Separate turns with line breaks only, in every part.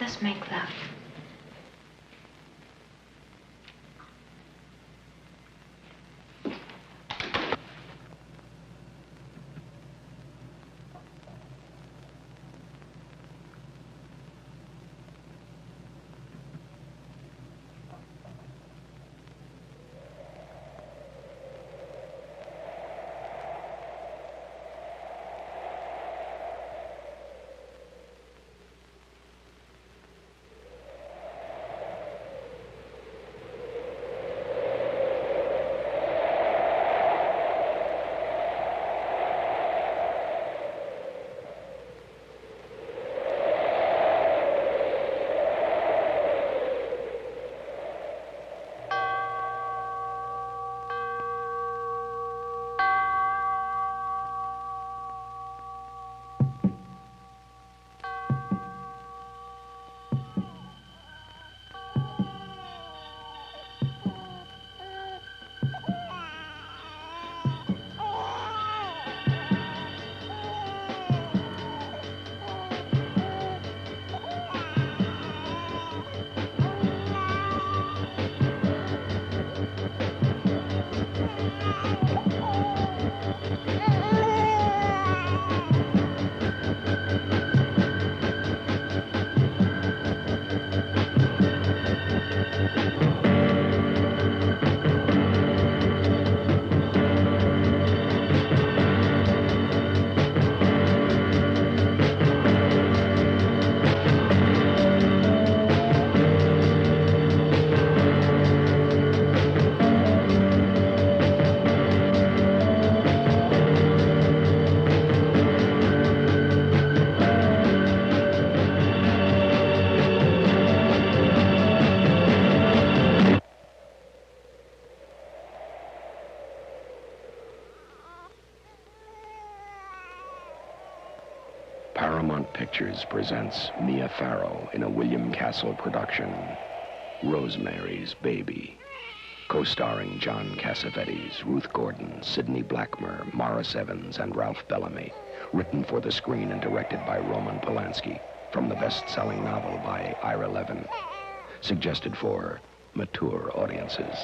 us make love.
Paramount Pictures presents Mia Farrow in a William Castle production, Rosemary's Baby, co-starring John Cassavetes, Ruth Gordon, Sidney Blackmer, Morris Evans, and Ralph Bellamy, written for the screen and directed by Roman Polanski, from the best-selling novel by Ira Levin, suggested for mature audiences.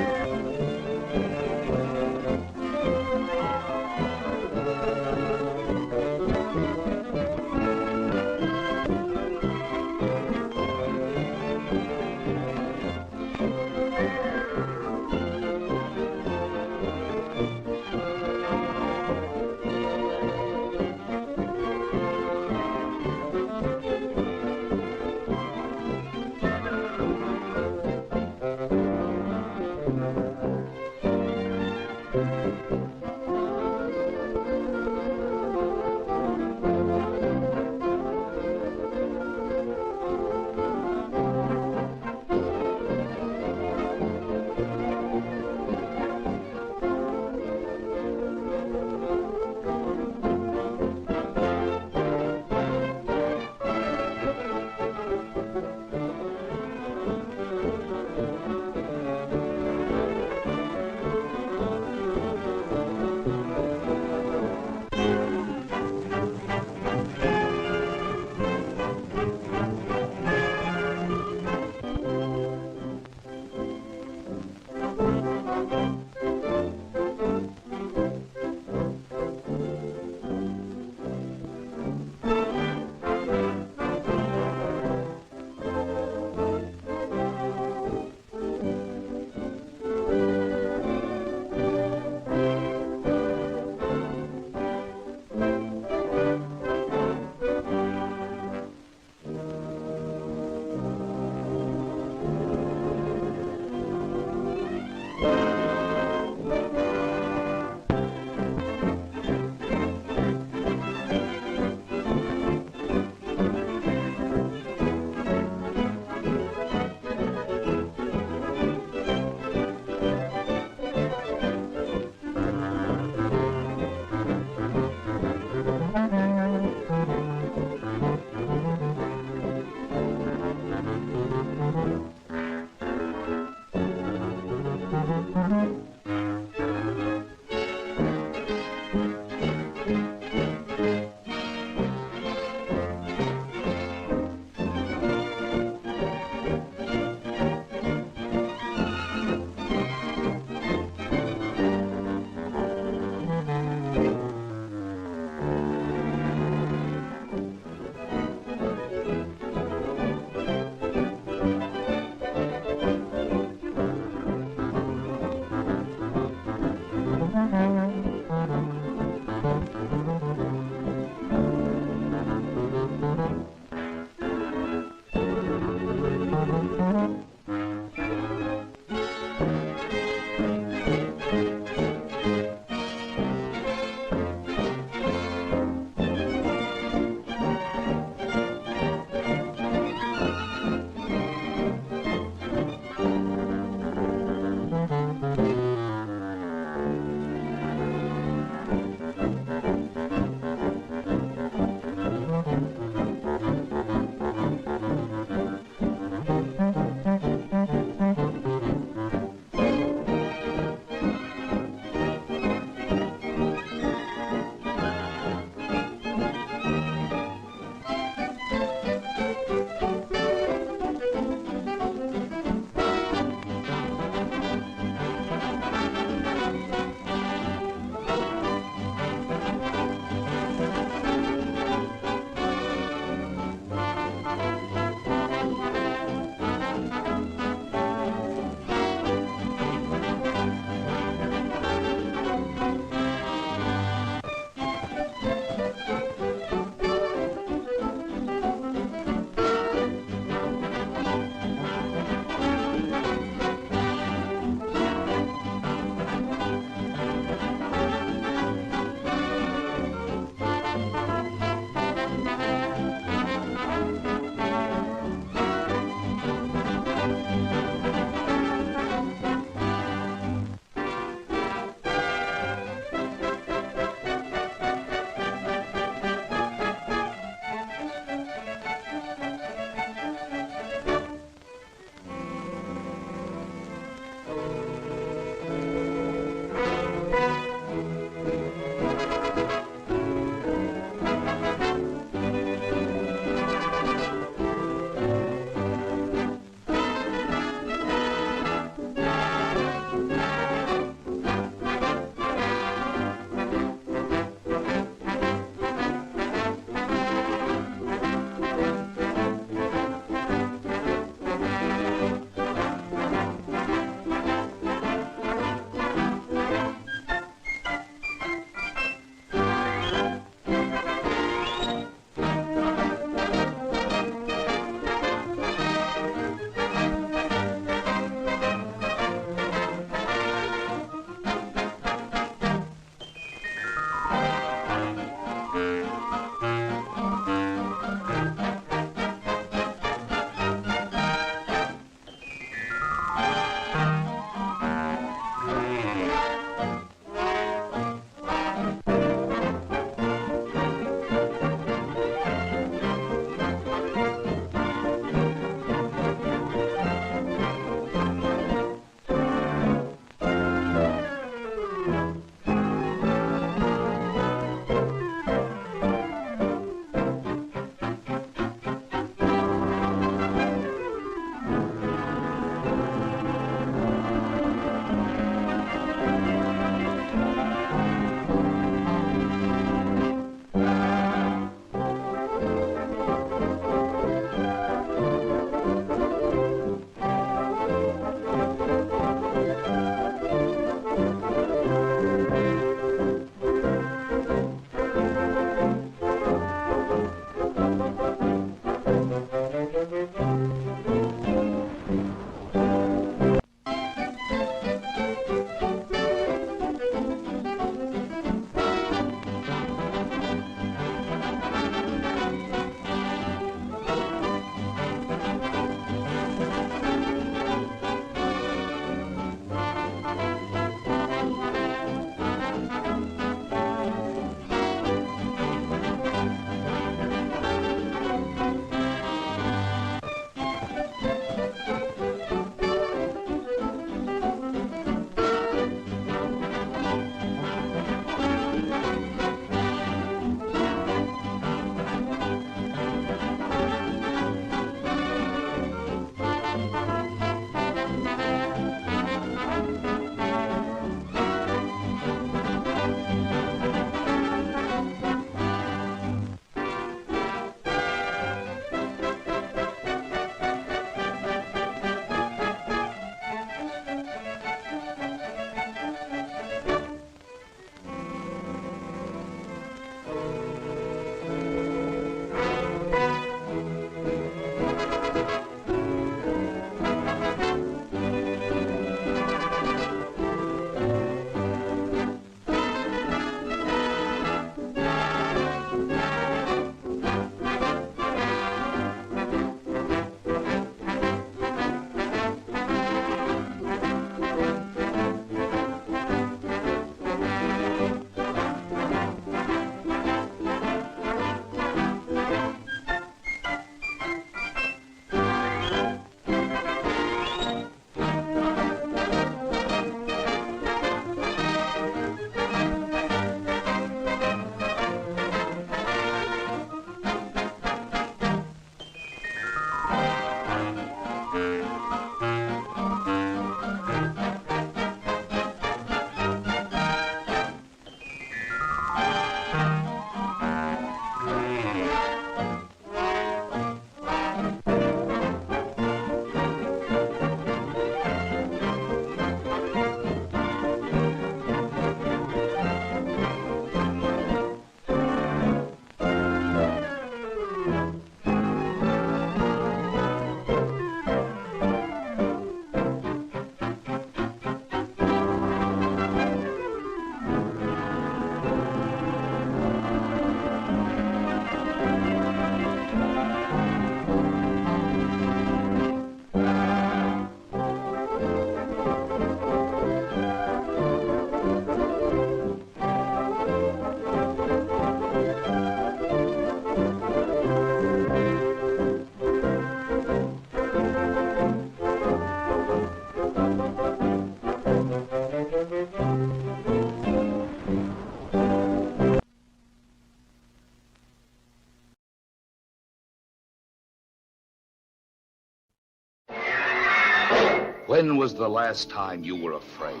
When was the last time you were afraid?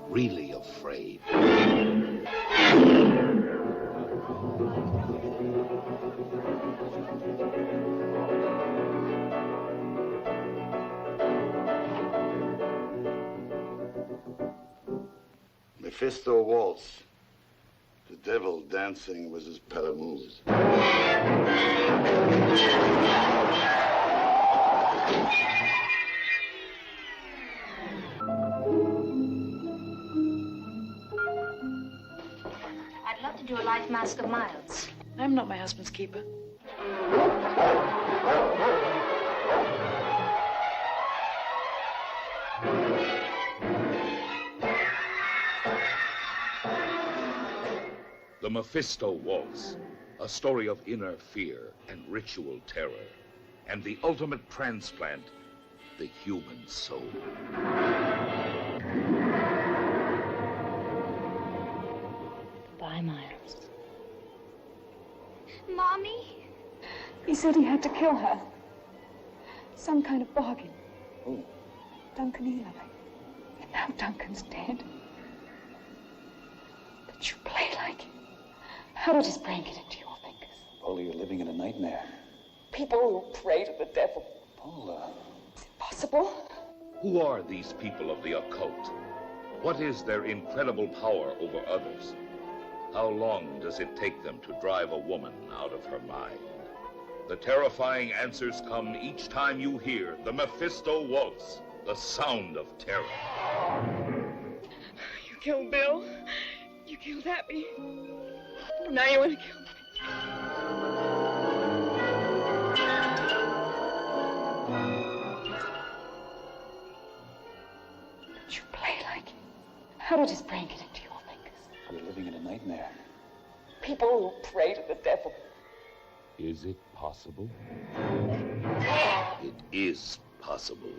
Really afraid?
Mephisto waltz. The devil dancing with his paramours.
I'd love to do a life mask of Miles.
I'm not my husband's keeper.
The Mephisto Waltz, a story of inner fear and ritual terror, and the ultimate transplant, the human soul.
Goodbye, Miles.
Mommy?
He said he had to kill her. Some kind of bargain.
Oh.
Duncan Eli. And now Duncan's dead. But you play like him. How did his brain get into your fingers?
Paula, you're living in a nightmare.
People who pray to the devil.
Paula.
Is it possible?
Who are these people of the occult? What is their incredible power over others? How long does it take them to drive a woman out of her mind? The terrifying answers come each time you hear the Mephisto Waltz, the sound of terror.
You killed Bill. You killed Abby. Now you want to kill me. But you play like him. How did his brain get into your fingers?
You're living in a nightmare.
People who pray to the devil.
Is it possible? It is possible.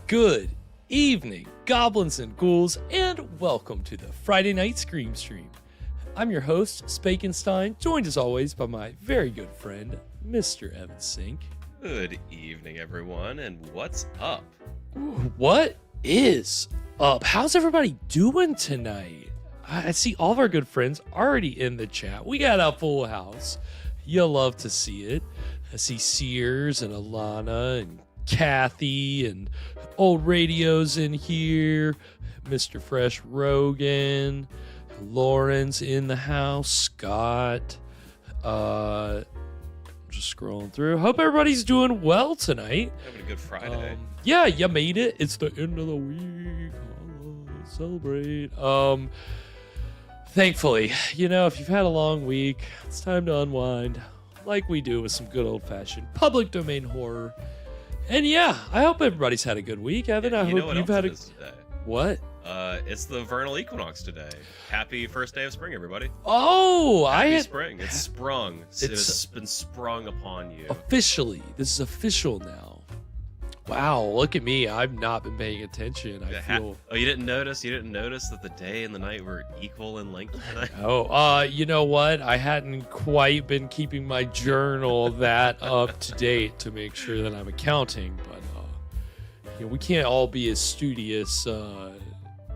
Good evening, goblins and ghouls, and welcome to the Friday Night Scream Stream. I'm your host, Spakenstein, joined as always by my very good friend, Mr. Evan Sink.
Good evening, everyone, and what's up?
What is up? How's everybody doing tonight? I see all of our good friends already in the chat. We got a full house. You'll love to see it. I see Sears and Alana and Kathy and Old Radio's in here. Mr. Fresh Rogan. Lauren's in the house. Scott. Just scrolling through. Hope everybody's doing well tonight.
Having a good Friday.
Yeah, you made it. It's the end of the week. Let's celebrate. Thankfully, you know, if you've had a long week, it's time to unwind like we do with some good old-fashioned public domain horror. And yeah, I hope everybody's had a good week, Evan. I hope you've had a...
Today?
What?
It's the vernal equinox today. Happy first day of spring, everybody.
Oh,
Happy spring. It's sprung.
It's
It's been sprung upon you.
Officially. This is official now. Wow, look at me. I've not been paying attention. I feel...
Oh, you didn't notice? You didn't notice that the day and the night were equal in length tonight?
Oh, you know what? I hadn't quite been keeping my journal that up to date to make sure that I'm accounting, but you know, we can't all be as studious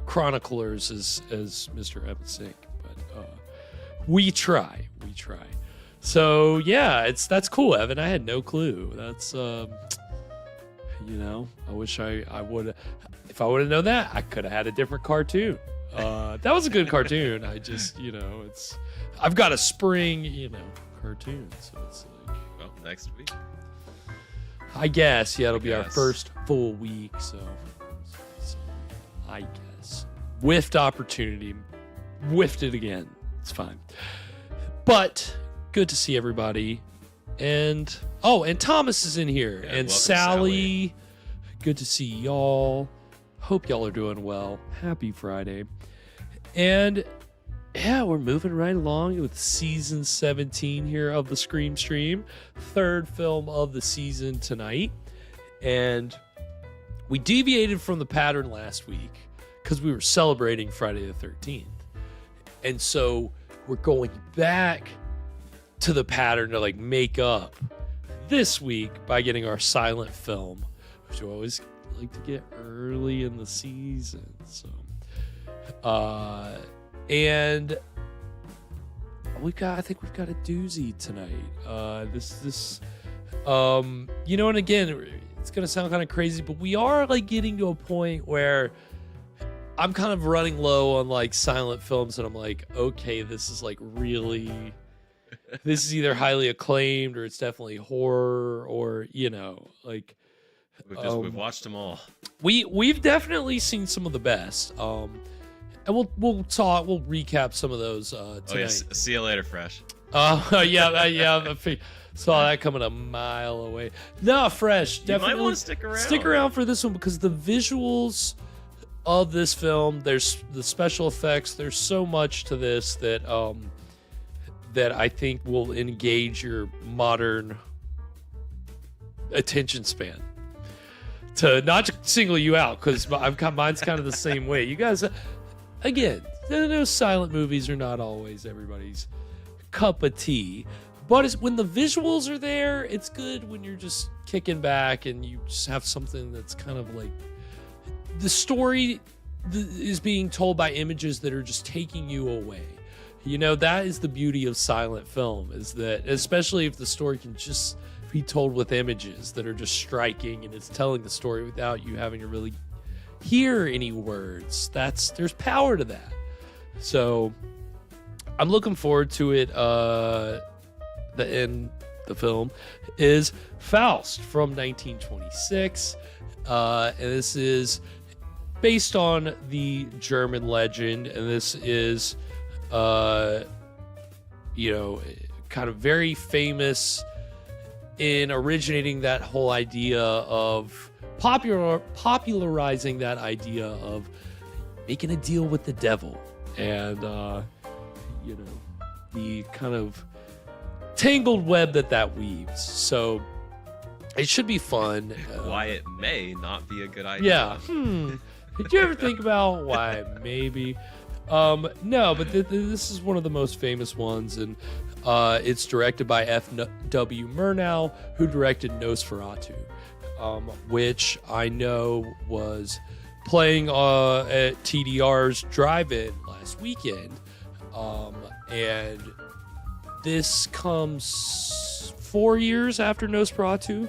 chroniclers as Mr. Evan Sink, but we try. So yeah, that's cool, Evan. I had no clue. That's I wish I would. If I would have known that, I could have had a different cartoon. That was a good cartoon. I just I've got a spring cartoon, so it's like,
Well, next week.
I guess it'll be our
guess.
first full week. So I guess whiffed opportunity, whiffed it again. It's fine, but good to see everybody. And Thomas is in here,
Yeah,
and
welcome,
Sally. Good to see y'all. Hope y'all are doing well. Happy Friday. And yeah, we're moving right along with season 17 here of the Scream Stream. Third film of the season tonight. And we deviated from the pattern last week because we were celebrating Friday the 13th. And so we're going back to the pattern to like make up this week by getting our silent film, which we always like to get early in the season. So and I think we've got a doozy tonight. And again, it's gonna sound kind of crazy, but we are like getting to a point where I'm kind of running low on like silent films, and I'm like, okay, this is like really, this is either highly acclaimed or it's definitely horror, or like
We've watched them all.
we've definitely seen some of the best. And we'll recap some of those tonight.
Oh yes, see you later, Fresh.
Yeah. Saw that coming a mile away. No, Fresh. Definitely.
You might want to stick around.
Stick around for this one because the visuals of this film, there's the special effects. There's so much to this that I think will engage your modern attention span. To not single you out, because mine's kind of the same way. You guys, again, those silent movies are not always everybody's cup of tea. But when the visuals are there, it's good when you're just kicking back and you just have something that's kind of like the story is being told by images that are just taking you away. That is the beauty of silent film, is that especially if the story can just be told with images that are just striking and it's telling the story without you having to really hear any words. There's power to that. So I'm looking forward to it. The film is Faust from 1926. And this is based on the German legend. And this is, kind of very famous in originating that whole idea of popularizing that idea of making a deal with the devil, and the kind of tangled web that weaves. So it should be fun.
Why it may not be a good idea.
Yeah. Did you ever think about why maybe? No, but this is one of the most famous ones, and it's directed by F.W. Murnau, who directed Nosferatu, which I know was playing at TDR's drive-in last weekend. And this comes 4 years after Nosferatu.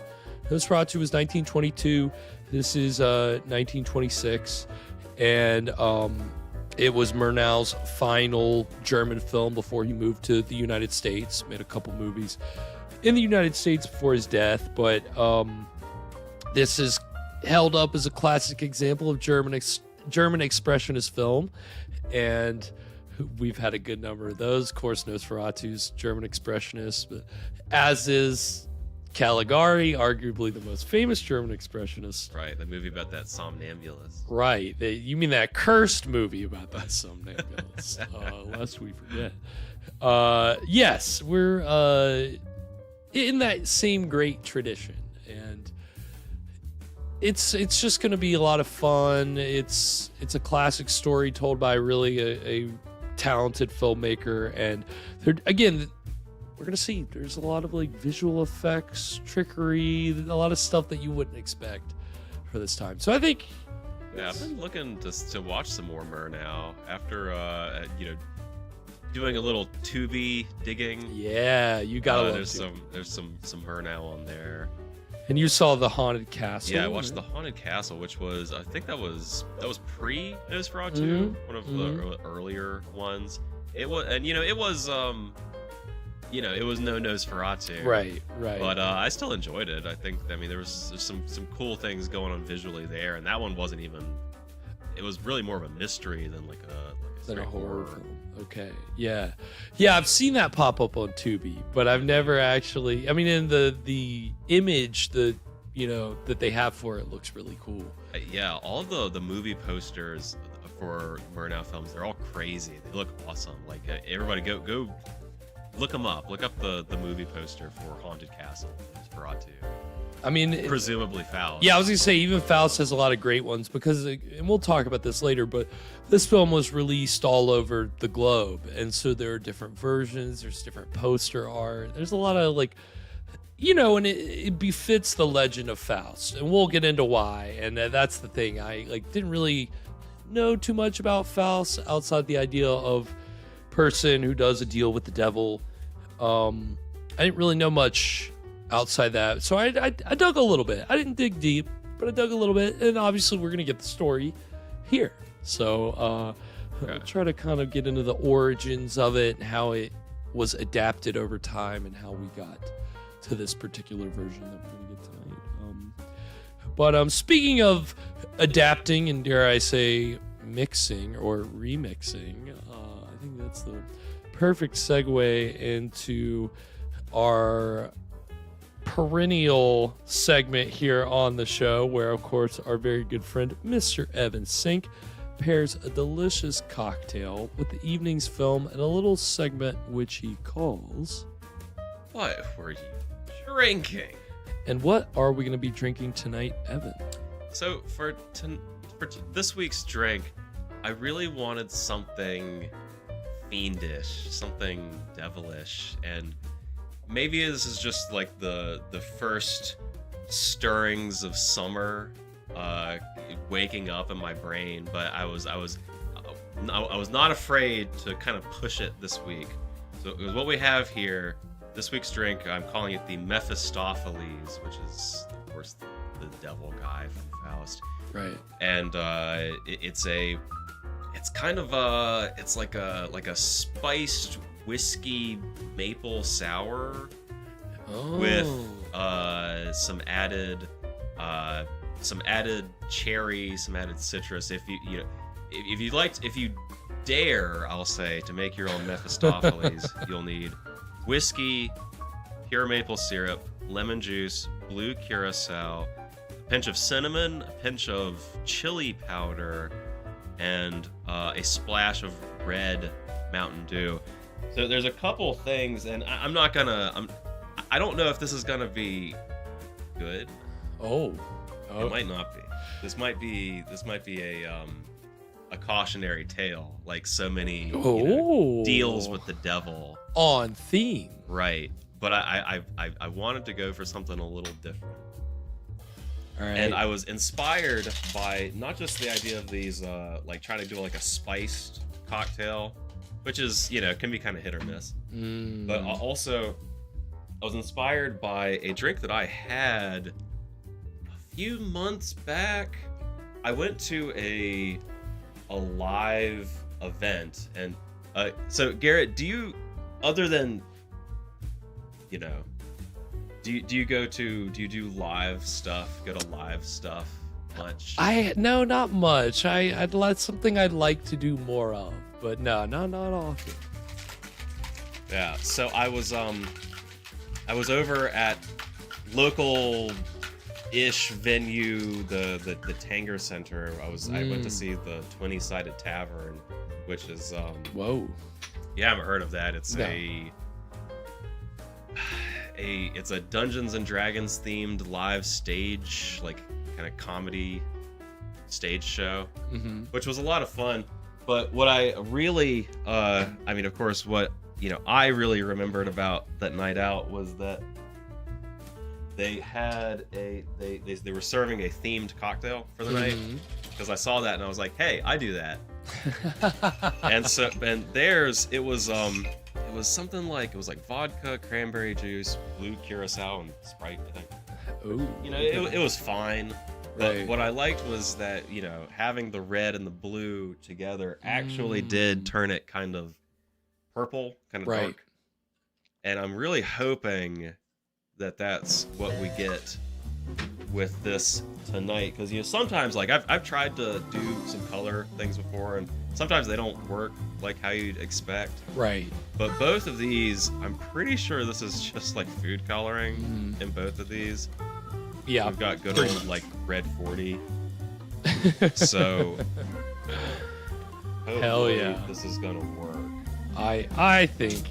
Nosferatu was 1922. This is 1926. And it was Murnau's final German film before he moved to the United States. Made a couple movies in the United States before his death, but this is held up as a classic example of German expressionist film, and we've had a good number of those. Of course, Nosferatu's German expressionist, but as is Caligari, arguably the most famous German expressionist.
Right, the movie about that somnambulist.
Right. You mean that cursed movie about that somnambulist, lest we forget. Yes, we're in that same great tradition, and it's just going to be a lot of fun. It's a classic story told by really a talented filmmaker, and again, we're going to see there's a lot of like visual effects, trickery, a lot of stuff that you wouldn't expect for this time. So I think
Yeah, I've been looking to watch some more Murnau after doing a little Tubi digging.
Yeah, you gotta love
there's
Tubi.
there's some Murnau on there.
And you saw the Haunted Castle.
Yeah, I watched the Haunted Castle, which was I think that was pre Nosferatu,
Mhm.
one of the earlier ones. It was, and it was it was no Nosferatu.
Right.
But I still enjoyed it. I think there was some cool things going on visually there, and that one wasn't even. It was really more of a mystery than like a
Than a
straight
horror film. Okay. Yeah. I've seen that pop up on Tubi, but I've never actually. I mean, in the image that they have for it looks really cool.
Yeah, all of the movie posters for Murnau films, they're all crazy. They look awesome. Like everybody, go look them up. Look up the movie poster for Haunted Castle, Nosferatu.
I mean,
Presumably Faust.
Yeah, I was gonna say even Faust has a lot of great ones because, and we'll talk about this later, but this film was released all over the globe, and so there are different versions. There's different poster art. There's a lot of and it befits the legend of Faust, and we'll get into why. And that's the thing. I didn't really know too much about Faust outside the idea of person who does a deal with the devil. I didn't really know much outside that, so I dug a little bit. I didn't dig deep, but I dug a little bit, and obviously we're gonna get the story here. So I'll try to kind of get into the origins of it and how it was adapted over time and how we got to this particular version that we're gonna get tonight. But speaking of adapting and dare I say mixing or remixing, I think that's the perfect segue into our perennial segment here on the show, where of course our very good friend Mr. Evan Sink pairs a delicious cocktail with the evening's film and a little segment which he calls
What were you drinking?
And what are we going to be drinking tonight, Evan?
So for this week's drink, I really wanted something fiendish, something devilish, and maybe this is just like the first stirrings of summer waking up in my brain, but I was not afraid to kind of push it this week. So what we have here, this week's drink, I'm calling it the Mephistopheles, which is of course the devil guy from Faust.
Right.
And it's like a spiced whiskey maple sour with some added cherry, some added citrus. If you dare, I'll say, to make your own Mephistopheles, you'll need whiskey, pure maple syrup, lemon juice, blue curacao, a pinch of cinnamon, a pinch of chili powder, and a splash of red Mountain Dew. So there's a couple things, and I don't know if this is gonna be good.
Oh.
It might not be. This might be a cautionary tale, like so many deals with the devil.
On theme.
Right. But I wanted to go for something a little different.
All right.
And I was inspired by not just the idea of these trying to do like a spiced cocktail, which is, can be kind of hit or miss. But also I was inspired by a drink that I had a few months back. I went to a live event, and so Garrett, do you, other than do you do live stuff? Go to live stuff much?
No, not much. That's something I'd like to do more of, but no, not often.
Yeah. So I was over at local-ish venue, the Tanger Center. I went to see the 20-Sided Tavern, which is
Whoa.
You haven't heard of that? It's
No.
It's a Dungeons and Dragons themed live stage, like kind of comedy stage show, which was a lot of fun. But what I really, of course, what I really remembered about that night out was that they had they were serving a themed cocktail for the night, because I saw that and I was like, hey, I do that. and theirs it was something like vodka, cranberry juice, blue curacao, and Sprite, I think.
Ooh,
You know, it was fine. But
Right.
what I liked was that, having the red and the blue together actually did turn it kind of purple, kind of
Right.
dark. And I'm really hoping that that's what we get with this tonight, because sometimes I've tried to do some color things before, and sometimes they don't work like how you'd expect.
Right.
But both of these, I'm pretty sure this is just like food coloring in both of these.
Yeah.
We've got good old red 40. So
Hell
hopefully
yeah.
this is gonna work.
I think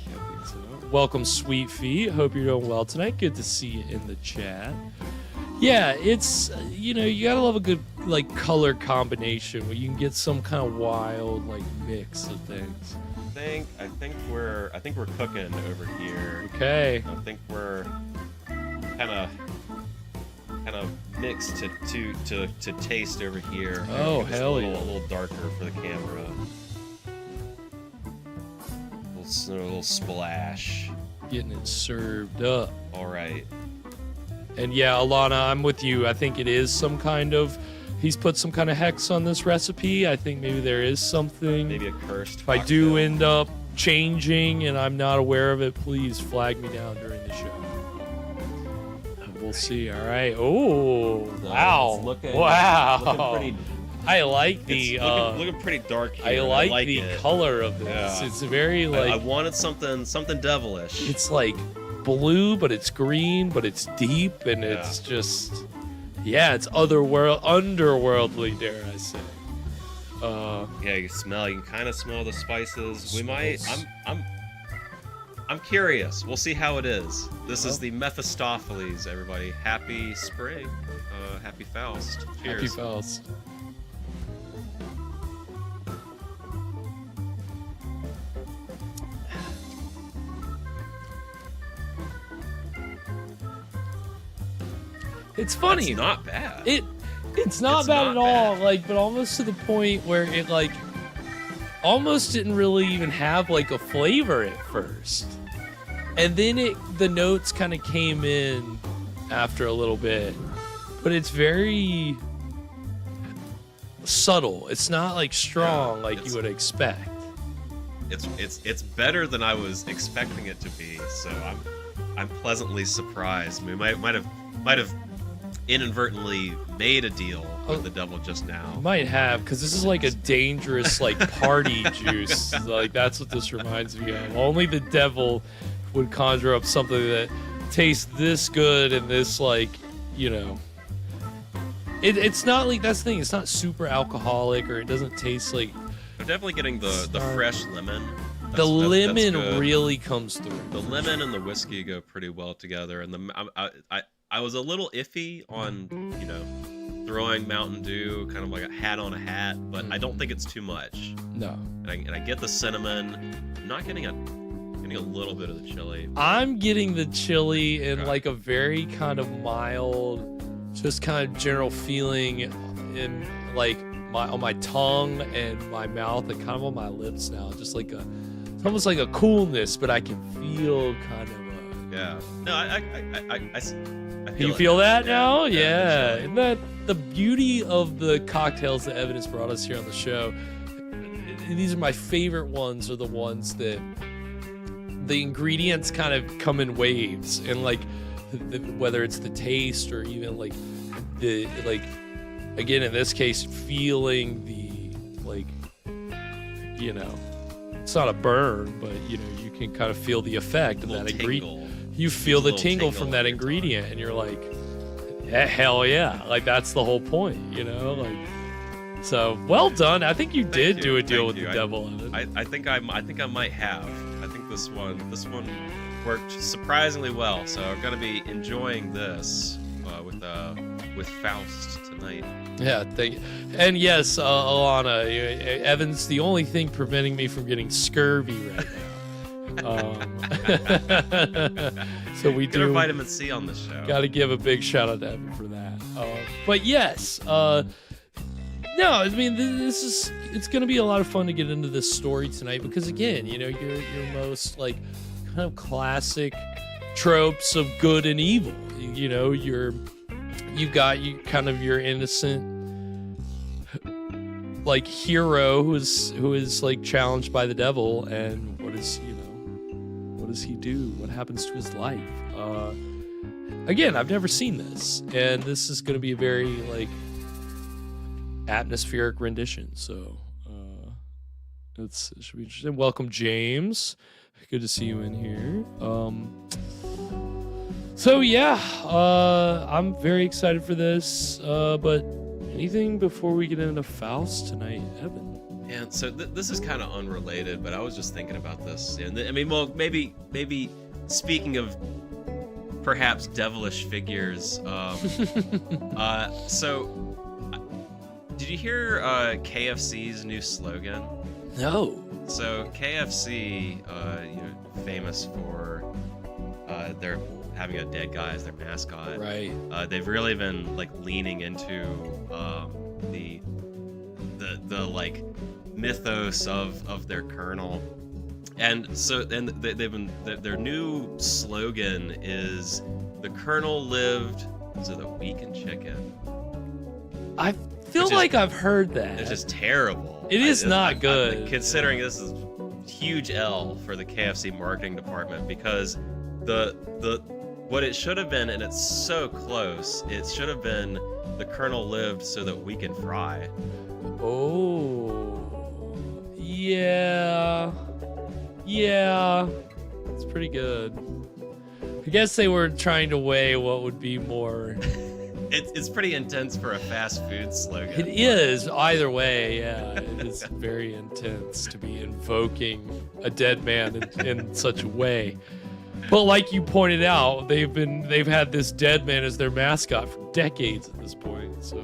so. Welcome, Sweet Feet. Hope you're doing well tonight. Good to see you in the chat. Yeah, it's you gotta love a good color combination where you can get some kind of wild mix of things.
I think we're cooking over here.
Okay.
I think we're kind of mixed to taste over here.
Oh,
Maybe just
hell
a
yeah.
little darker for the camera. A little splash.
Getting it served up.
All right.
And yeah, Alana, I'm with you. I think it is some kind of he's put some kind of hex on this recipe. I think maybe there is something.
Maybe a cursed
If I do
cocktail.
end up changing and I'm not aware of it, please flag me down during the show. We'll see. All right. Oh,
So
wow.
it's looking pretty,
I like the
looking pretty dark here.
I
and
like the
it.
color of this.
Yeah.
It's very
I wanted something devilish.
it's like blue, but it's green, but it's deep, and
Yeah.
it's just it's underworldly, dare I say.
Yeah, you can kind of smell the spices. We might.
Smells.
I'm curious. We'll see how it is. This
Yeah.
is the Mephistopheles, everybody. Happy spring. Happy Faust. Cheers.
Happy Faust. It's funny.
It's not bad.
It's not
It's
bad
not
at all.
bad.
But almost to the point where it almost didn't really even have a flavor at first, and then the notes kind of came in after a little bit, but it's very subtle. It's not strong like you would expect.
It's better than I was expecting it to be. So I'm pleasantly surprised. We might have inadvertently made a deal with the devil just now.
Might have, because this is a dangerous party juice. That's what this reminds me of. Only the devil would conjure up something that tastes this good and this it's not that's the thing. It's not super alcoholic, or it doesn't taste like.
I'm definitely getting the
Sorry.
fresh lemon.
The
That's
lemon
good.
really comes through.
The lemon and the whiskey go pretty well together, and I was a little iffy on throwing Mountain Dew, kind of like a hat on a hat, but I don't think it's too much.
No.
And I get the cinnamon. I'm not getting a little bit of the chili.
I'm getting the chili in
Okay.
a very kind of mild, just kind of general feeling in on my tongue and my mouth and kind of on my lips now. Just it's almost like a coolness, but I can feel kind of
Yeah. No, I
you
it.
feel that now?
the
Yeah.
chili.
Isn't that the beauty of the cocktails that Evan has brought us here on the show? These are my favorite ones, are the ones that the ingredients kind of come in waves, and whether it's the taste or even the again in this case feeling the it's not a burn, but you can kind of feel the effect of
Little
that ingredient.
tingle.
You feel the
Little
tingle
tingle
from that
on your tongue.
ingredient, and you're like, hell yeah, that's the whole point, So well done. I think you did
you,
do a deal
thank
with
you.
the devil. Evan.
I think I might have. I think this one worked surprisingly well. So I'm gonna be enjoying this with Faust tonight.
Yeah, thank you. And yes, Alana, Evan's the only thing preventing me from getting scurvy right now. So we
Get our
do
vitamin C on the show.
got to give a big shout out to Evan for that. But yes, No, I mean it's gonna be a lot of fun to get into this story tonight because again, you know, your most like kind of classic tropes of good and evil. You know, you've got kind of your innocent like hero who is like challenged by the devil, and what does he do? What happens to his life? Again, I've never seen this, and this is going to be a very like atmospheric rendition. So it should be interesting. Welcome, James. Good to see you in here. So yeah, I'm very excited for this. But anything before we get into Faust tonight, Evan?
And so this is kind of unrelated, but I was just thinking about this. And I mean, well, maybe speaking of perhaps devilish figures. So did you hear KFC's new slogan?
No.
So KFC, famous for their having a dead guy as their mascot.
Right.
They've really been like leaning into the like mythos of their colonel, and so they've been their new slogan is "The Colonel lived so that we can chicken."
I feel like I've heard that.
It's just terrible.
It is not good.
Considering this is huge L for the KFC marketing department, because the what it should have been, and it's so close, it should have been "The Colonel lived so that we can fry."
Oh, yeah, it's pretty good. I guess they were trying to weigh what would be more.
It's pretty intense for a fast food slogan.
It is either way. Yeah, it is very intense to be invoking a dead man in such a way. But like you pointed out, they've had this dead man as their mascot for decades at this point. So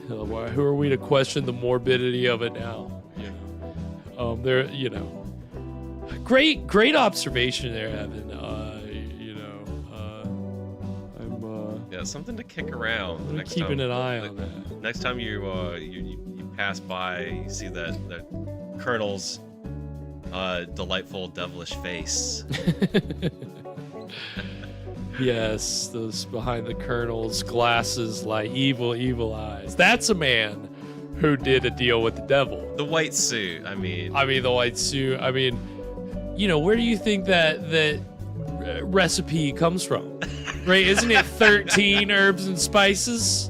who are we to question the morbidity of it now? Great observation there, Evan.
Yeah, something to kick around.
I'm keeping an eye on that.
Next time you pass by, you see that Colonel's delightful devilish face.
Yes, those behind the Colonel's glasses like evil eyes. That's a man who did a deal with the devil.
The white suit, I mean
the white suit. I mean, where do you think that recipe comes from? Right? Isn't it 13 herbs and spices?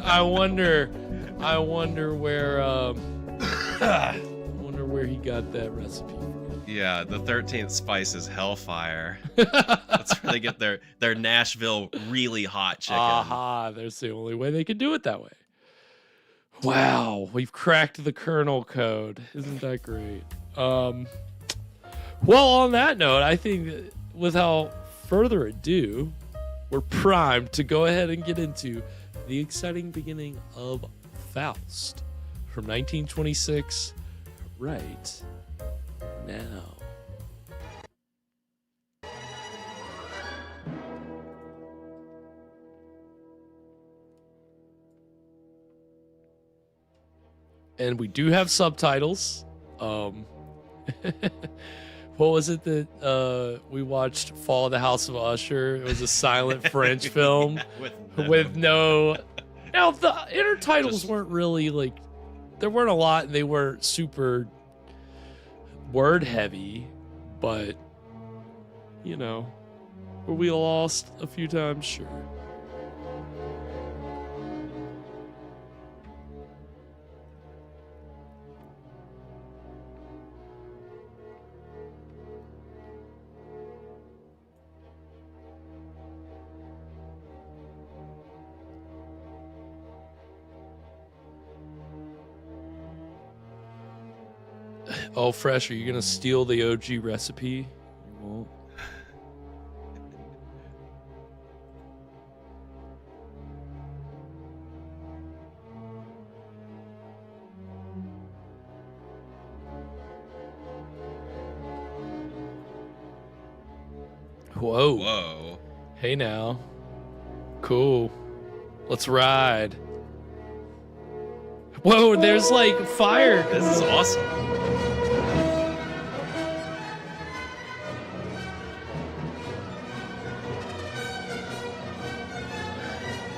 I wonder where he got that recipe from.
Yeah, the 13th spice is hellfire. That's where they get their Nashville really hot chicken.
Aha, that's the only way they can do it that way. Wow, we've cracked the Colonel code. Isn't that great? Well, on that note, I think that without further ado, we're primed to go ahead and get into the exciting beginning of Faust from 1926 right now. And we do have subtitles. What was it that we watched? Fall of the House of Usher. It was a silent French film with no. Now the intertitles weren't really like. There weren't a lot, and they weren't super word heavy, but were we lost a few times? Sure. Oh, Fresh, are you gonna steal the OG recipe? You won't. Whoa. Hey now. Cool. Let's ride. Whoa, there's like fire.
This is awesome.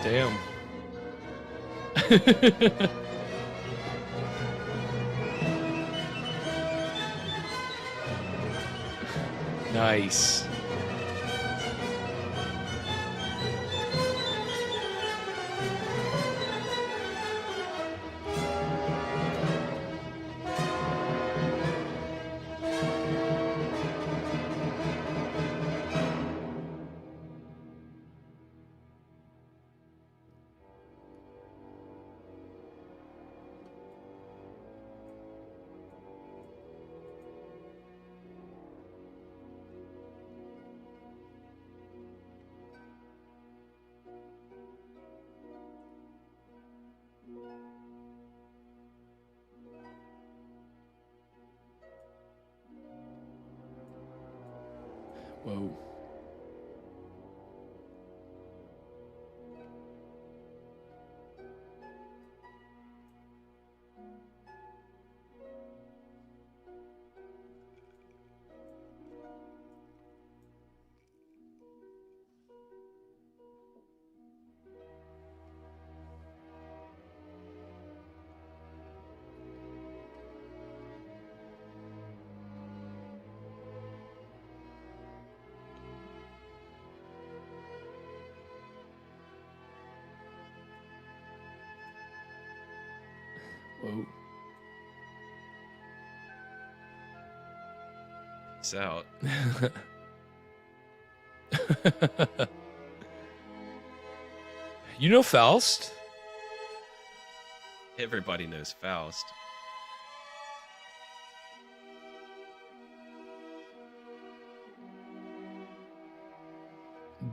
Damn. Nice. Whoa. Whoa.
Peace out.
You know Faust?
Everybody knows Faust.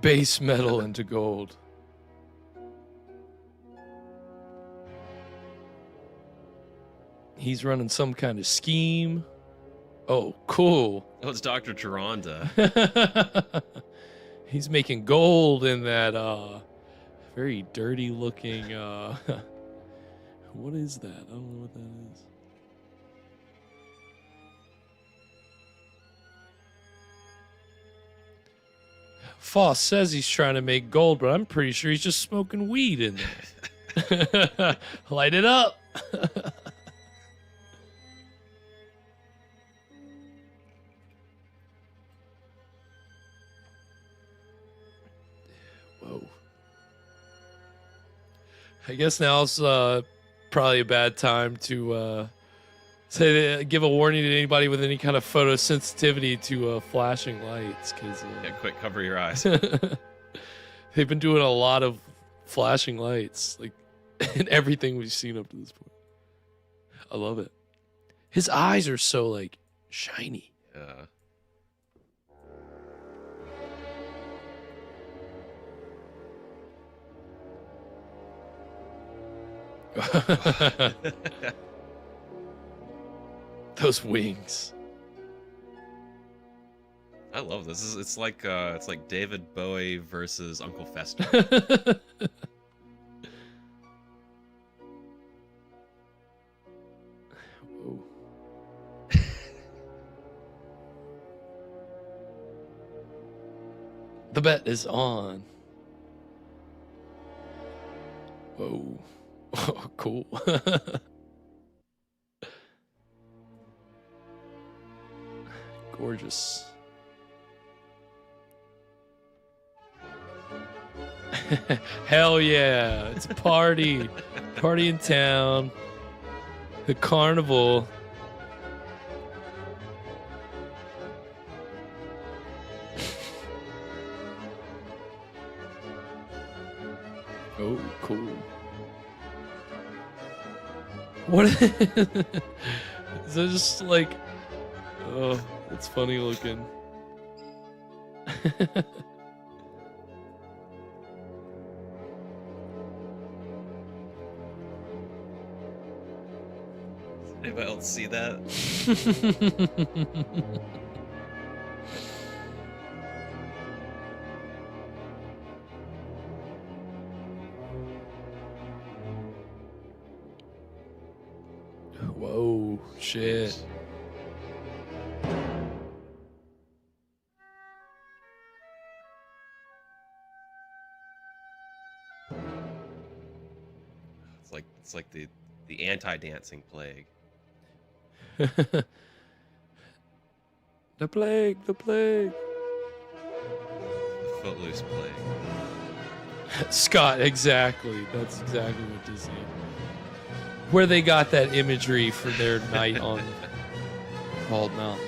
Base metal into gold. He's running some kind of scheme. Oh, cool.
Oh, it's Dr. Geronda.
He's making gold in that very dirty looking what is that? I don't know what that is. Faust says he's trying to make gold, but I'm pretty sure he's just smoking weed in there. Light it up. Whoa. I guess now's probably a bad time to give a warning to anybody with any kind of photosensitivity to flashing lights, because
Yeah, quick, cover your eyes.
they've been doing a lot of flashing lights, like in everything we've seen up to this point. I love it. His eyes are so like shiny.
Yeah.
Those wings.
I love this. It's like David Bowie versus Uncle Fester.
Whoa. The bet is on. Whoa. Oh, cool. Gorgeous. Hell yeah. It's a party. Party in town. The carnival. Oh, cool. What is that just like, oh, it's funny looking.
Anybody else see that?
shit.
It's like the anti-dancing plague.
The plague, the plague.
The footloose plague.
Scott, exactly. That's exactly what Disney. Where they got that imagery for their night on Bald Mountain.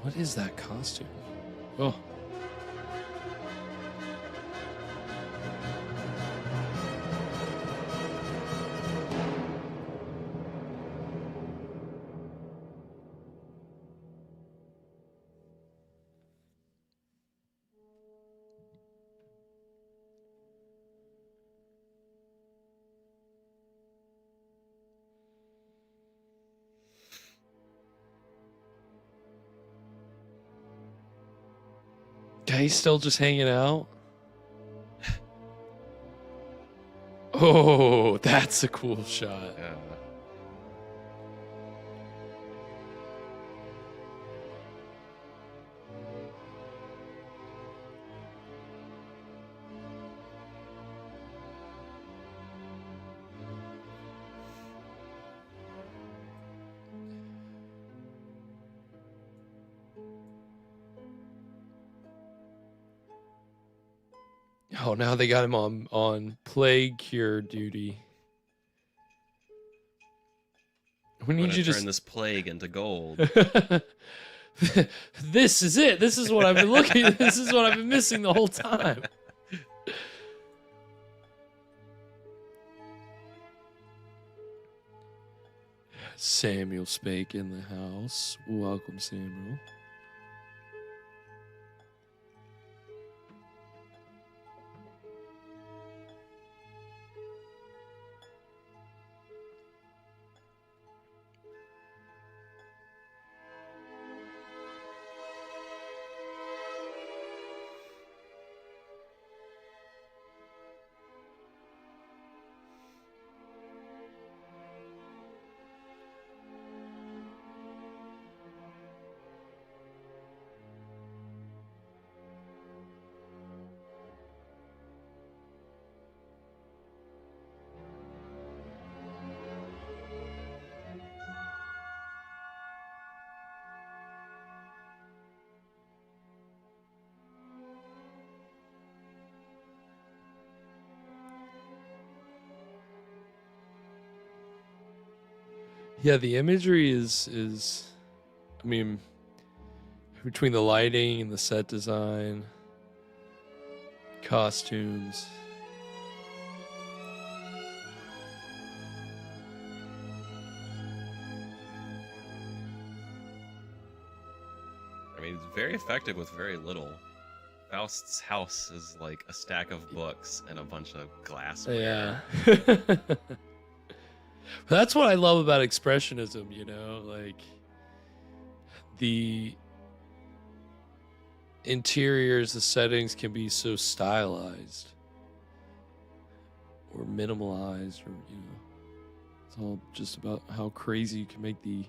What is that costume? Oh. He's still just hanging out. Oh, that's a cool shot.
Yeah.
Oh, now they got him on plague cure duty. We need you to
turn this plague into gold.
This is it. This is what I've been looking. This is what I've been missing the whole time. Samuel Spake in the house. Welcome, Samuel. Yeah, the imagery is I mean, between the lighting and the set design, costumes.
I mean, it's very effective with very little. Faust's house is like a stack of books and a bunch of glassware.
Yeah. That's what I love about Expressionism, you know, like the interiors, the settings can be so stylized or minimalized, or, you know, it's all just about how crazy you can make the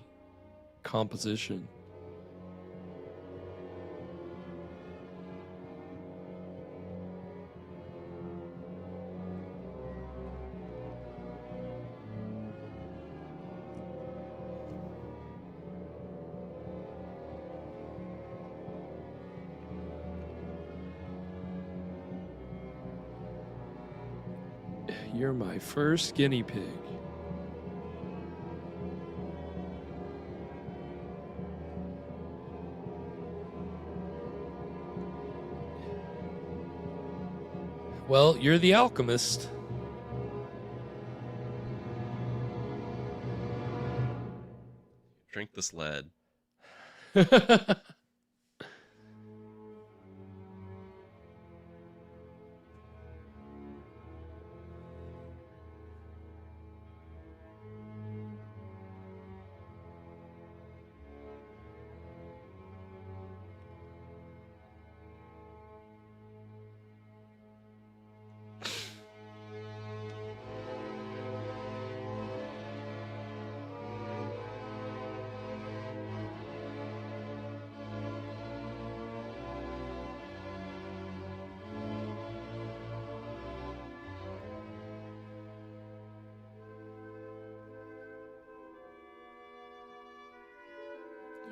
composition. You're my first guinea pig. Well, you're the alchemist.
Drink this lead.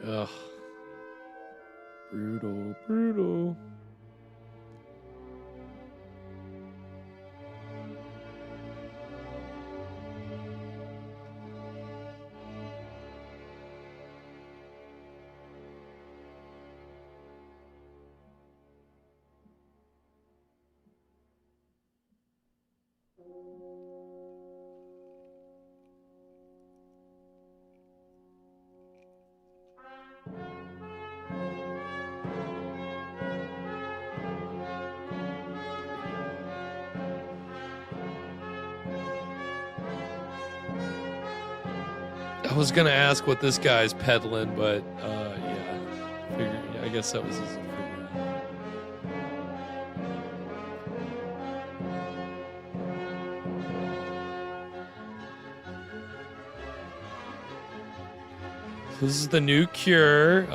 Ugh. Brutal, brutal. I was gonna ask what this guy's peddling, but I guess that was his figure. This is the new cure.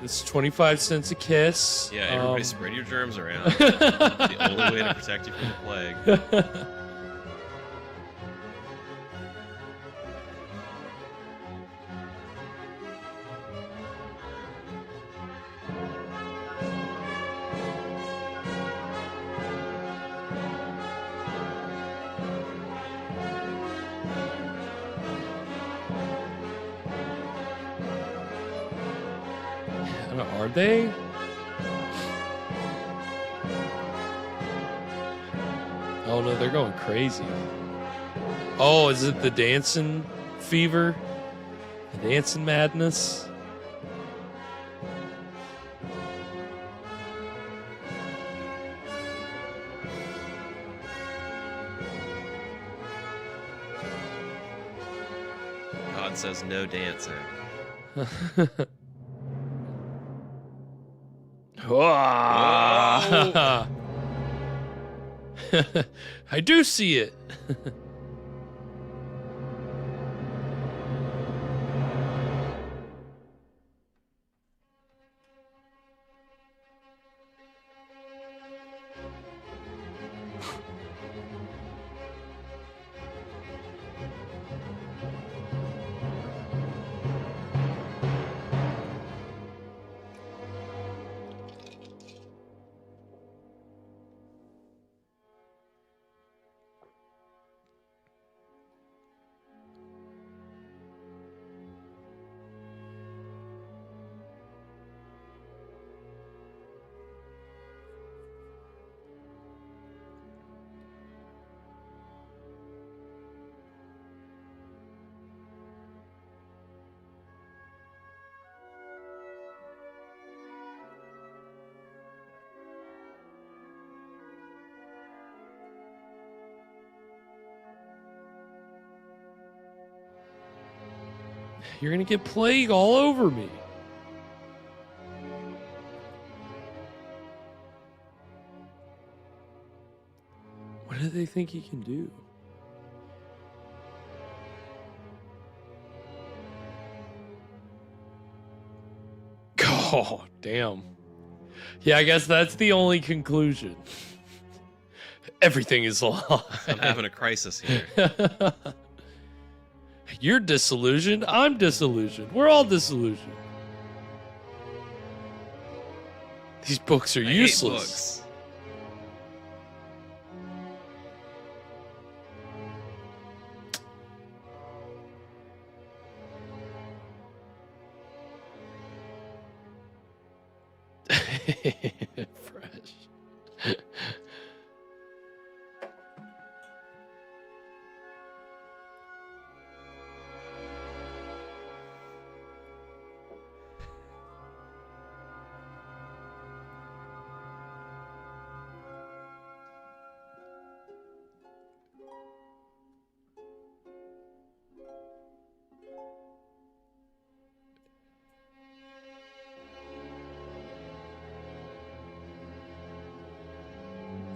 It's 25 cents a kiss.
Yeah, everybody spread your germs around. The only way to protect you from the plague.
Are they? Oh no, they're going crazy. Oh, is it the dancing fever? The dancing madness?
God says no dancing.
I do see it. You're gonna get plague all over me. What do they think he can do? Oh, damn. Yeah, I guess that's the only conclusion. Everything is lost.
I'm having a crisis here.
You're disillusioned. I'm disillusioned. We're all disillusioned. These books are useless. Fresh.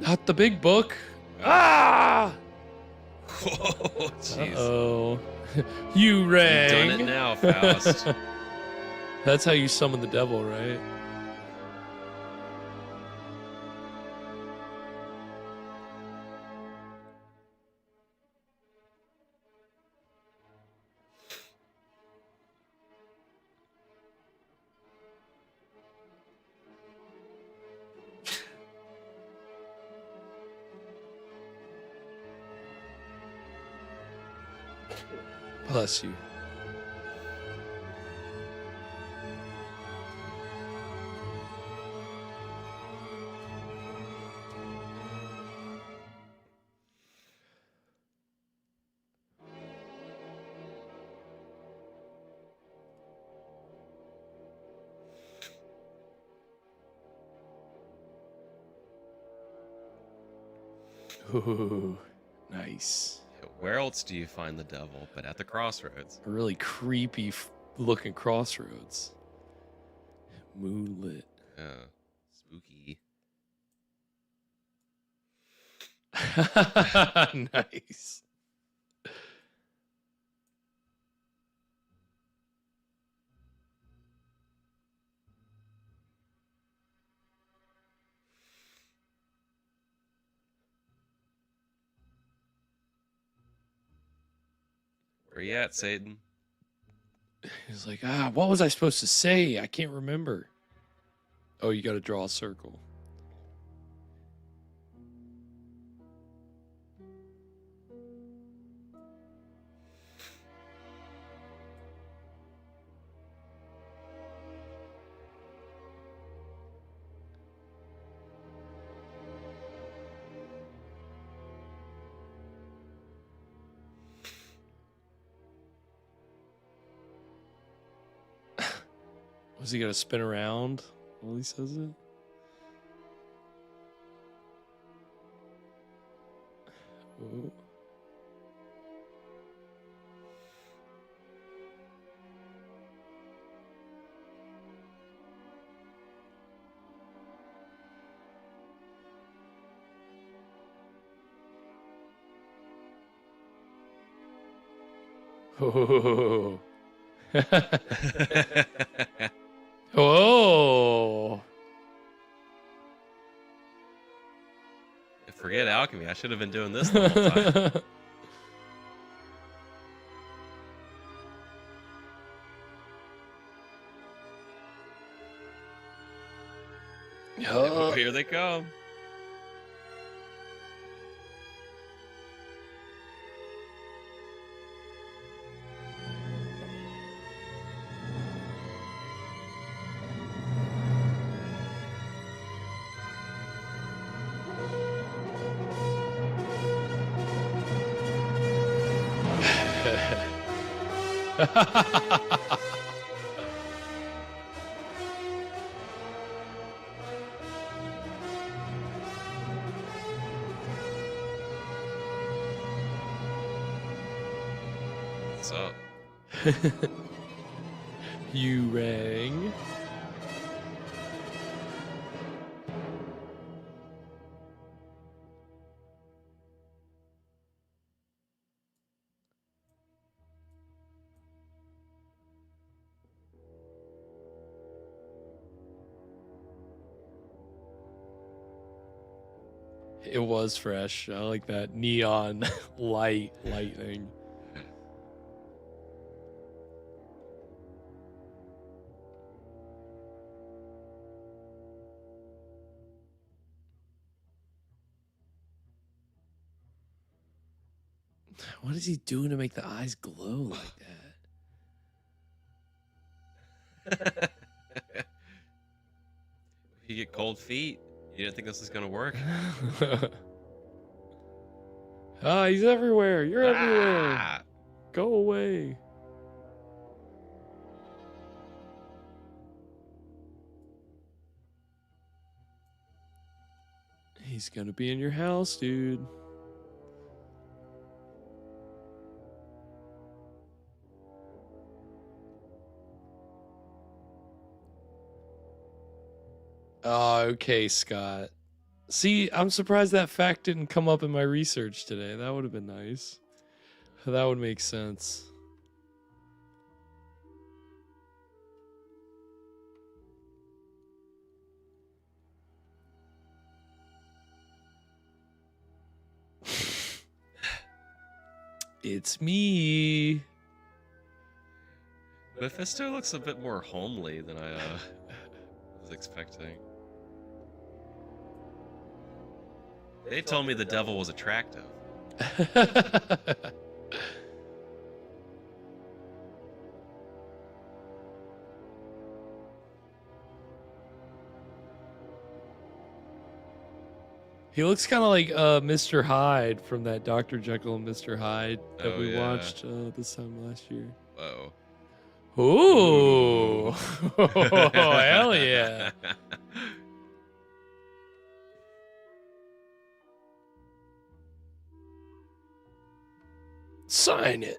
Not the big book. Ah!
Oh, jeez.
Uh-oh. You rang.
You've done it now, Faust.
That's how you summon the devil, right? Bless you. Ooh, nice.
Where else do you find the devil but at the crossroads?
A really creepy looking crossroads. Moonlit.
Yeah, spooky.
Nice.
Where you at, Satan?
He's like, what was I supposed to say? I can't remember. Oh, you got to draw a circle. Was he gonna spin around while he says it? Oh. Oh. Oh.
Forget alchemy. I should have been doing this the whole time. Oh, here they come. What's up?
You rang. It was fresh. I like that neon lightning. What is he doing to make the eyes glow like that?
You get cold feet. You didn't think this was gonna work?
He's everywhere. You're everywhere.
Ah!
Go away. He's gonna be in your house, dude. Oh, okay, Scott. See, I'm surprised that fact didn't come up in my research today. That would have been nice. That would make sense. It's me.
Mephisto looks a bit more homely than I was expecting. They told me the devil was attractive.
He looks kind of like Mr. Hyde from that Dr. Jekyll and Mr. Hyde that we watched this time last year.
Whoa.
Ooh. Oh, hell yeah. Sign it.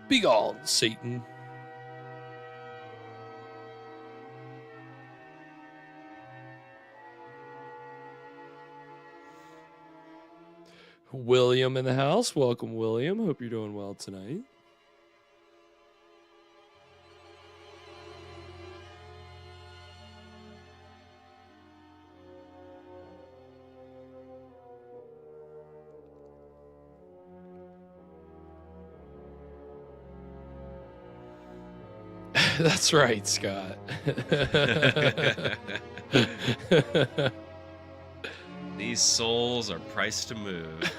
Begone, Satan. William in the house. Welcome, William. Hope you're doing well tonight. That's right, Scott.
These souls are priced to move.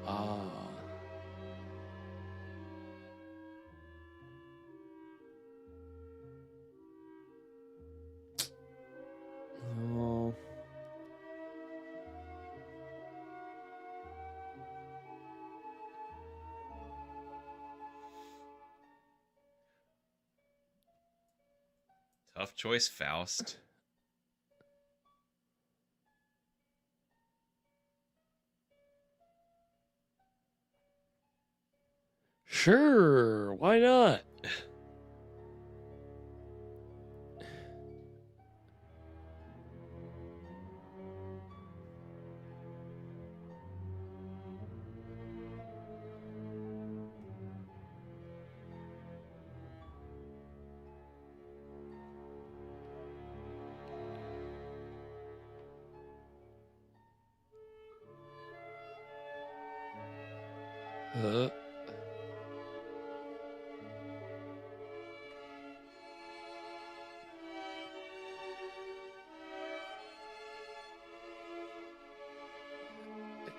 Oh.
Tough choice, Faust.
Sure, why not? A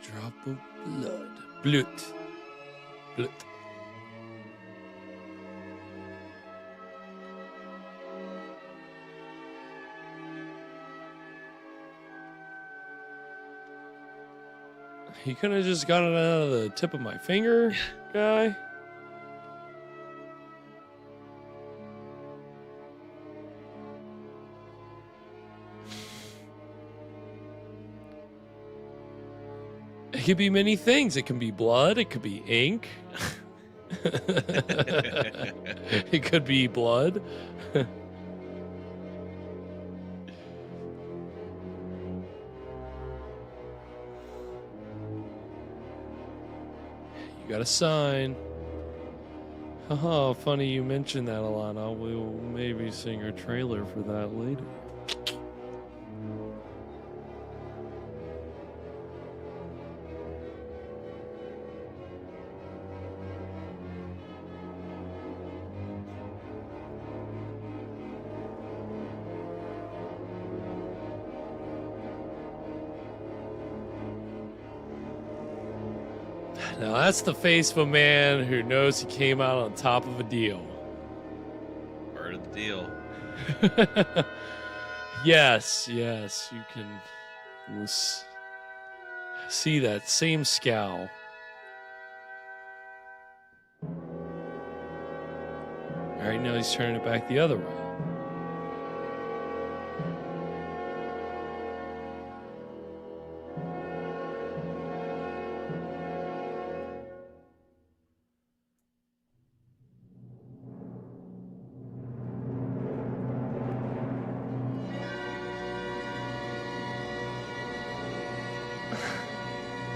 drop of blood. Blut. Blut. He could have just got it out of the tip of my finger, guy. It could be many things. It can be blood. It could be ink. It could be blood. You got a sign. Haha, funny you mentioned that, Alana. We'll maybe sing a trailer for that later. Now that's the face of a man who knows he came out on top of a deal.
Part of the deal.
Yes, you can see that same scowl. All right, now he's turning it back the other way.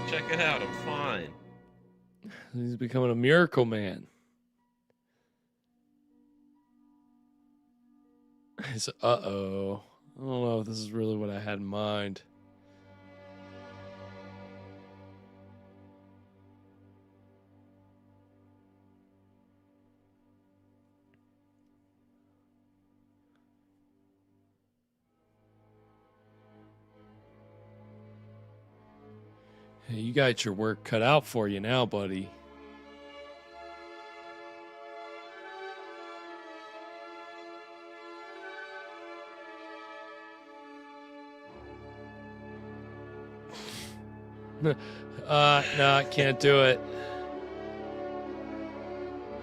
Check it out. I'm fine.
He's becoming a miracle man. He's, uh-oh. I don't know if this is really what I had in mind. Hey, you got your work cut out for you now, buddy. No, I can't do it.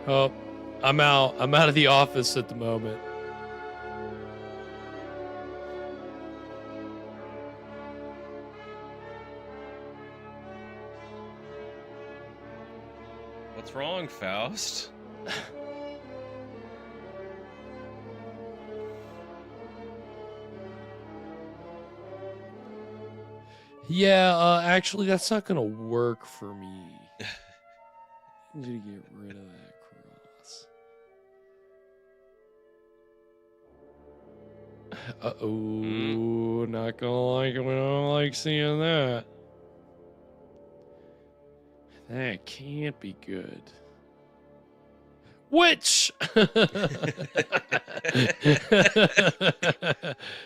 Oh, I'm out. I'm out of the office at the moment.
What's wrong, Faust?
Yeah, actually, that's not gonna work for me. I need you to get rid of that cross. Uh-oh, not gonna like it. We don't like seeing that. That can't be good. Which?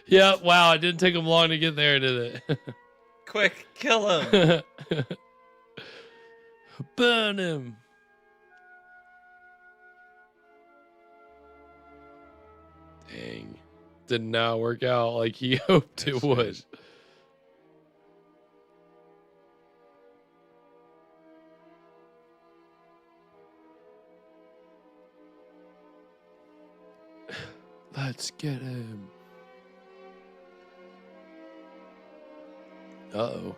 Yeah, wow, it didn't take him long to get there, did it?
Quick, kill him!
Burn him! Dang. Did not work out like he hoped it would. Let's get him. Uh-oh.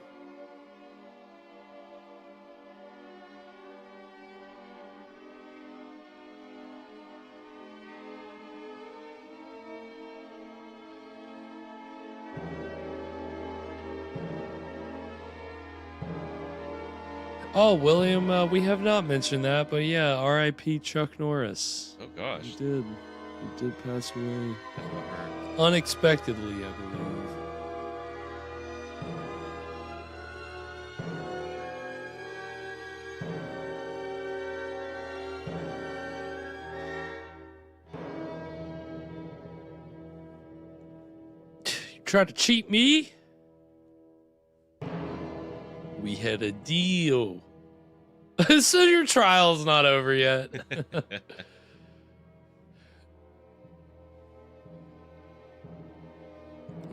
Oh, William, we have not mentioned that, but yeah, R.I.P. Chuck Norris.
Oh gosh.
He did. He did pass away.
That's what I heard.
Unexpectedly, I believe. You tried to cheat me? We had a deal. So your trial's not over yet.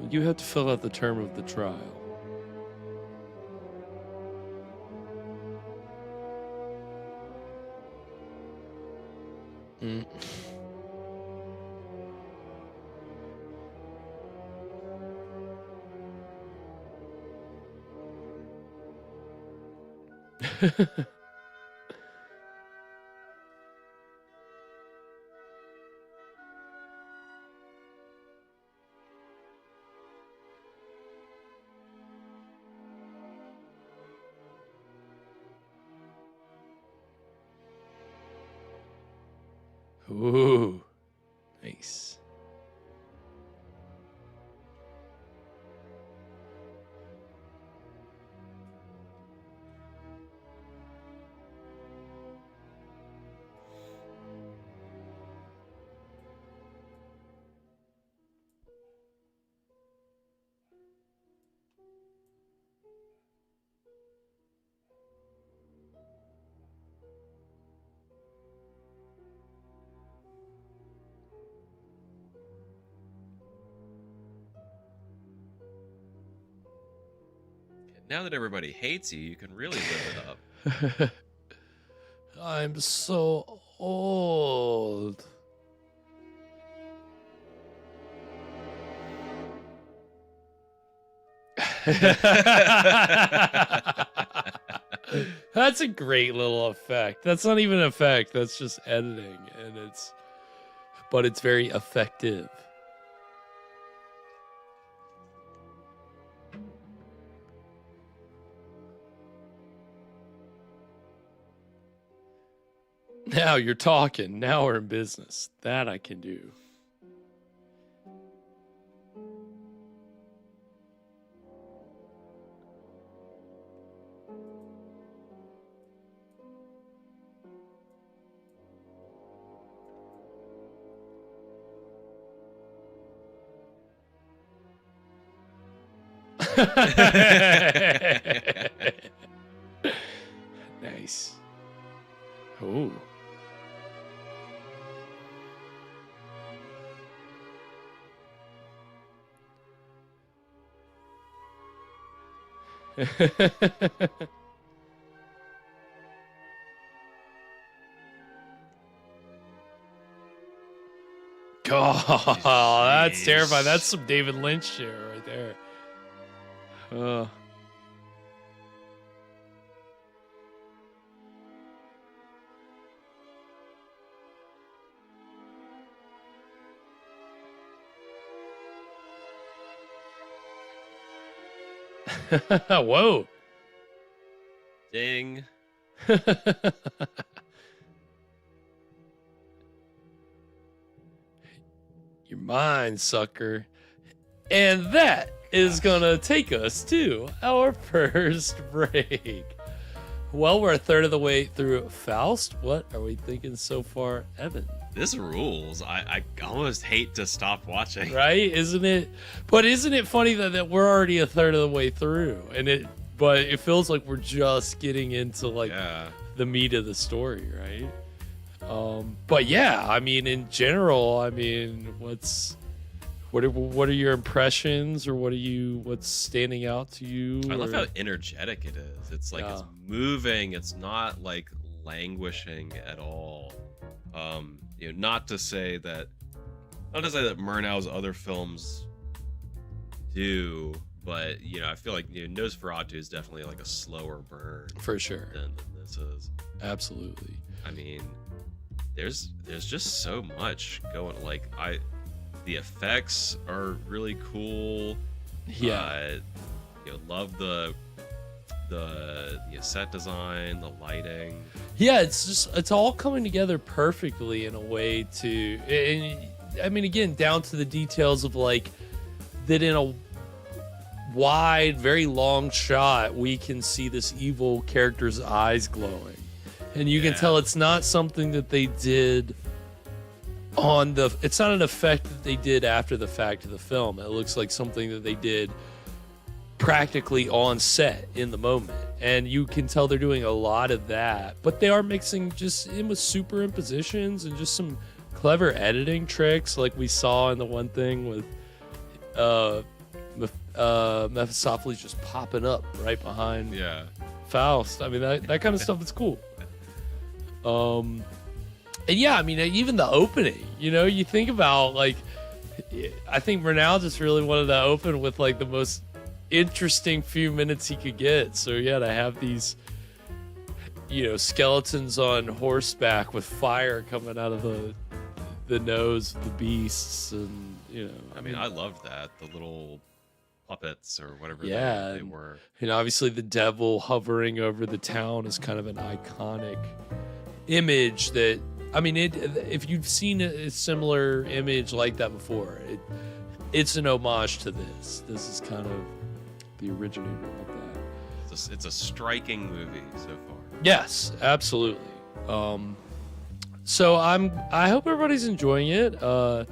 You have to fill out the term of the trial. Mm. Ooh, nice.
Now that everybody hates you, you can really live it up.
I'm so old. That's a great little effect. That's not even an effect. That's just editing, and but it's very effective. Now you're talking. Now we're in business. That I can do. Nice. Oh. God, that's terrifying. That's some David Lynch shit right there. Whoa.
Ding.
Your mind, sucker. And that is gonna take us to our first break. Well, we're a third of the way through Faust. What are we thinking so far, Evan?
This rules. I almost hate to stop watching.
Right? Isn't it? But isn't it funny that we're already a third of the way through, but it feels like we're just getting into the meat of the story, right? But yeah, I mean, in general, I mean, what are your impressions, or what's standing out to you?
I love how energetic it is. It's like it's moving. It's not like languishing at all. Not to say that Murnau's other films do, but I feel like Nosferatu is definitely like a slower burn
for sure
than this is.
Absolutely.
I mean, there's just so much going. The effects are really cool.
Yeah.
Love the set design, the lighting.
Yeah, it's all coming together perfectly in a way and I mean, again, down to the details of that in a wide, very long shot, we can see this evil character's eyes glowing. And you can tell it's not something that they did it's not an effect that they did after the fact of the film. It looks like something that they did practically on set in the moment. And you can tell they're doing a lot of that, but they are mixing just in with superimpositions and just some clever editing tricks, like we saw in the one thing with Mephistopheles just popping up right behind Faust. I mean, that kind of stuff is cool. And yeah, I mean, even the opening, you think about I think Murnau just really wanted to open with the most interesting few minutes he could get. So yeah, to have these skeletons on horseback with fire coming out of the nose of the beasts, and
I mean, I loved that, the little puppets or whatever they were.
And obviously the devil hovering over the town is kind of an iconic image that, I mean, if you've seen a similar image like that before, it's an homage to this. This is kind of the originator of that.
It's a striking movie so far.
Yes, absolutely. So I hope everybody's enjoying it. I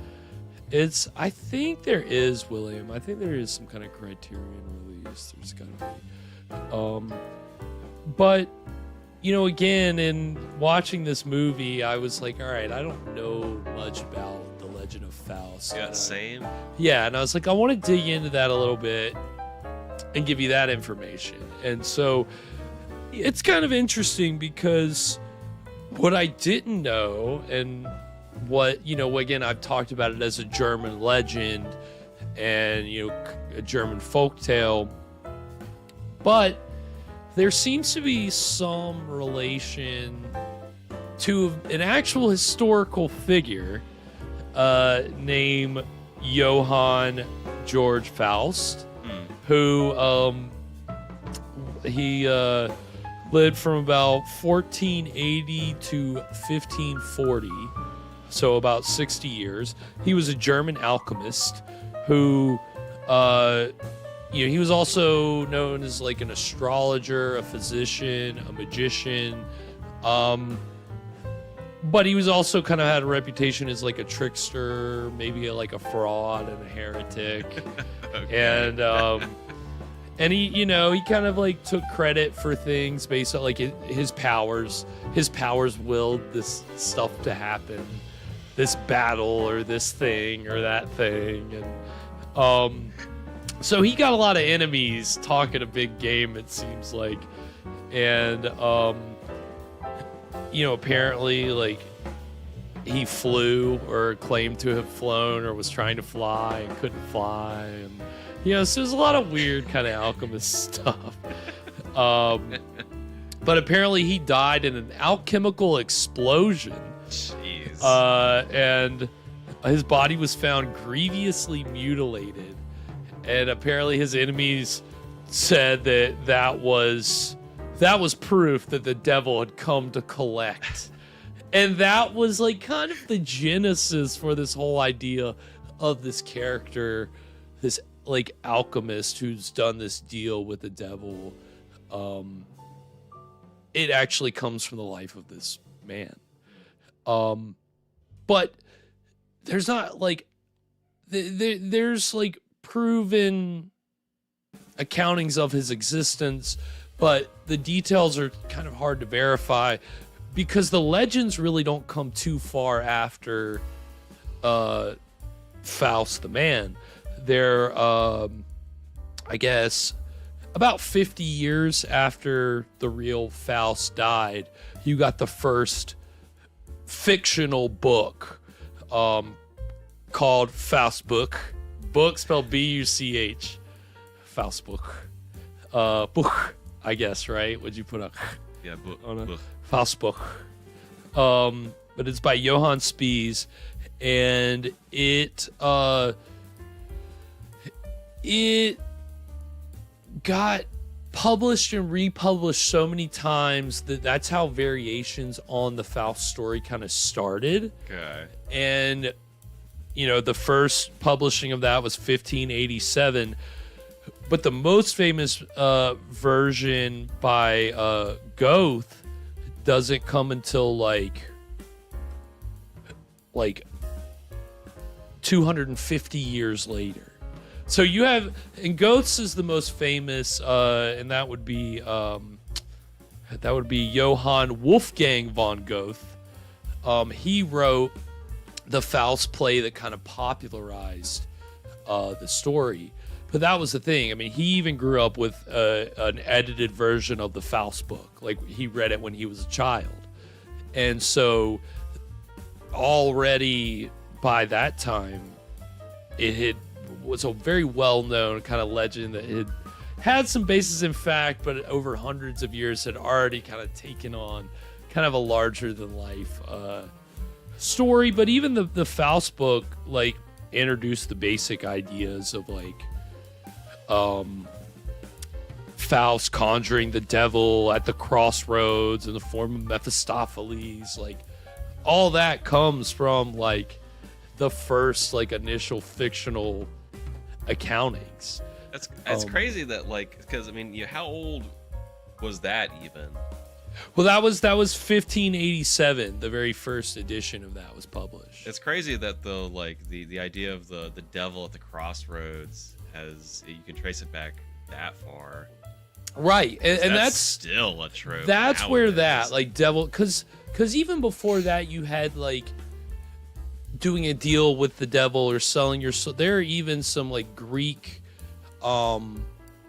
think there is, William. I think there is some kind of Criterion release. There's gotta be. But again, in watching this movie, I was like, all right, I don't know much about the Legend of Faust.
Yeah, same.
Yeah, and I was like, I want to dig into that a little bit and give you that information. And so it's kind of interesting because what I didn't know, and what, again, I've talked about it as a German legend and, a German folktale, but there seems to be some relation to an actual historical figure named Johann George Faust, who he lived from about 1480 to 1540, so about 60 years. He was a German alchemist who, he was also known as like an astrologer, a physician, a magician, but he was also kind of had a reputation as like a trickster, maybe like a fraud and a heretic. Okay. And he, he kind of like took credit for things based on like his powers. His powers willed this stuff to happen, this battle or this thing or that thing. And so he got a lot of enemies talking a big game, it seems like. And apparently like he flew or claimed to have flown or was trying to fly and couldn't fly, and so there's a lot of weird kind of alchemist stuff. But apparently he died in an alchemical explosion.
Jeez.
And his body was found grievously mutilated, and apparently his enemies said that was proof that the devil had come to collect. And that was like kind of the genesis for this whole idea of this character, this like alchemist who's done this deal with the devil. It actually comes from the life of this man. But there's not like there's like proven accountings of his existence, but the details are kind of hard to verify because the legends really don't come too far after Faust the man. They're I guess about 50 years after the real Faust died, you got the first fictional book called Faust book spelled B-U-C-H, Faust book, I guess, right? Would you put a
book
on a
book.
Faust book? But it's by Johann Spies, and it got published and republished so many times that's how variations on the Faust story kind of started.
Okay.
And the first publishing of that was 1587, but the most famous version by Goethe doesn't come until like 250 years later. So you have, and Goethe's is the most famous, and that would be Johann Wolfgang von Goethe. He wrote the Faust play that kind of popularized the story. But that was the thing. I mean, he even grew up with an edited version of the Faust book. Like, he read it when he was a child. And so already by that time, it was a very well-known kind of legend that it had some basis in fact, but over hundreds of years had already kind of taken on kind of a larger-than-life story. But even the Faust book, like, introduced the basic ideas of, like, Faust conjuring the devil at the crossroads in the form of Mephistopheles. Like, all that comes from, like, the first, like, initial fictional accountings.
That's crazy that, like, because I mean, how old was that even?
Well, that was 1587. The very first edition of that was published.
It's crazy that the idea of the devil at the crossroads you can trace it back that far.
Right, and that's
still a trope.
That's
nowadays.
where that like devil, because even before that you had like doing a deal with the devil or selling your soul. There are even some like Greek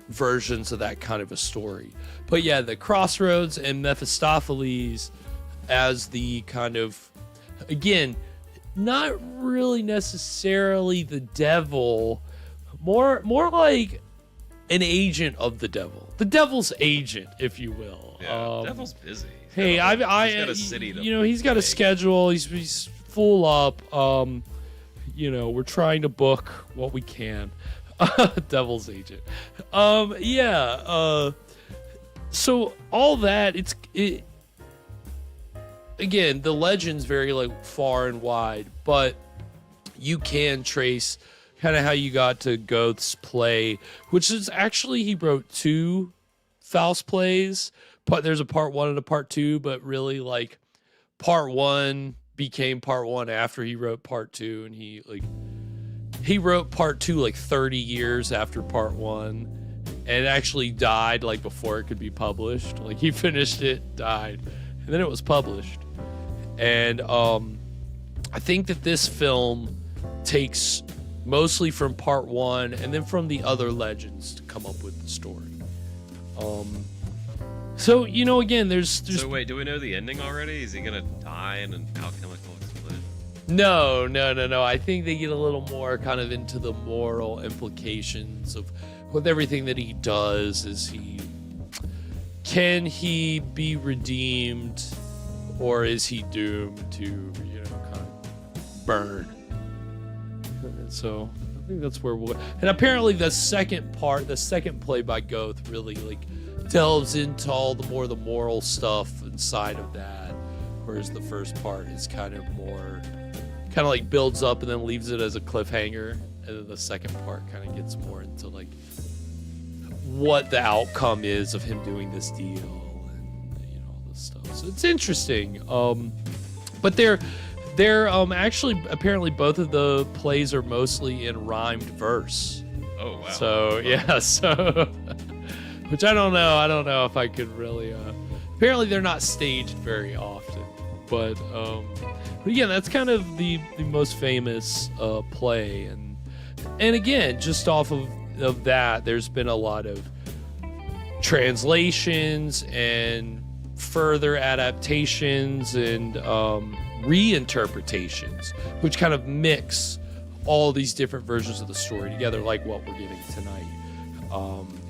versions of that kind of a story. But yeah, the crossroads and Mephistopheles as the kind of, again, not really necessarily the devil, more like an agent of the devil's agent, if you will.
Yeah, devil's busy.
Hey,
he's got a city to
he's got a schedule. He's full up. We're trying to book what we can. Devil's agent. So all that, again, the legend's very like far and wide, but you can trace kind of how you got to Goethe's play, which is actually, he wrote 2 Faust plays, but there's a part 1 and a part 2, but really like part 1 became part 1 after he wrote part 2, and he wrote part 2 like 30 years after part 1, and it actually died like before it could be published. Like he finished it, died, and then it was published. And I think that this film takes mostly from part 1 and then from the other legends to come up with the story. So, you know, again, there's
So wait, do we know the ending already? Is he gonna die in an alchemical explosion?
No. I think they get a little more kind of into the moral implications of with everything that he does. Can he be redeemed, or is he doomed to, you know, kind of burn? And so I think that's where and apparently the second play by Goethe really like delves into all the moral stuff inside of that, whereas the first part is kind of like builds up and then leaves it as a cliffhanger, and then the second part kind of gets more into like what the outcome is of him doing this deal and, you know, all this stuff. So it's interesting. But they're actually, apparently both of the plays are mostly in rhymed verse.
Oh wow.
So yeah, so which I don't know if I could really apparently they're not staged very often. But again, that's kind of the most famous play, and again, just off of that, there's been a lot of translations and further adaptations and reinterpretations, which kind of mix all these different versions of the story together, like what we're getting tonight.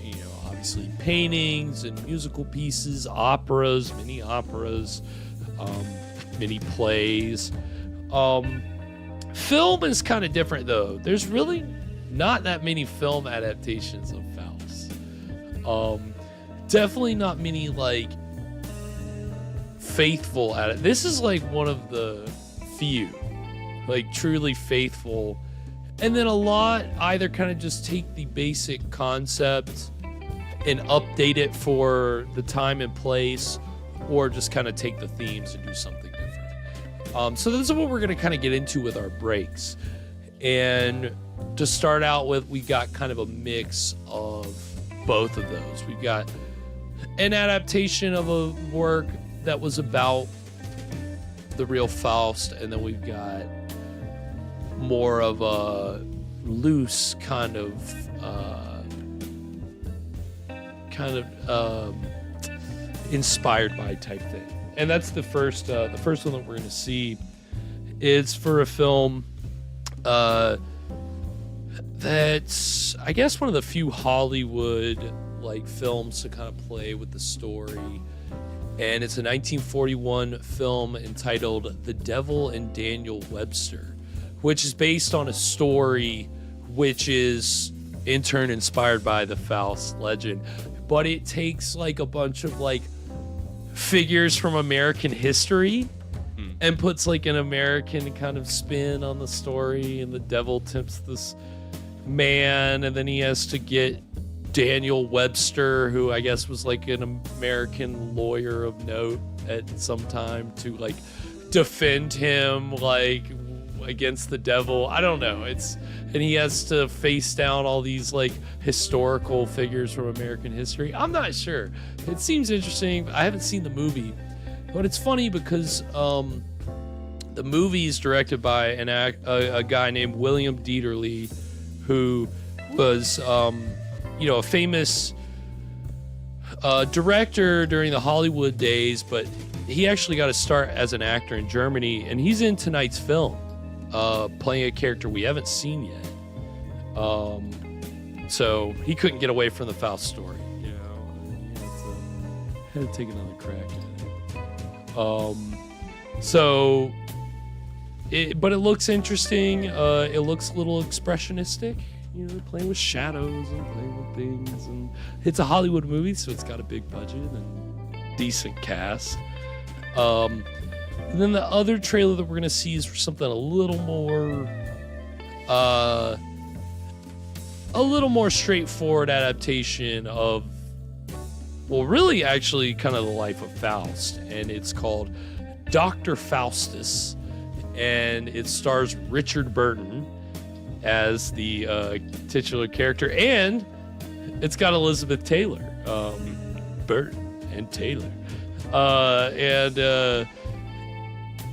You know, obviously paintings and musical pieces, operas, mini operas, mini plays. Film is kind of different though. There's really not that many film adaptations of Faust. Definitely not many like faithful at it. This is like one of the few like truly faithful, and then a lot either kind of just take the basic concept and update it for the time and place, or just kind of take the themes and do something different. So this is what we're going to kind of get into with our breaks. And to start out with, we got kind of a mix of both of those. We've got an adaptation of a work that was about the real Faust, and then we've got more of a loose kind of inspired by type thing. And that's the first one that we're going to see is for a film that's, I guess, one of the few Hollywood like films to kind of play with the story. And it's a 1941 film entitled The Devil and Daniel Webster, which is based on a story which is in turn inspired by the Faust legend. But it takes like a bunch of like figures from American history and puts like an American kind of spin on the story, and the devil tempts this man, and then he has to get Daniel Webster, who I guess was like an American lawyer of note at some time, to like defend him like against the devil. I don't know. And he has to face down all these like historical figures from American history. I'm not sure. It seems interesting. I haven't seen the movie, but it's funny because the movie is directed by a guy named William Dieterle, who was a famous director during the Hollywood days, but he actually got to start as an actor in Germany, and he's in tonight's film, playing a character we haven't seen yet. So he couldn't get away from the Faust story. You know, he had to take another crack at it. But it looks interesting. It looks a little expressionistic, they're playing with shadows and playing with things. And it's a Hollywood movie, so it's got a big budget and decent cast. And then the other trailer that we're going to see is for something a little more straightforward adaptation of, well, really actually kind of the life of Faust. And it's called Dr. Faustus. And it stars Richard Burton as the titular character. And it's got Elizabeth Taylor. Burton and Taylor.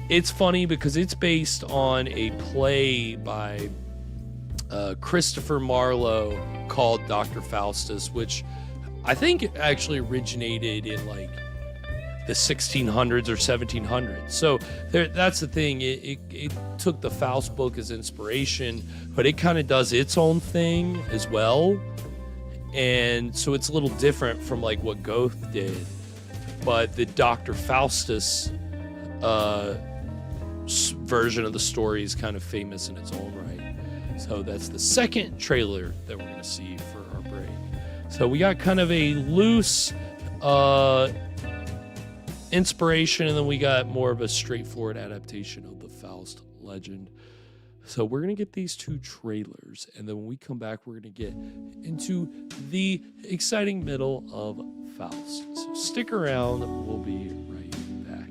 It's funny because it's based on a play by Christopher Marlowe called Dr. Faustus, which I think actually originated in like the 1600s or 1700s. So that's the thing. It took the Faust book as inspiration, but it kind of does its own thing as well. And so it's a little different from like what Goethe did. But the Dr. Faustus version of the story is kind of famous in its own right. So that's the second trailer that we're going to see for our break. So we got kind of a loose inspiration, and then we got more of a straightforward adaptation of the Faust legend. So we're going to get these two trailers, and then when we come back, we're going to get into the exciting middle of Faust. So stick around, we'll be right back.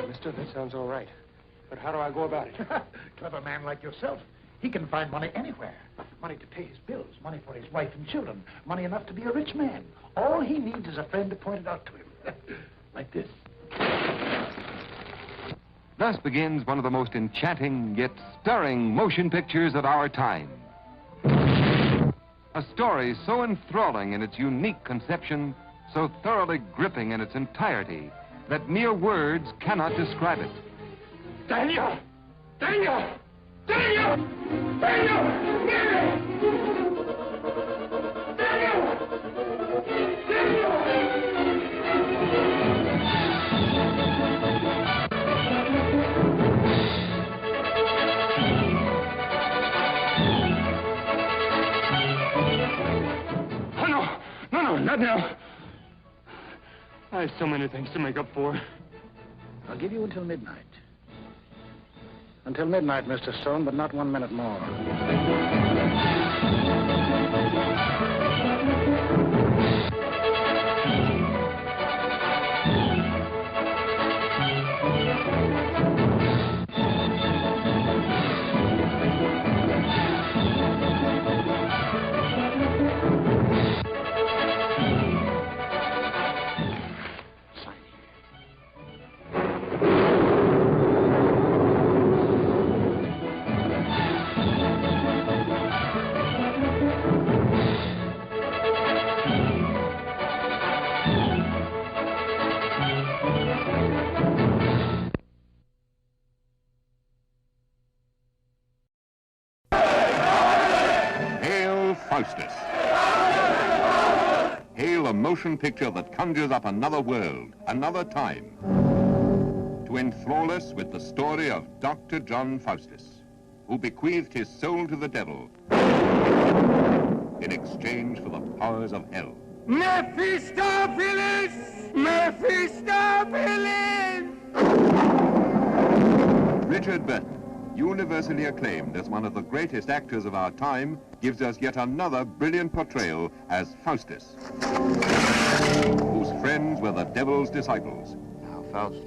Mister, that sounds all right. But how do I go about it?
Clever man like yourself. He can find money anywhere. Money to pay his bills, money for his wife and children, money enough to be a rich man. All he needs is a friend to point it out to him. Like this.
Thus begins one of the most enchanting yet stirring motion pictures of our time. A story so enthralling in its unique conception, so thoroughly gripping in its entirety, that mere words cannot describe it.
Daniel! Daniel! Daniel! Daniel! Daniel! Daniel! Daniel!
Oh, no! No, not now. I have so many things to make up for.
I'll give you until midnight. Until midnight, Mr. Stone, but not 1 minute more.
Faustus. Hail a motion picture that conjures up another world, another time, to enthrall us with the story of Dr. John Faustus, who bequeathed his soul to the devil in exchange for the powers of hell.
Mephistopheles! Mephistopheles!
Richard Burton, universally acclaimed as one of the greatest actors of our time, gives us yet another brilliant portrayal as Faustus, whose friends were the devil's disciples.
Now, Faustus,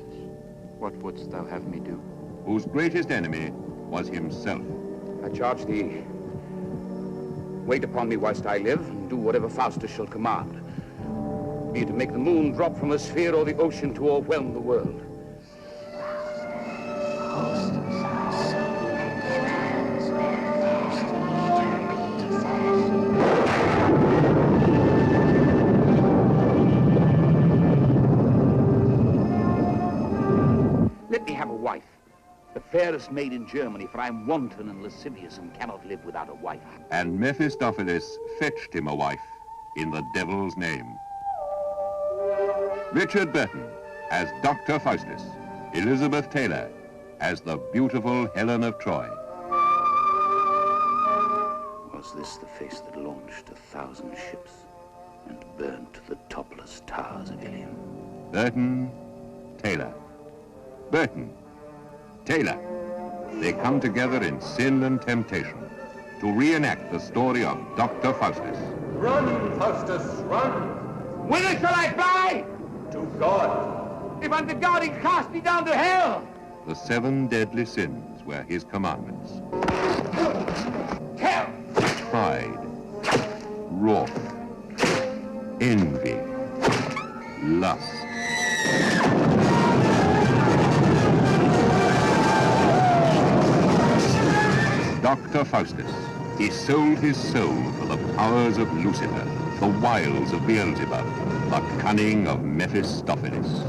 what wouldst thou have me do?
Whose greatest enemy was himself.
I charge thee, wait upon me whilst I live, and do whatever Faustus shall command. Be it to make the moon drop from a sphere or the ocean to overwhelm the world. Let me have a wife. The fairest maid in Germany, for I'm wanton and lascivious and cannot live without a wife.
And Mephistopheles fetched him a wife in the devil's name. Richard Burton as Dr. Faustus, Elizabeth Taylor as the beautiful Helen of Troy.
Was this the face that launched 1,000 ships and burned to the topless towers of Ilium?
Burton, Taylor. Burton, Taylor. They come together in sin and temptation to reenact the story of Dr. Faustus.
Run, Faustus, run!
Whither shall I fly?
To God.
If unto God he cast me down to hell.
The 7 deadly sins were his commandments.
Hell!
Pride, wrath, envy, lust. Dr. Faustus, he sold his soul for the powers of Lucifer, the wiles of Beelzebub, the cunning of Mephistopheles.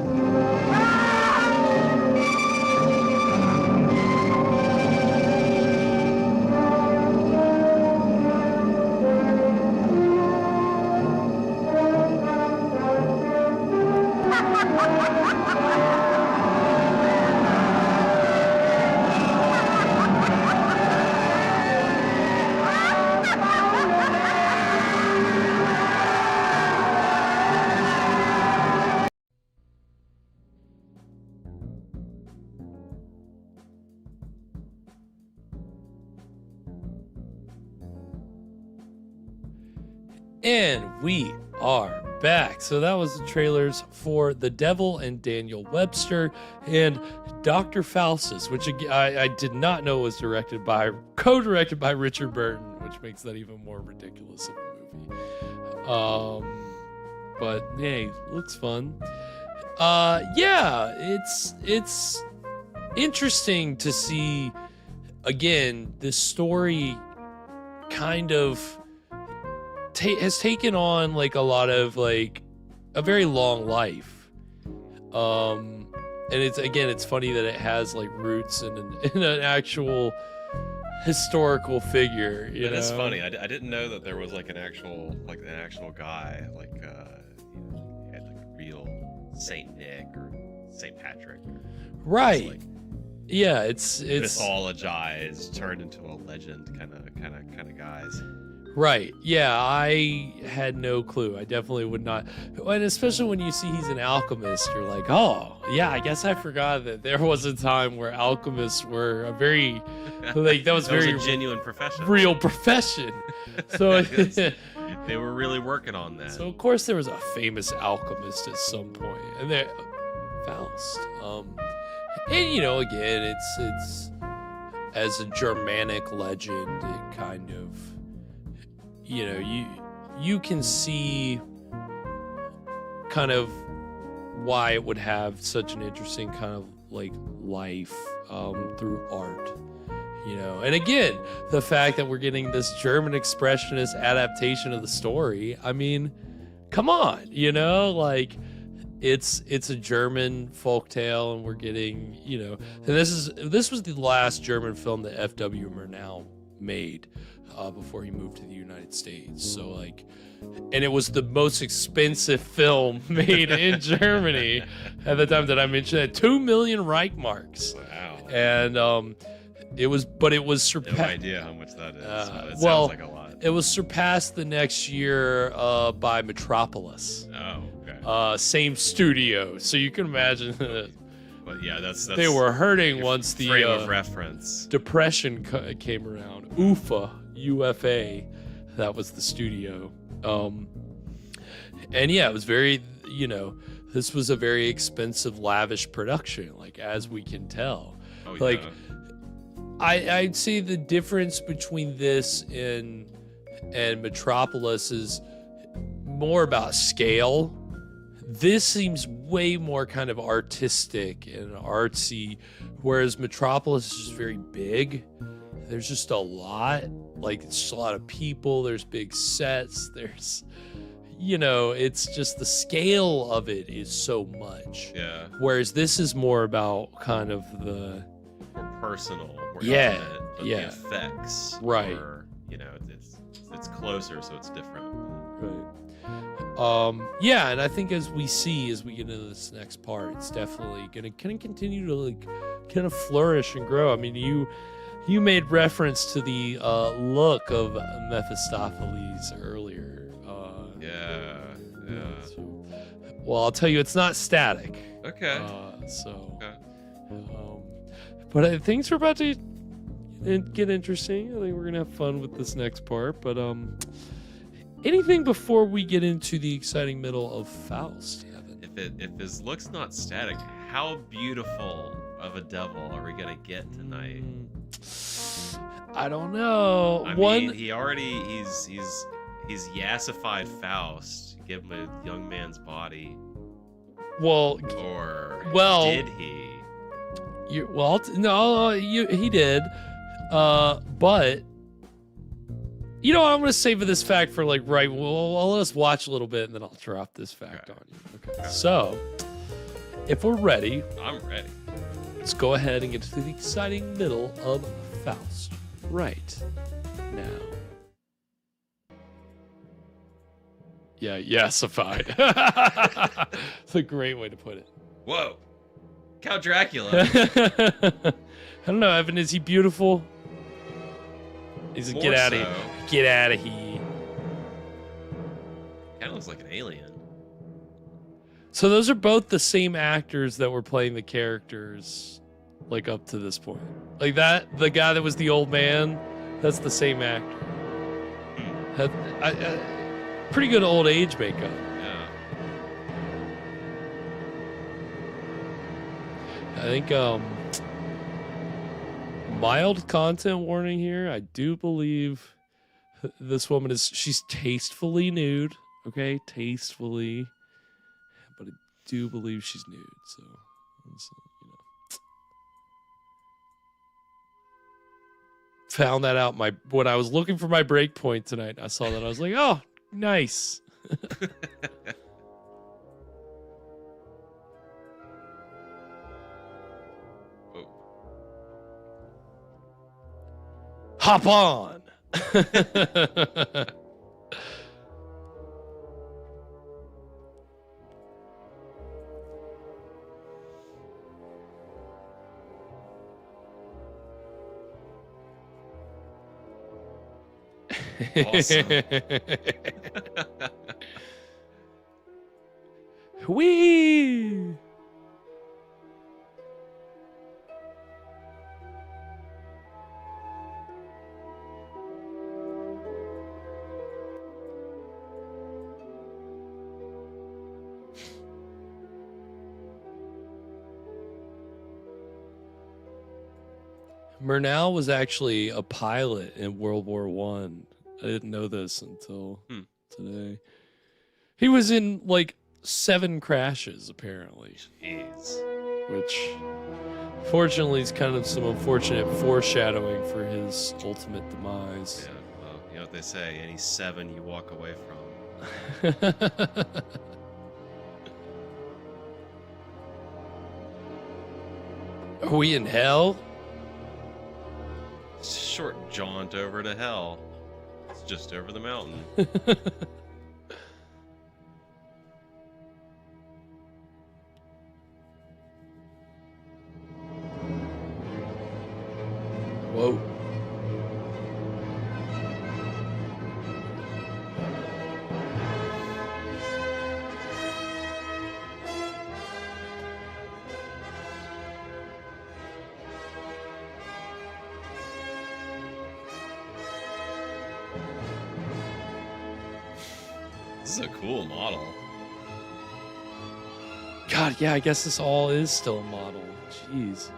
And we are back. So that was the trailers for The Devil and Daniel Webster and Dr. Faustus, which I did not know was co-directed by Richard Burton, which makes that even more ridiculous of a movie. But hey, looks fun. Yeah, it's interesting to see again this story kind of has taken on like a lot of like a very long life, and it's funny that it has like roots in an actual historical figure.
It is funny. I didn't know that there was like an actual guy like he had like real Saint Nick or Saint Patrick,
right?
Like,
yeah, it's
mythologized, turned into a legend kind of guys.
Right. Yeah, I had no clue. I definitely would not. And especially when you see he's an alchemist, you're like, oh, yeah, I guess I forgot that there was a time where alchemists were a very, like, that was
a genuine profession.
Real profession. So
they were really working on that.
So, of course, there was a famous alchemist at some point. And there, Faust. And, you know, again, it's as a Germanic legend, it kind of, you know, you can see kind of why it would have such an interesting kind of like life through art, you know. And again, the fact that we're getting this German expressionist adaptation of the story, I mean, come on, you know, like it's a German folktale, and we're getting, you know, and this was the last German film that F.W. Murnau made before he moved to the United States. So like, and it was the most expensive film made in Germany at the time that I mentioned it, 2 million Reichmarks.
Wow.
And it was surpassed.
No idea how much that is. But it
well,
sounds like a lot.
It was surpassed the next year by Metropolis.
Oh, okay.
Same studio, so you can imagine.
But yeah, that's
they were hurting once the
frame of reference.
Depression came around. UFA, that was the studio. And yeah, it was very, you know, this was a very expensive, lavish production, like, as we can tell.
Oh,
like,
yeah.
I'd say the difference between this and Metropolis is more about scale. This seems way more kind of artistic and artsy, whereas Metropolis is just very big. There's just a lot, like, it's just a lot of people, there's big sets, there's, you know, it's just the scale of it is so much.
Yeah.
Whereas this is more about kind of the,
more personal, more
Yeah,
intimate, but
yeah.
the effects
Right.
are, you know, it's closer, so it's different.
Right. Yeah, and I think as we get into this next part, it's definitely gonna kind of continue to like kind of flourish and grow. I mean, you made reference to the look of Mephistopheles earlier.
Yeah.
Well, I'll tell you, it's not static.
Okay.
But things are about to get interesting. I think we're gonna have fun with this next part. But anything before we get into the exciting middle of Faust, Evan?
If his look's not static, how beautiful of a devil are we gonna get tonight?
I don't know.
I mean, he's yassified Faust. Give him a young man's body.
Well,
did he?
He did. But you know what? I'm gonna save this fact for like right. Well, let us watch a little bit, and then I'll drop this fact on you. Okay. So, if we're ready,
I'm ready.
Let's go ahead and get to the exciting middle of Faust right now. Yeah, yassified. It's a great way to put it.
Whoa, Count Dracula.
I don't know, Evan. Is he beautiful? He's
More
get out of
so.
here. Get out of here.
Kind of looks like an alien.
So those are both the same actors that were playing the characters, like up to this point. Like that, the guy that was the old man, that's the same actor. Pretty good old age makeup.
Yeah.
I think mild content warning here. I do believe this woman she's tastefully nude. Okay, tastefully, but I do believe she's nude. So, found that out when I was looking for my break point tonight. I saw that. I was like, oh, nice. Hop on.
Awesome.
Whee! Murnau was actually a pilot in World War One. I didn't know this until today. He was in like 7 crashes, apparently.
Jeez.
Which, fortunately, is kind of some unfortunate foreshadowing for his ultimate demise.
Yeah, well, you know what they say, any 7 you walk away from.
Are we in hell?
Short jaunt over to hell. It's just over the mountain.
Whoa.
This is a cool model.
God, yeah, I guess this all is still a model. Jeez.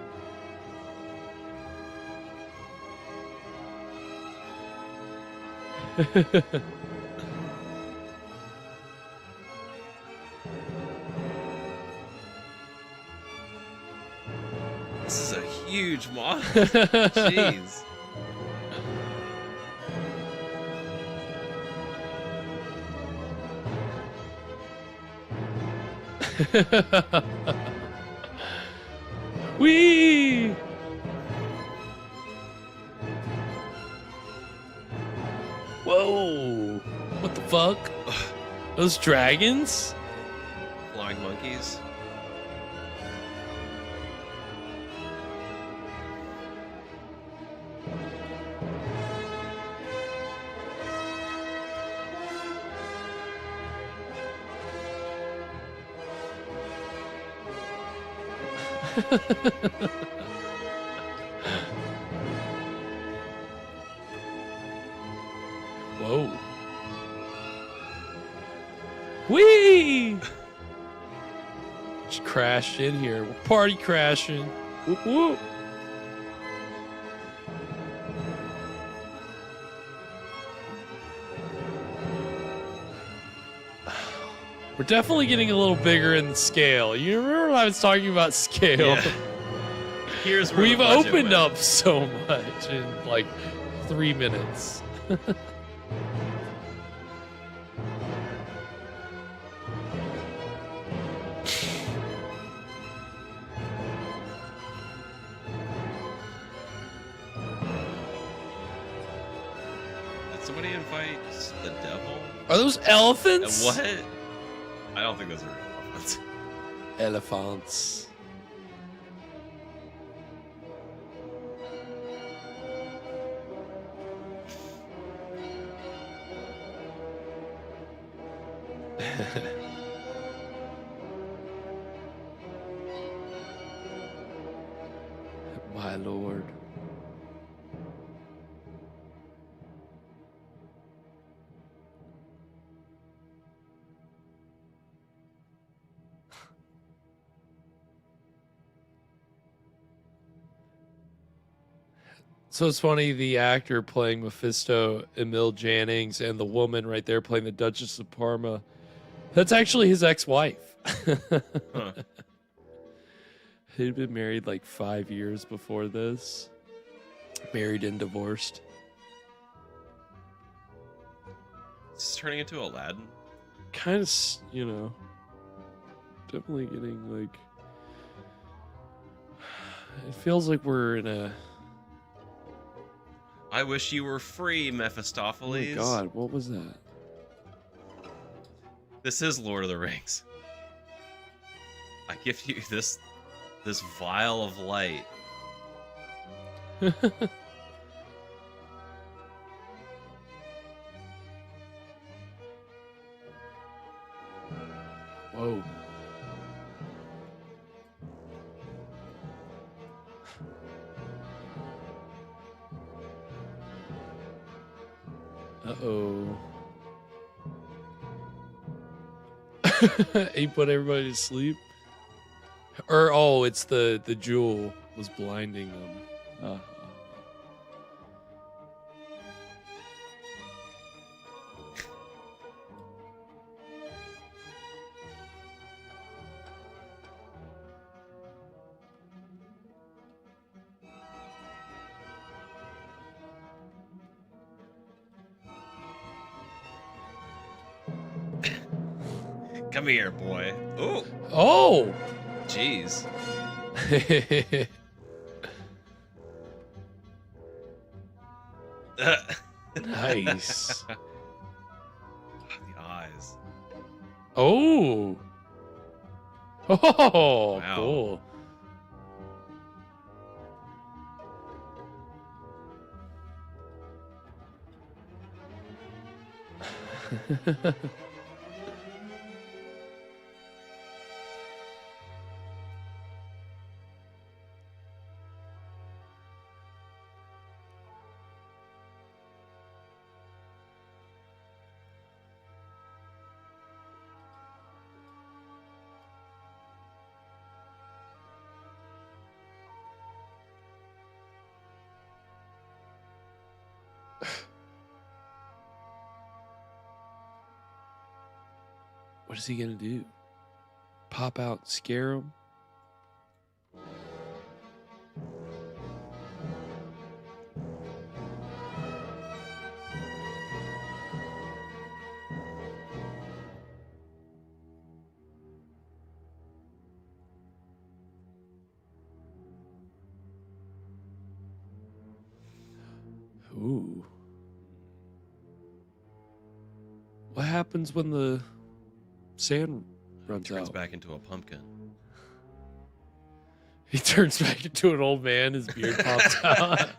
This is a huge model. Jeez.
Whee! fuck? Those dragons?
Flying monkeys.
Whoa. Whee! Just crashed in here. We're party crashing. Whoop whoop. We're definitely getting a little bigger in scale. You remember when I was talking about scale?
Yeah. Here's where
We've
the budget
opened
went.
up so much in like 3 minutes.
Did somebody invite the devil?
Are those elephants?
What? I don't think those are real elephants.
Elephants. My lord. So it's funny, the actor playing Mephisto, Emil Jannings, and the woman right there playing the Duchess of Parma, that's actually his ex-wife.
Huh.
He'd been married like 5 years before this. Married and divorced.
Is this turning into Aladdin?
Kind of, you know, definitely getting like... It feels like we're in a...
I wish you were free,
Oh
Mephistopheles.
my god, what was that?
This is Lord of the Rings. I give you this vial of light.
Whoa. Uh-oh. He put everybody to sleep? Or, oh, it's the jewel was blinding them.
Come here, boy. Ooh.
Oh!
Jeez.
Nice.
The eyes.
Oh! Oh,
Wow.
cool. What is he gonna do? Pop out and scare him? Ooh. What happens when the sand runs
Turns
out?
back into a pumpkin.
He turns back into an old man. His beard pops out.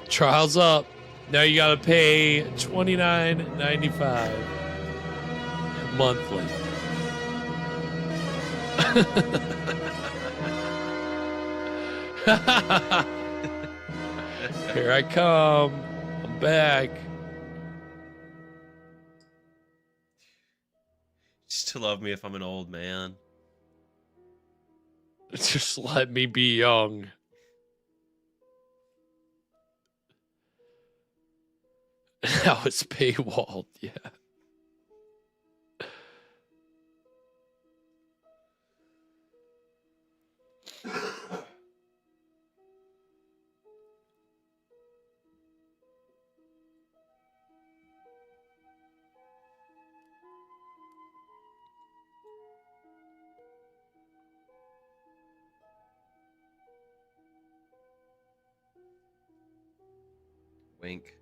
Trial's up. Now you gotta pay $29.95 monthly. Here I come. I'm back.
Just to love me if I'm an old man.
Just let me be young. Now it's paywalled, yeah.
Wink.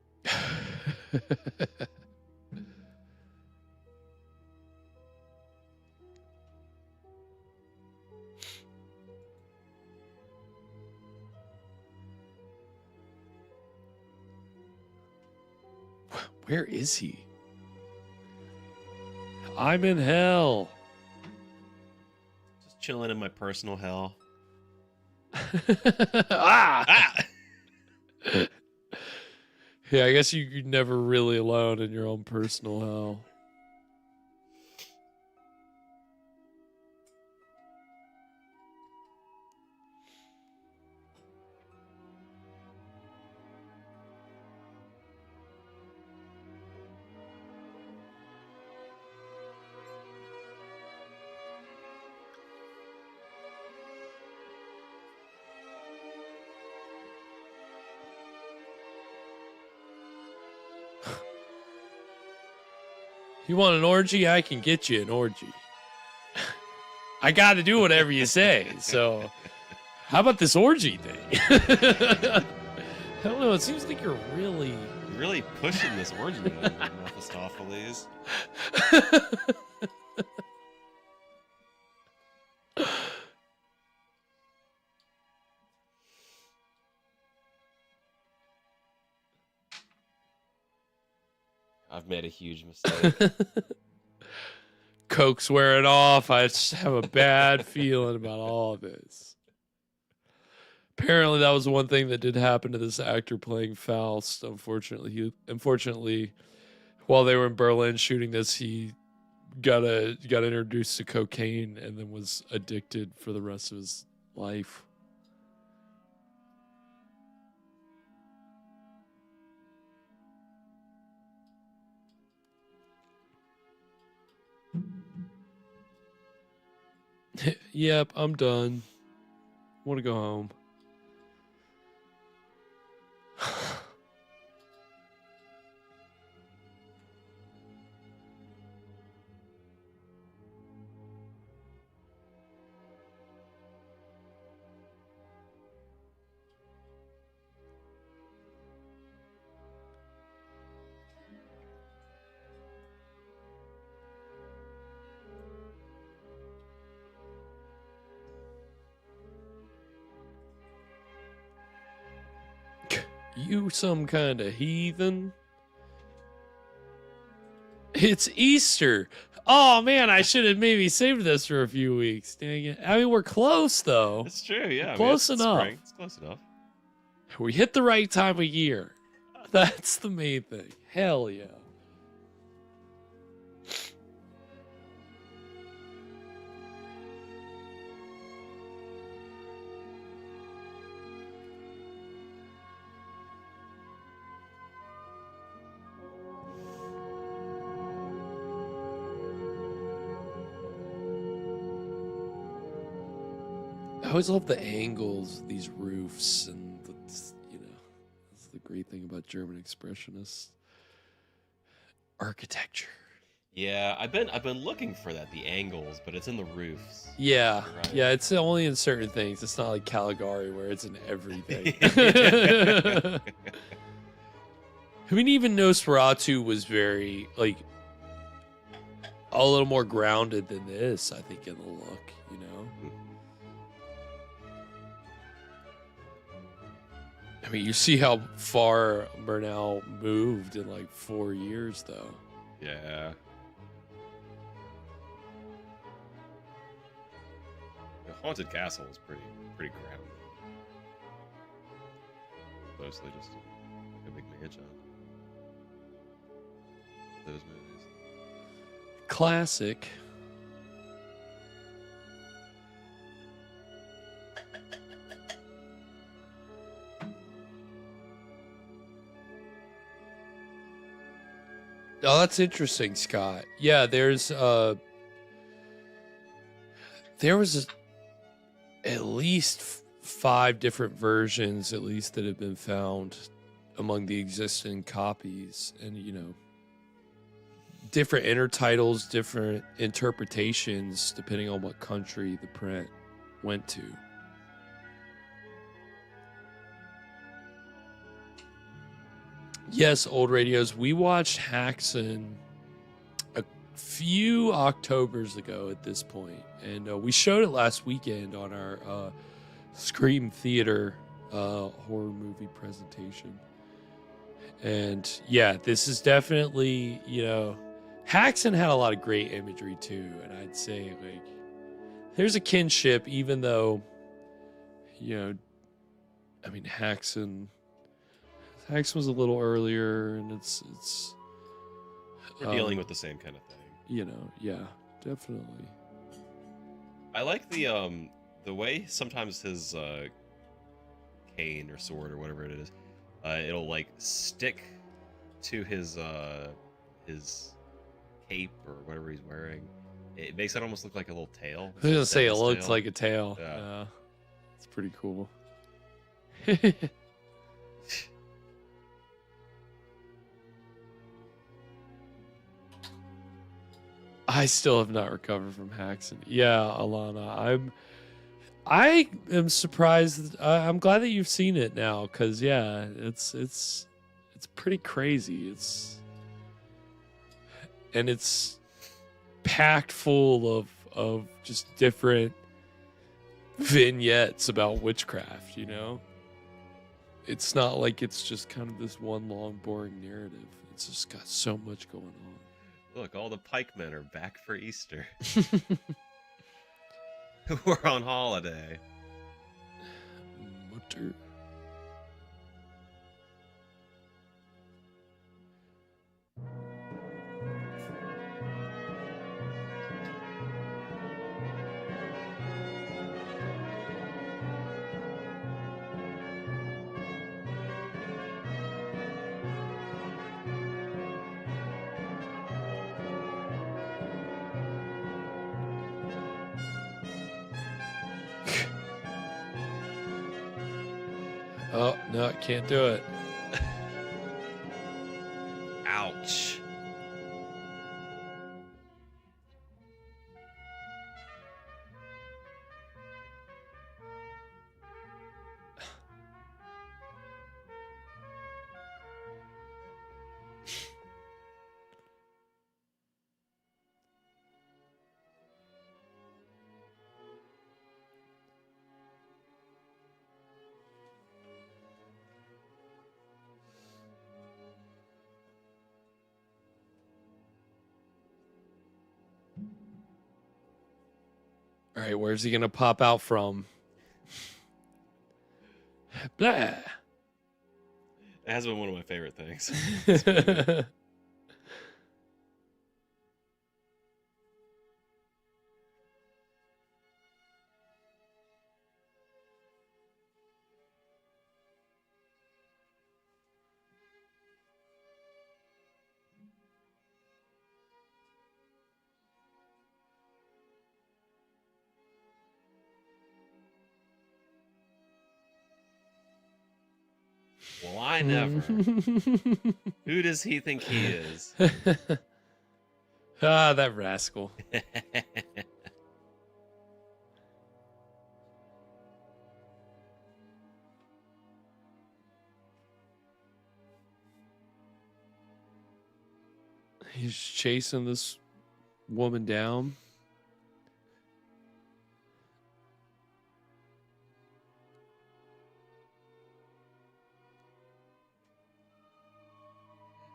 Where is he? I'm in hell.
Just chilling in my personal hell.
Ah! Yeah, I guess you're never really alone in your own personal hell. You want an orgy? I can get you an orgy. I got to do whatever you say. So, how about this orgy thing? I don't know. It seems like you're really
pushing this orgy, Mephistopheles. I've made a huge mistake.
Coke's wearing off. I just have a bad feeling about all of this. Apparently, that was one thing that did happen to this actor playing Faust. Unfortunately, while they were in Berlin shooting this, he got introduced to cocaine and then was addicted for the rest of his life. Yep, I'm done. Want to go home. You some kind of heathen? It's Easter. Oh man, I should have maybe saved this for a few weeks. Dang it. I mean, we're close though.
It's true, yeah.
Close
it's
enough.
spring. It's close enough.
We hit the right time of year. That's the main thing. Hell yeah. I always love the angles, these roofs, and that's the great thing about German Expressionists. Architecture.
Yeah, I've been looking for that, the angles, but it's in the roofs.
Yeah,
Right.
yeah, it's only in certain things. It's not like Caligari where it's in everything. I mean, even Nosferatu was very, like, a little more grounded than this, I think, in the look, you know? I mean, you see how far Murnau moved in, like, 4 years, though.
Yeah. The Haunted Castle is pretty grounded. Mostly just a big mansion. Those movies.
Classic. Oh, that's interesting, Scott. Yeah, there was at least 5 different versions, at least, that have been found among the existing copies, and you know, different intertitles, different interpretations depending on what country the print went to. Yes, old radios. We watched Haxon a few Octobers ago at this point, and we showed it last weekend on our Scream Theater horror movie presentation. And yeah, this is definitely, you know, Haxon had a lot of great imagery too, and I'd say, like, there's a kinship, even though, you know, I mean, Haxon was a little earlier, and it's
We're dealing with the same kind of thing.
You know, yeah, definitely.
I like the way sometimes his cane or sword or whatever it is, it'll like stick to his cape or whatever he's wearing. It makes it almost look like a little tail.
I was gonna say it looks like a tail.
Yeah.
It's pretty cool. I still have not recovered from Haxon. Yeah, Alana, I am surprised. I'm glad that you've seen it now, because yeah, it's pretty crazy. It's packed full of just different vignettes about witchcraft. You know, it's not like it's just kind of this one long boring narrative. It's just got so much going on.
Look, all the pikemen are back for Easter. We're on holiday.
Mutter. Oh, no, can't do it.
Ouch.
All right, where's he gonna pop out from? Blah.
It has been one of my favorite things. Well, I never. Who does he think he is?
Ah, that rascal. He's chasing this woman down.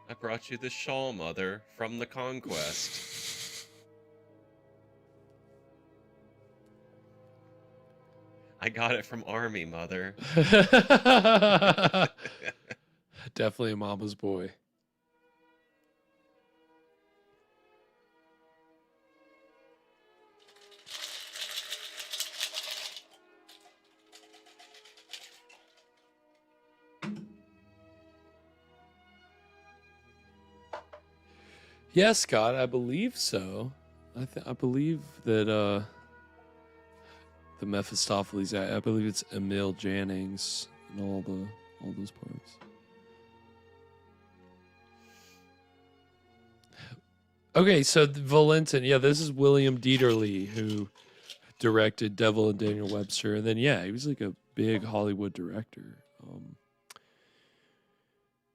I brought you this shawl, Mother, from the conquest. I got it from Army, Mother.
Definitely a mama's boy. Yes, Scott, I believe so. I believe that the Mephistopheles, I believe it's Emil Jannings and all those parts. Okay, so Valentin, yeah, this is William Dieterle who directed Devil and Daniel Webster, and then yeah, he was like a big Hollywood director.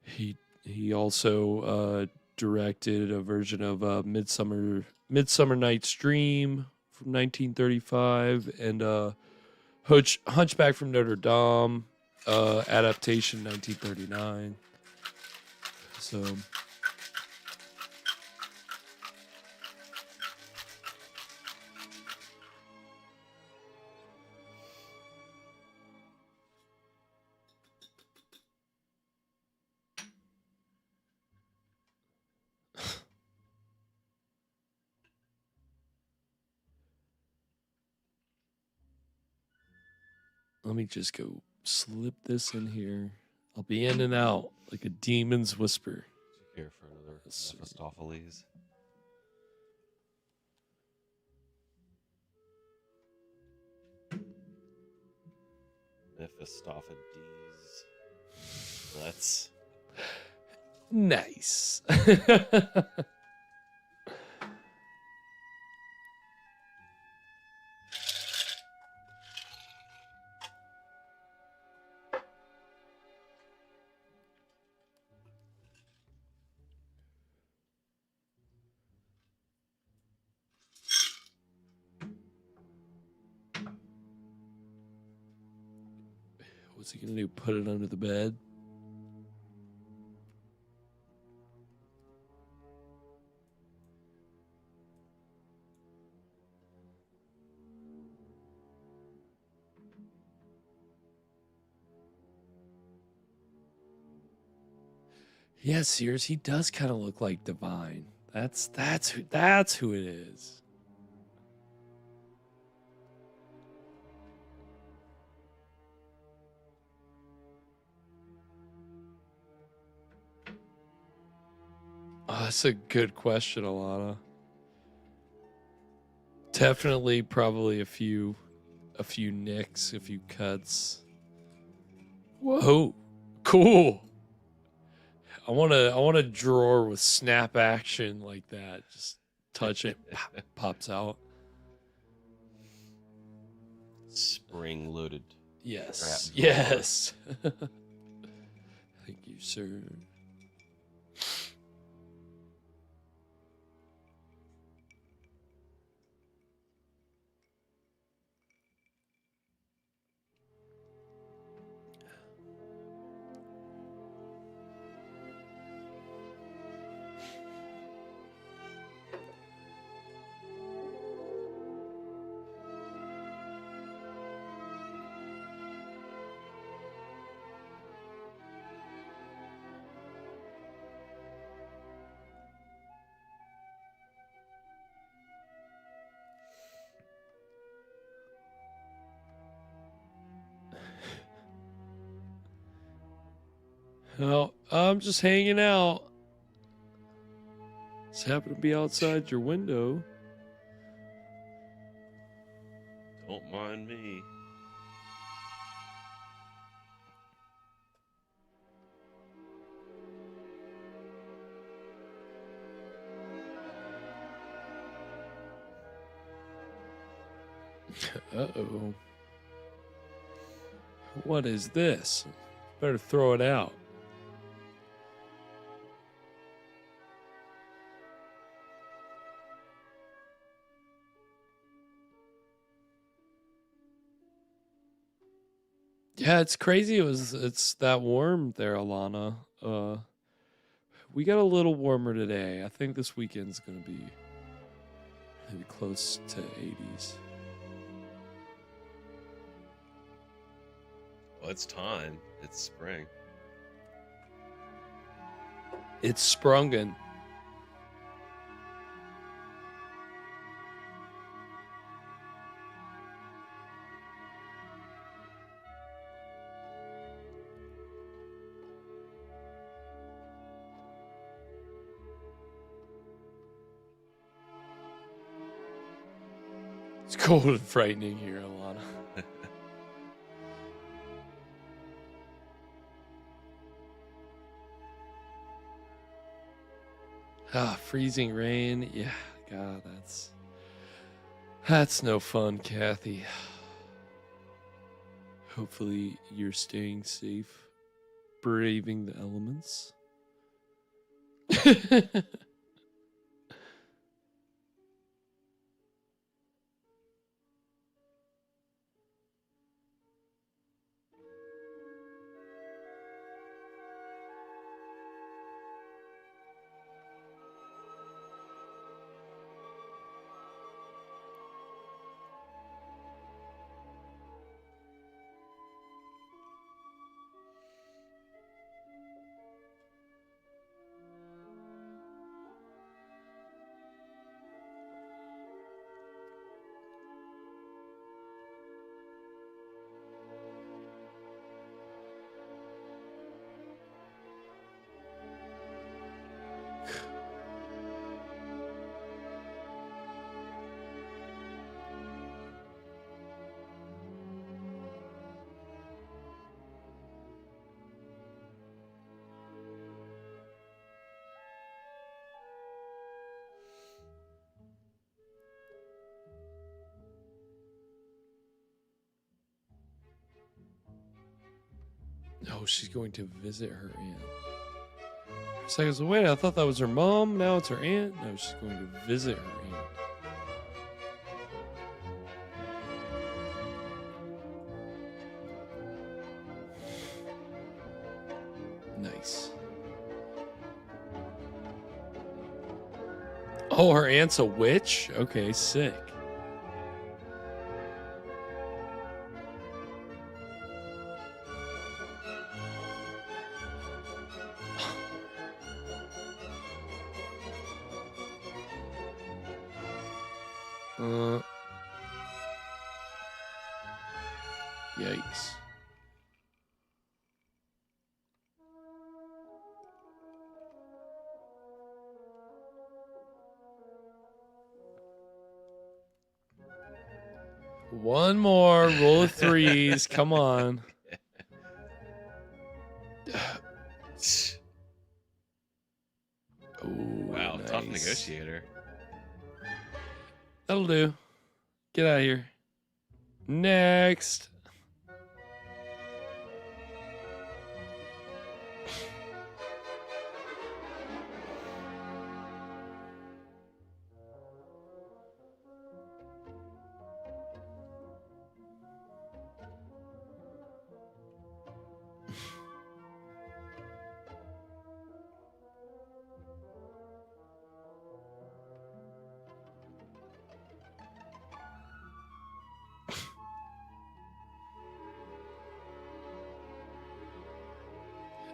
He also directed a version of Midsummer Night's Dream from 1935 and Hunchback from Notre Dame adaptation 1939. So let me just go slip this in here. I'll be in and out like a demon's whisper.
Here for another Mephistopheles. Mephistopheles. Let's.
Nice. What's he gonna do? Put it under the bed? Yeah, Sears, he does kind of look like Divine. That's who it is. Oh, that's a good question, Alana. Definitely, probably a few nicks, a few cuts. Whoa, cool. I want a drawer with snap action like that. Just touch it, pops out.
Spring-loaded.
Yes, yes. Thank you, sir. Well, I'm just hanging out. Just happen to be outside your window.
Don't mind me.
Uh-oh. What is this? Better throw it out. Yeah, it's crazy. It's that warm there, Alana. We got a little warmer today. I think this weekend's gonna be maybe close to 80s.
Well, it's time. It's spring.
It's sprungen. It's cold and frightening here, Alana. Freezing rain. Yeah, God, that's no fun, Kathy. Hopefully you're staying safe, braving the elements. Oh, she's going to visit her aunt. So I goes, wait, I thought that was her mom. Now it's her aunt. No, she's going to visit her aunt. Nice. Oh, her aunt's a witch? Okay, sick. Yikes. One more. Roll of threes. Come on. Oh,
wow,
nice.
tough negotiator.
That'll do. Get out of here. Next.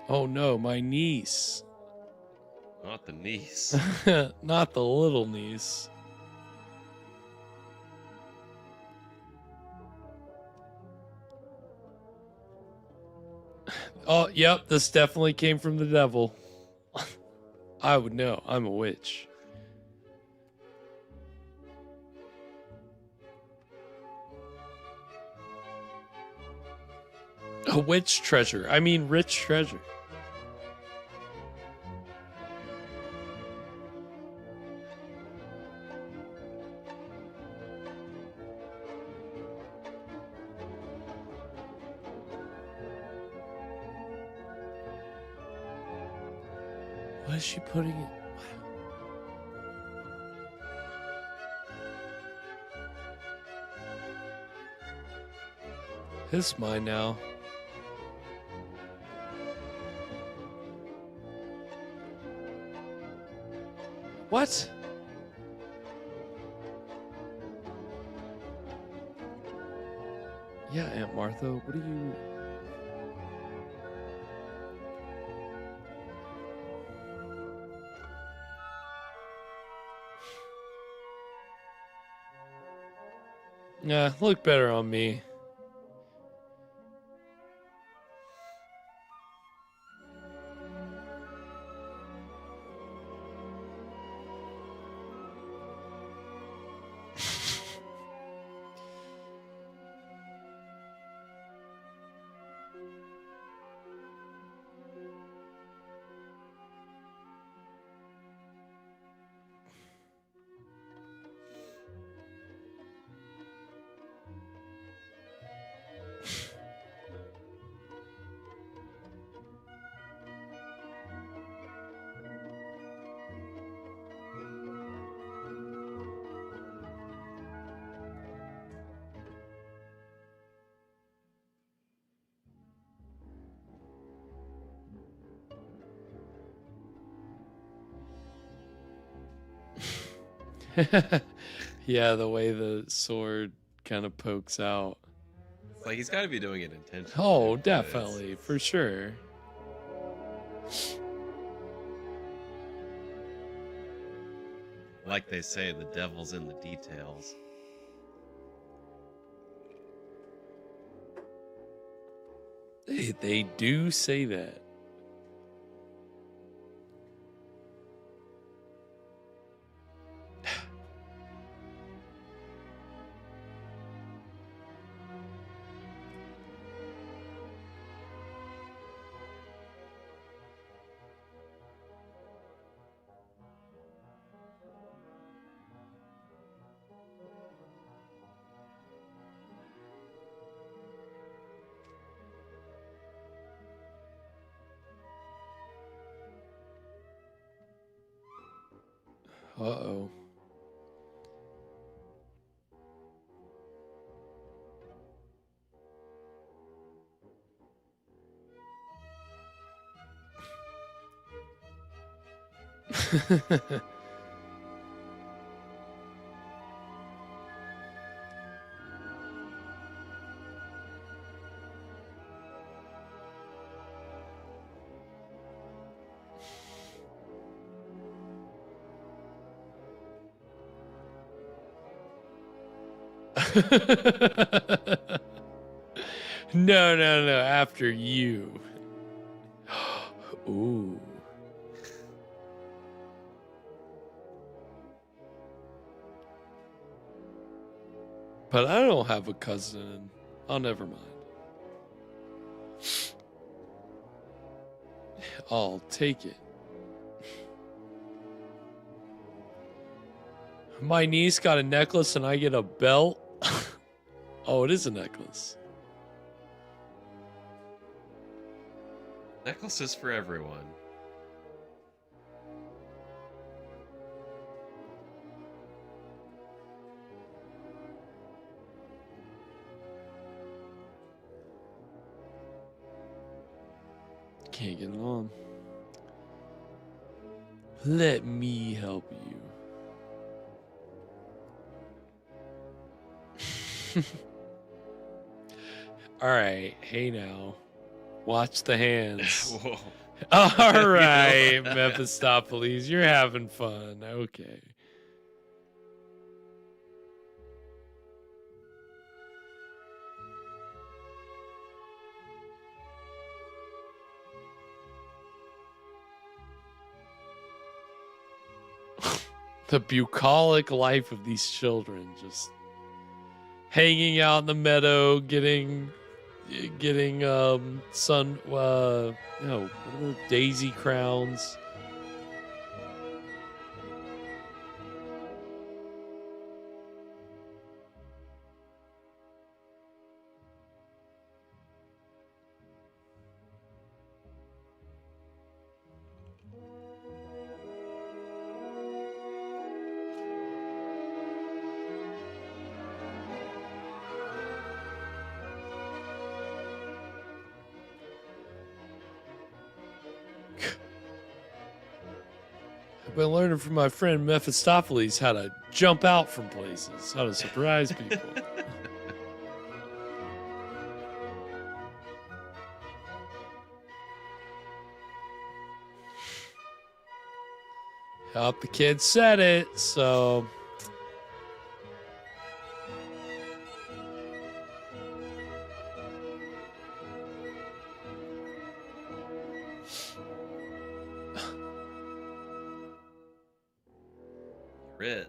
Oh no, my niece.
Not the niece.
Not the little niece. Oh, yep, this definitely came from the devil. I would know. I'm a witch. A witch treasure. I mean, rich treasure. What is she putting in? It's mine now. What? Yeah, Aunt Martha, what are you... Yeah, look better on me. Yeah, the way the sword kind of pokes out.
It's like he's got to be doing it intentionally.
Oh, definitely, for sure.
Like they say, the devil's in the details.
They do say that. Uh-oh. No, no, no. After you. Ooh. But I don't have a cousin. Oh, never mind. I'll take it. My niece got a necklace and I get a belt. Oh, it is a necklace.
Necklaces for everyone.
Can't get it on. Let me help you. All right. Hey now. Watch the hands.
Whoa.
All right, Mephistopheles. You're having fun. Okay. The bucolic life of these children, just hanging out in the meadow, getting sun what are the daisy crowns. I've been learning from my friend Mephistopheles how to jump out from places, how to surprise people. Help the kid said it, so...
Rit.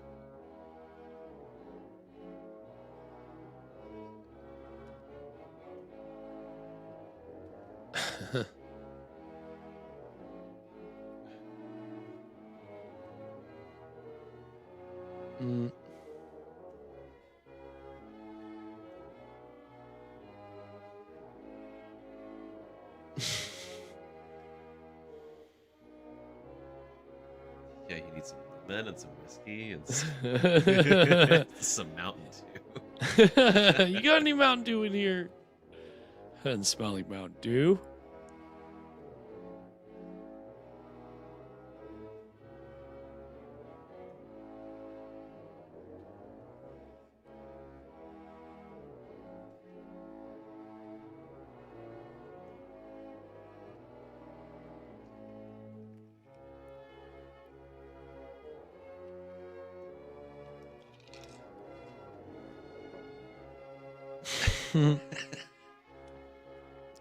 Mm.
Yeah, you need some lemon and some whiskey and some Mountain Dew.
You got any Mountain Dew in here? Doesn't smell like Mountain Dew.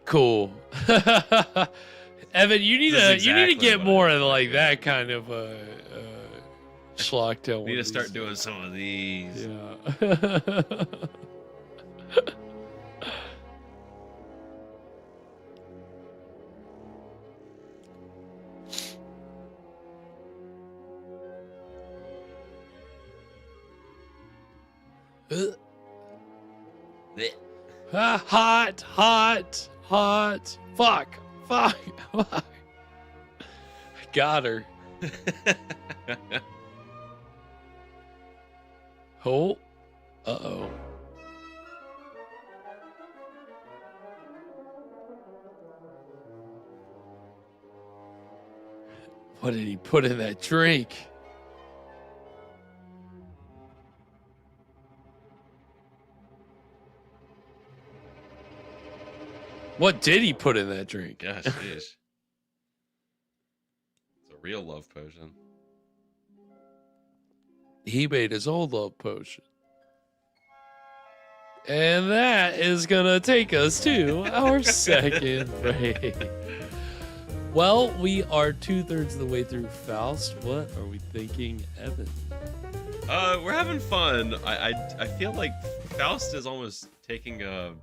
Cool. Evan, you need to get more of like that kind of schlocktail.
Need to start doing some of these.
Yeah. Hot. Fuck. Got her. Oh. Uh-oh. What did he put in that drink? What did he put in that drink?
Gosh, jeez. It's a real love potion.
He made his own love potion. And that is going to take us to our second break. Well, we are 2/3 of the way through Faust. What are we thinking, Evan?
We're having fun. I feel like Faust is almost taking a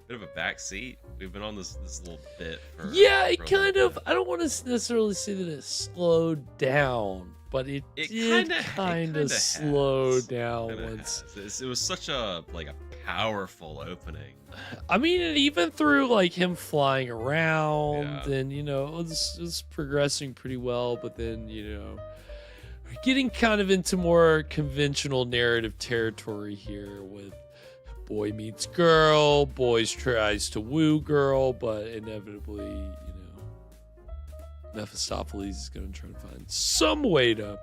bit of a back seat. We've been on this little bit for
it kind of, I don't want to necessarily say that it slowed down, but it did kind of slow down once.
It was such a powerful opening.
I mean, and even through like him flying around and, it was progressing pretty well, but then, we're getting kind of into more conventional narrative territory here with boy meets girl, boys tries to woo girl, but inevitably, Mephistopheles is going to try to find some way to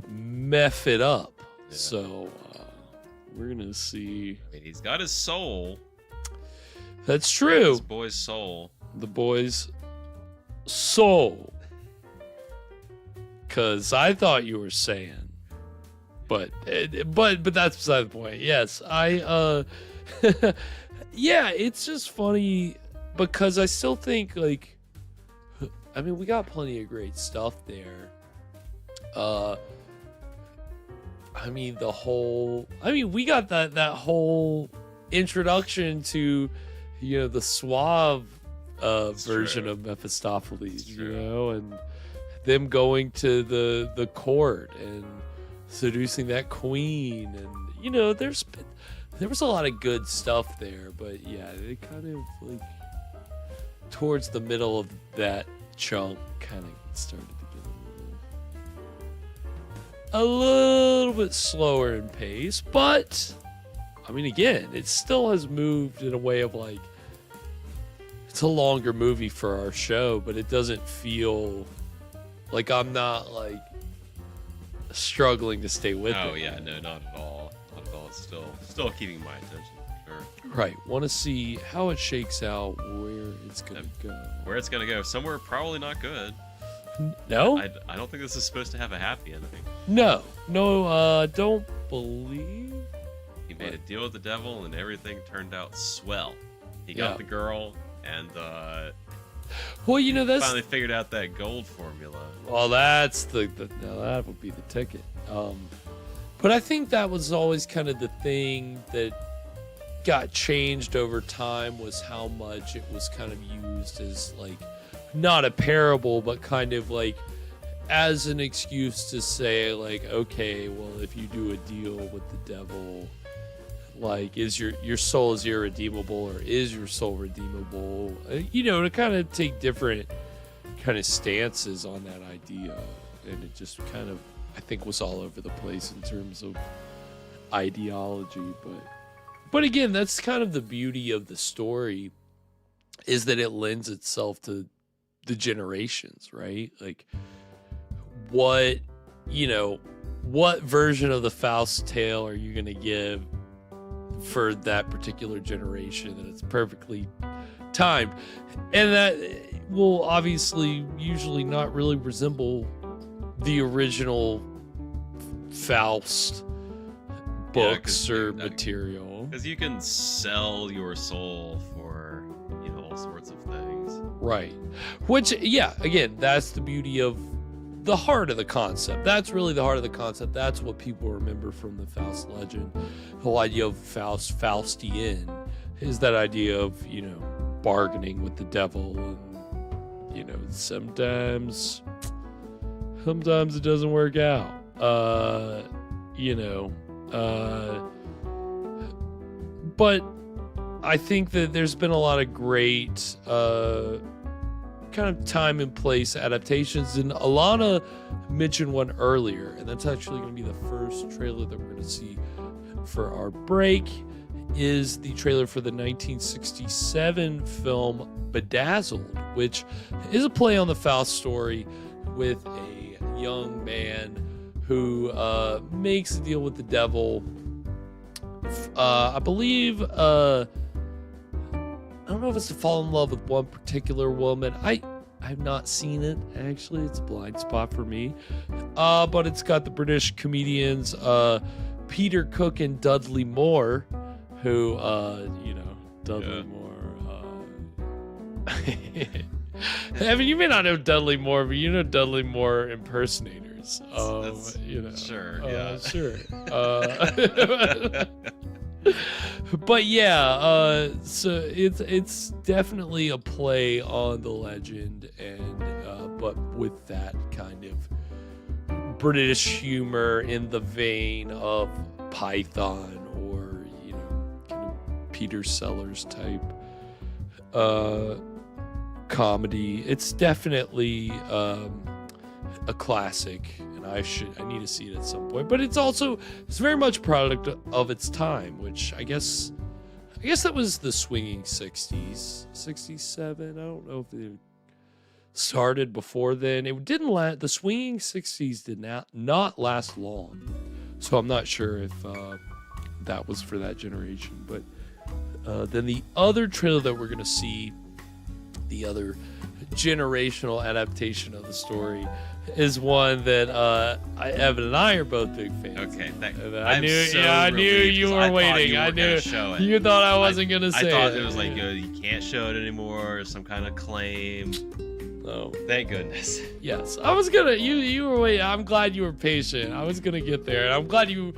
meth it up. Yeah. So, we're going to see.
I mean, he's got his soul.
That's true.
His boy's soul.
The boy's soul. Because I thought you were saying. But that's beside the point. Yes, yeah, it's just funny because I still think we got plenty of great stuff there. We got that whole introduction to, the suave version of Mephistopheles, and them going to the court and seducing that queen, and there was a lot of good stuff there, but yeah, it kind of towards the middle of that chunk kind of started to get a little bit slower in pace, but again, it still has moved in a way of it's a longer movie for our show, but it doesn't feel like I'm not struggling to stay with it.
Oh yeah, no, not at all. Not at all. It's still keeping my attention for sure.
Right. Want to see how it shakes out, where it's gonna go.
Where it's gonna go? Somewhere probably not good.
No.
I don't think this is supposed to have a happy ending.
No. Don't believe.
He made a deal with the devil, and everything turned out swell. He got the girl, and
well, you know, that's
finally figured out that gold formula.
Well, that's now that would be the ticket. But I think that was always kind of the thing that got changed over time, was how much it was kind of used as like not a parable, but kind of like as an excuse to say like, okay, well, if you do a deal with the devil, like, is your soul is irredeemable, or is your soul redeemable? You know, to kind of take different kind of stances on that idea, and it just kind of, I think, was all over the place in terms of ideology. But again, that's kind of the beauty of the story, is that it lends itself to the generations, right? Like, what version of the Faust tale are you going to give for that particular generation that it's perfectly timed? And that will obviously usually not really resemble the original Faust books or material.
Because you can sell your soul for, all sorts of things.
Right. Which, yeah, again, that's the beauty of the heart of the concept. That's really the heart of the concept. That's what people remember from the Faust legend. The whole idea of Faustian is that idea of, bargaining with the devil. And, sometimes it doesn't work out. But I think that there's been a lot of great kind of time and place adaptations, and Alana mentioned one earlier, and that's actually going to be the first trailer that we're going to see for our break, is the trailer for the 1967 film Bedazzled, which is a play on the Faust story with a young man who makes a deal with the devil. I believe I don't know if it's to fall in love with one particular woman. I've not seen it, actually. It's a blind spot for me. But it's got the British comedians Peter Cook and Dudley Moore, who, Dudley Moore. I mean, you may not know Dudley Moore, but you know Dudley Moore impersonators.
Sure, yeah.
Sure. But yeah, so it's definitely a play on the legend, and but with that kind of British humor in the vein of Python, or kind of Peter Sellers type comedy. It's definitely a classic, and I need to see it at some point. But it's very much a product of its time, which I guess that was the swinging 60s, 67. I don't know if it started before then. It didn't last. The swinging 60s did not last long, so I'm not sure if that was for that generation. But then the other trailer that we're gonna see, the other generational adaptation of the story, is one that Evan and I are both big fans.
Okay,
I knew you were waiting. I knew you thought I wasn't gonna say it.
I thought it was like you can't show it anymore, some kind of claim.
Oh,
thank goodness.
Yes, I was gonna. You were waiting. I'm glad you were patient. I was gonna get there, and I'm glad you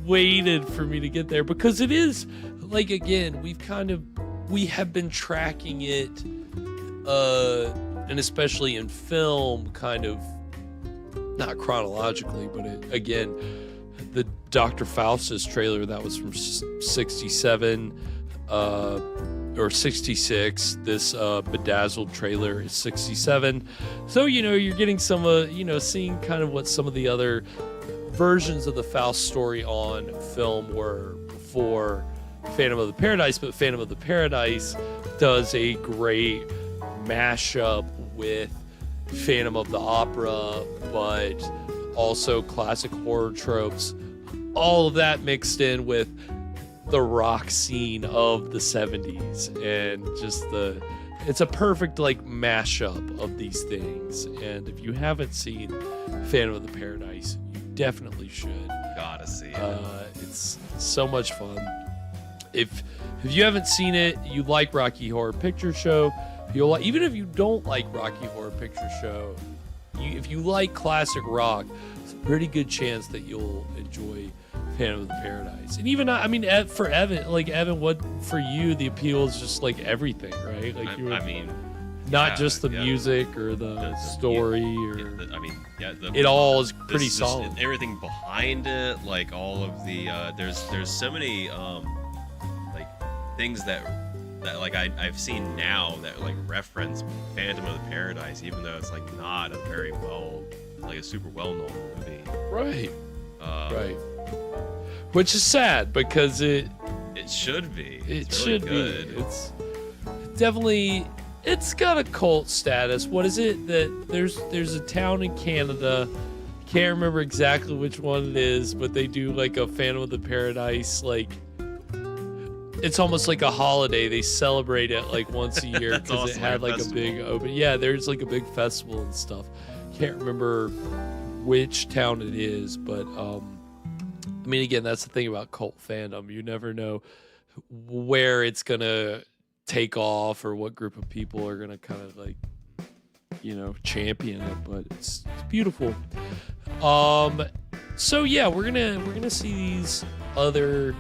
waited for me to get there, because it is like, again, we have been tracking it. And especially in film, kind of not chronologically, but again, the Dr. Faustus trailer that was from 67 or 66. This Bedazzled trailer is 67. So you're getting some seeing kind of what some of the other versions of the Faust story on film were before Phantom of the Paradise, but Phantom of the Paradise does a great mashup with Phantom of the Opera, but also classic horror tropes, all of that mixed in with the rock scene of the 70s, and just it's a perfect like mashup of these things. And if you haven't seen Phantom of the Paradise, you definitely should.
Gotta see it.
It's so much fun. If you haven't seen it, you like Rocky Horror Picture Show, even if you don't like Rocky Horror Picture Show, if you like classic rock, it's a pretty good chance that you'll enjoy Phantom of the Paradise. And even, I mean, for Evan, what for you the appeal is just like everything, right? Like not just the music or the story it all is pretty solid.
Everything behind it, like all of the there's so many like things that like I've seen now that like reference Phantom of the Paradise, even though it's like not a very a super well-known movie.
Right. Right. Which is sad because it
should be.
It's
really
should
good.
be. It's definitely, it's got a cult status. What is it that there's a town in Canada, can't remember exactly which one it is, but they do like a Phantom of the Paradise, like it's almost like a holiday. They celebrate it like once a year because
Awesome,
it had like a
festival.
big open. Yeah, there's like a big festival and stuff. Can't remember which town it is, but I mean, again, that's the thing about cult fandom. You never know where it's gonna take off or what group of people are gonna kind of like, champion it. But it's beautiful. So yeah, we're gonna see these other.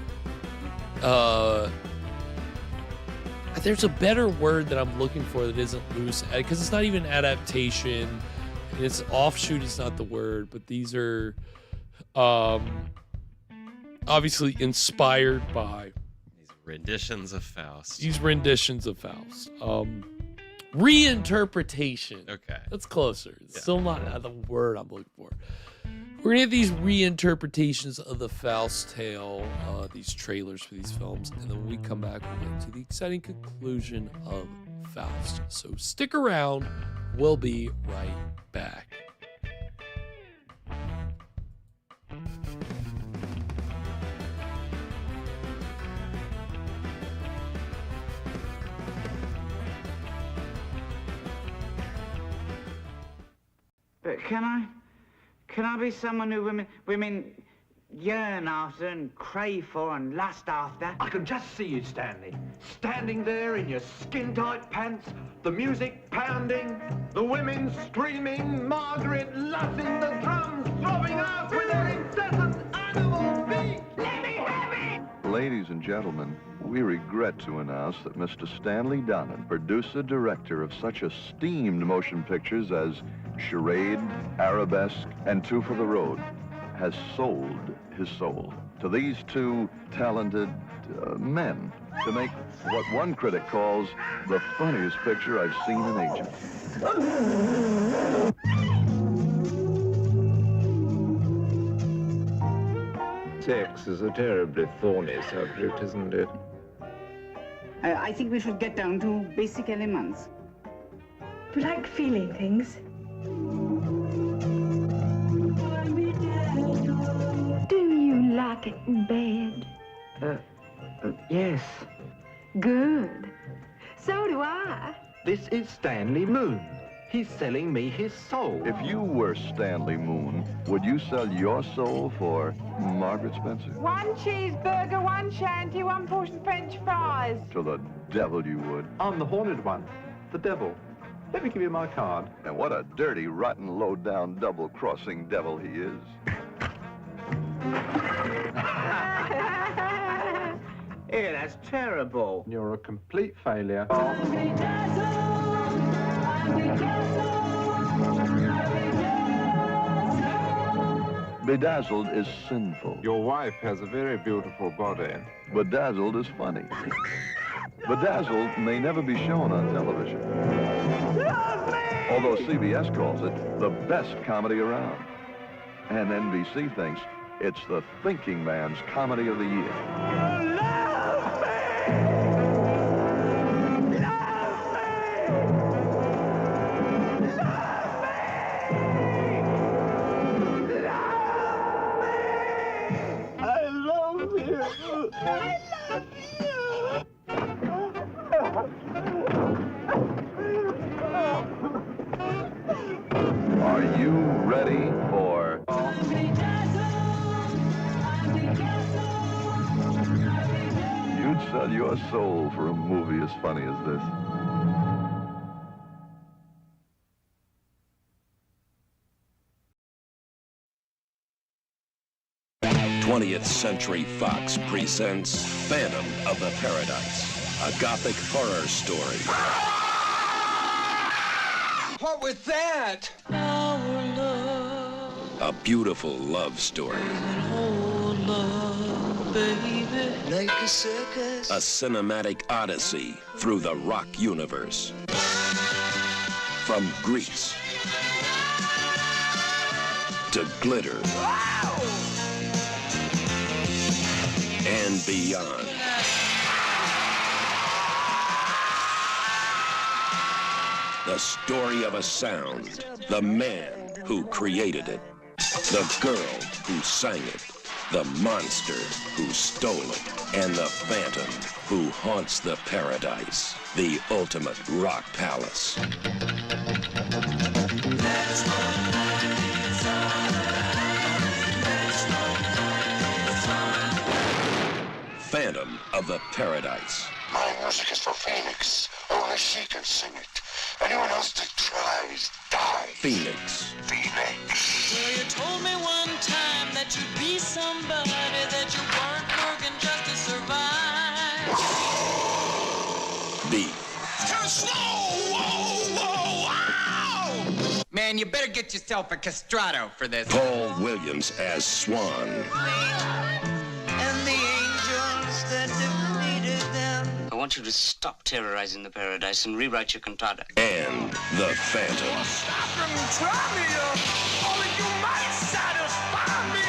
There's a better word that I'm looking for that isn't loose, because it's not even adaptation, and it's offshoot is not the word, but these are obviously inspired by
These renditions of Faust.
Reinterpretation.
Okay.
That's closer. It's still not the word I'm looking for. We're gonna have these reinterpretations of the Faust tale, these trailers for these films, and then when we come back, we'll get to the exciting conclusion of Faust. So stick around. We'll be right back.
But can I be someone who women yearn after and crave for and lust after?
I can just see you, Stanley, standing there in your skin-tight pants, the music pounding, the women screaming, Margaret lusting, the drums throbbing out with their incessant animal beat. Let me have it!
Ladies and gentlemen, we regret to announce that Mr. Stanley Donen, producer-director of such esteemed motion pictures as Charade, Arabesque, and Two for the Road, has sold his soul to these two talented men to make what one critic calls the funniest picture I've seen in ages.
Sex is a terribly thorny subject, isn't it?
I think we should get down to basic elements.
Do you like feeling things? Do you like it in bed?
Yes.
Good. So do I.
This is Stanley Moon. He's selling me his soul.
If you were Stanley Moon, would you sell your soul for Margaret Spencer?
One cheeseburger, one shanty, one portion French fries.
To the devil you would.
I'm the haunted one, the devil. Let me give you my card.
And what a dirty, rotten, low-down, double-crossing devil he is.
Yeah, that's terrible.
You're a complete failure.
Bedazzled is sinful.
Your wife has a very beautiful body.
Bedazzled is funny. Bedazzled may never be shown on television. Although CBS calls it the best comedy around. And NBC thinks it's the thinking man's comedy of the year.
I love
Are you ready for... You'd sell your soul for a movie as funny as this.
20th Century Fox presents Phantom of the Paradise, a gothic horror story.
What was that?
A beautiful love story.
Like a circus.
A cinematic odyssey through the rock universe. From Greece to glitter and beyond. The story of a sound, the man who created it, the girl who sang it, the monster who stole it, and the phantom who haunts the paradise, the ultimate rock palace. Phantom of the Paradise.
My music is for Phoenix. Only she can sing it. Anyone else that tries, dies.
Phoenix.
Phoenix.
Well, you told me one time that you'd be somebody, that you weren't working just to survive.
B.
Snow! Whoa! Whoa! Ow! Man, you better get yourself a castrato for this.
Paul Williams as Swan.
And the angels that defeated them.
I want you to stop terrorizing the paradise and rewrite your cantata.
And the Phantom.
Stop and try me, only you might satisfy me,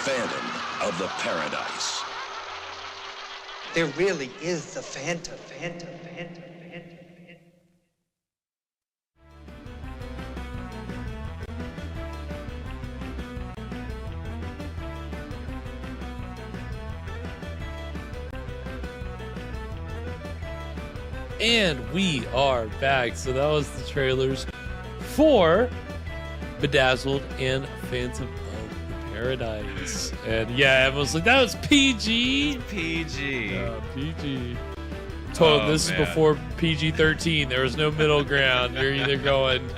Phantom of the Paradise.
There really is the Phantom.
And we are back. So that was the trailers for Bedazzled and Phantom of the Paradise. And yeah, I was like, that was PG.
PG.
Yeah, PG. Told this
man.
is before PG-13. There was no middle ground. You're either going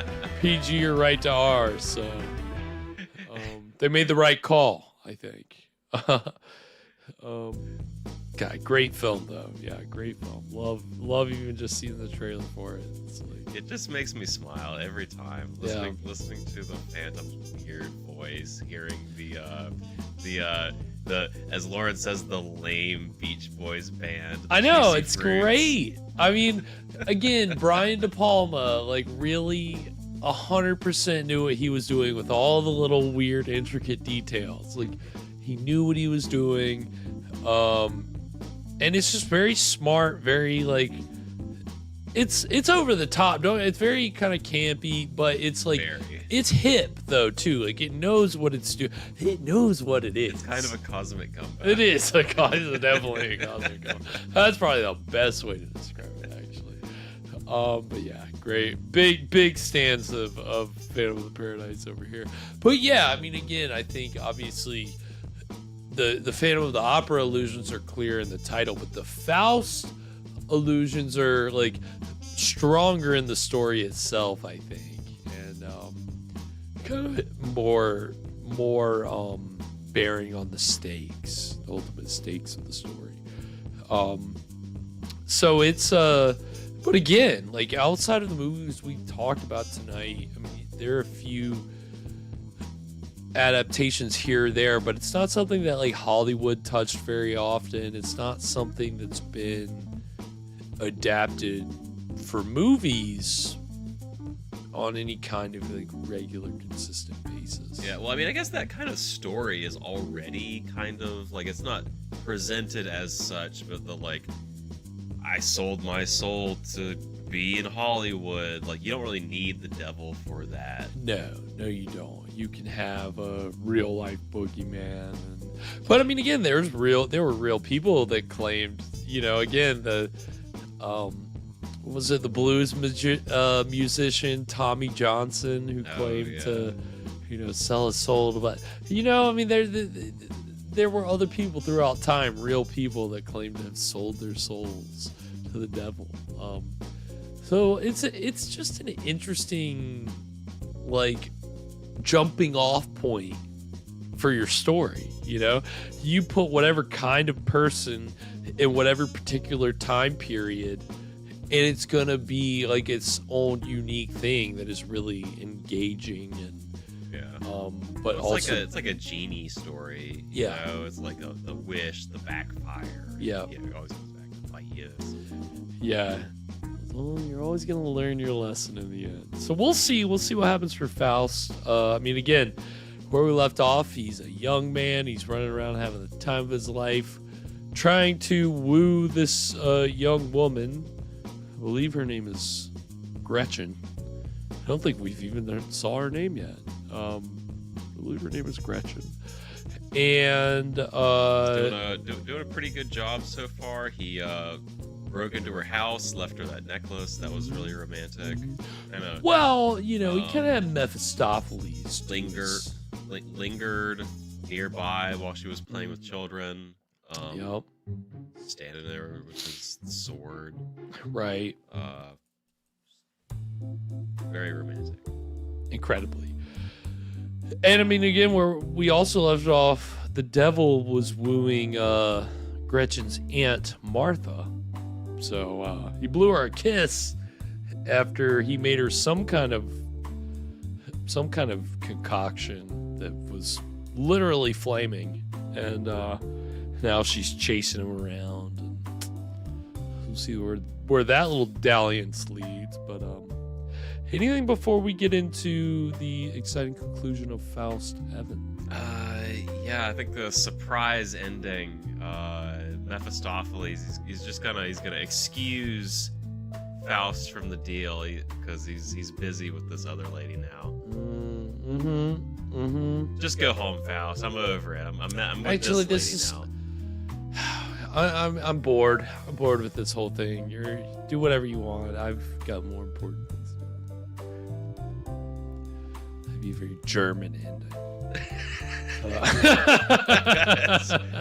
PG or right to R. So they made the right call, I think. God, great film though. Yeah, great film. Love even just seeing the trailer for it. It's like,
It just makes me smile every time listening to the Phantom's weird voice, hearing the as Lauren says, the lame Beach Boys band.
I know,
Juicy
it's
Fruits.
great. I mean, again, Brian De Palma, like, really 100% knew what he was doing with all the little weird, intricate details. Like, he knew what he was doing. And it's just very smart, very, like, it's over the top. It's very kind of campy, but it's like, it's hip though too. Like, it knows what it's doing. It knows what it is.
It's kind of a cosmic comeback.
It is definitely a cosmic comeback. That's probably the best way to describe it, actually. But yeah, great, big stands of Phantom of the Paradise over here. But yeah, I mean, again, I think obviously the Phantom of the Opera allusions are clear in the title, but the Faust allusions are like stronger in the story itself, I think, and kind of more bearing on the stakes, the ultimate stakes of the story. So it's but again, like, outside of the movies we talked about tonight, I mean, there are a few adaptations here or there, but it's not something that, like, Hollywood touched very often. It's not something that's been adapted for movies on any kind of like regular, consistent basis.
Yeah, well, I mean, I guess that kind of story is already kind of like, it's not presented as such, but the like, I sold my soul to be in Hollywood. Like, you don't really need the devil for that.
No, you don't. You can have a real life boogeyman. But I mean, again, there were real people that claimed, again, the was it the blues musician Tommy Johnson who claimed to, sell his soul to, but I mean, there were other people throughout time, real people that claimed to have sold their souls to the devil. So it's just an interesting, like, jumping off point for your story. You put whatever kind of person in whatever particular time period, and it's gonna be like its own unique thing that is really engaging and but
it's
also
it's like a genie story. It's like the wish, the backfire.
Yeah,
it always goes back to bite you.
Yeah. Well, you're always gonna learn your lesson in the end. So we'll see what happens for Faust. I mean, again, where we left off, he's a young man. He's running around having the time of his life, trying to woo this young woman. I believe her name is Gretchen. I don't think we've even saw her name yet. I believe her name is Gretchen. And
doing a pretty good job so far. He broke into her house, left her that necklace. That was really romantic.
Well, he kind of had Mephistopheles.
Lingered nearby while she was playing with children.
Yep.
Standing there with his sword.
Right.
Very romantic.
Incredibly. And I mean, again, where we also left off, the devil was wooing Gretchen's aunt Martha. So he blew her a kiss after he made her some kind of concoction that was literally flaming, and now she's chasing him around, and we'll see where that little dalliance leads. But anything before we get into the exciting conclusion of Faust, Evan?
Yeah, I think the surprise ending, Mephistopheles, he's gonna excuse Faust from the deal because he's busy with this other lady now. Just go home, Faust. I'm over it. I'm with
Actually,
this lady now.
I'm bored. I'm bored with this whole thing. Do whatever you want. I've got more important things to do. That'd be a very German ending.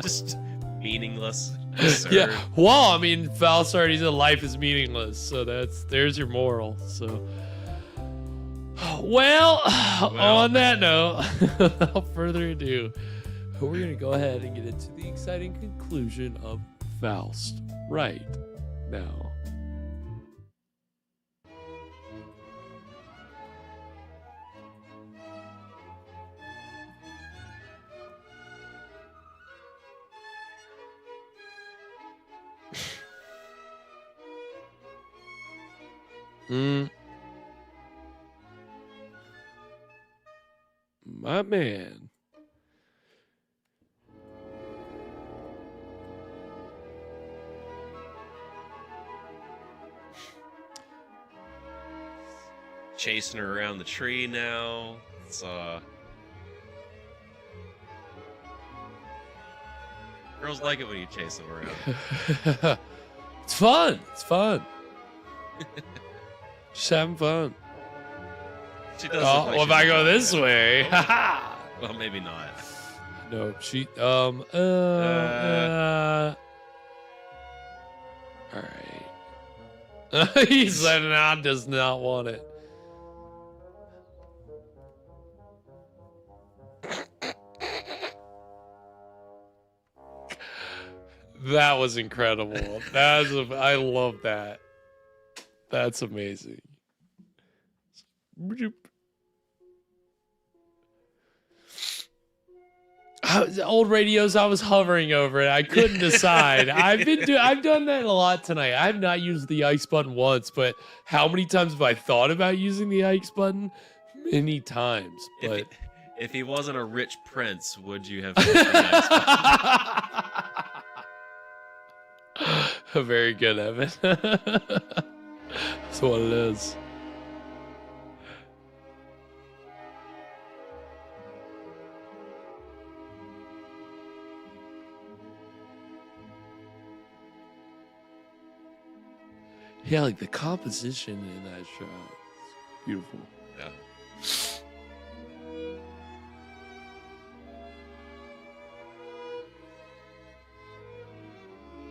Just meaningless.
Absurd. Yeah. Well, I mean, Faust already said life is meaningless, so there's your moral. So, well, on that note, without further ado, we're gonna go ahead and get into the exciting conclusion of Faust right now. My man.
Chasing her around the tree now. It's girls like it when you chase them around.
It's fun. It's fun. Just having fun.
She does.
Well, if I go this way, haha.
Well, maybe not.
No, she. All right. He said, "No, does not want it." That was incredible. I love that. That's amazing. Old radios, I was hovering over it. I couldn't decide. I've done that a lot tonight. I have not used the X button once, but how many times have I thought about using the X button? Many times. But
If he wasn't a rich prince, would you have used the X button?
Very good, Evan. That's what it is. Yeah, like the composition in that shot is beautiful.
Yeah.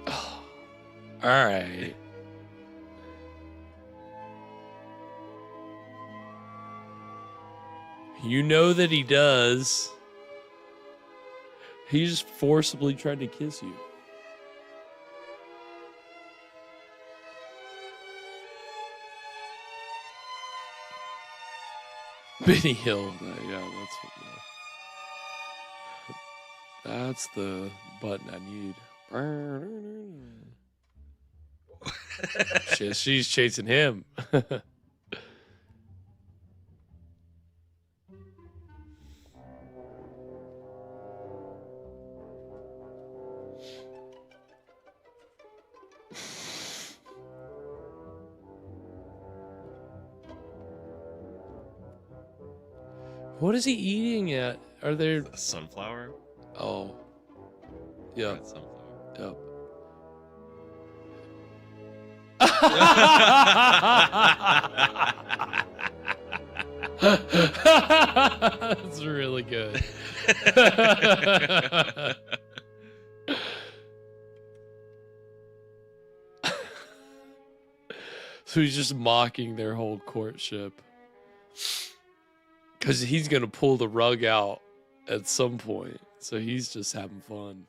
Oh, all right. You know that he does. He just forcibly tried to kiss you. Benny Hill. Yeah, that's the button I need. Shit, she's chasing him. What is he eating at? Are there
a sunflower?
Oh. Yeah.
Red sunflower.
Yep. That's really good. So he's just mocking their whole courtship. Because he's going to pull the rug out at some point. So he's just having fun.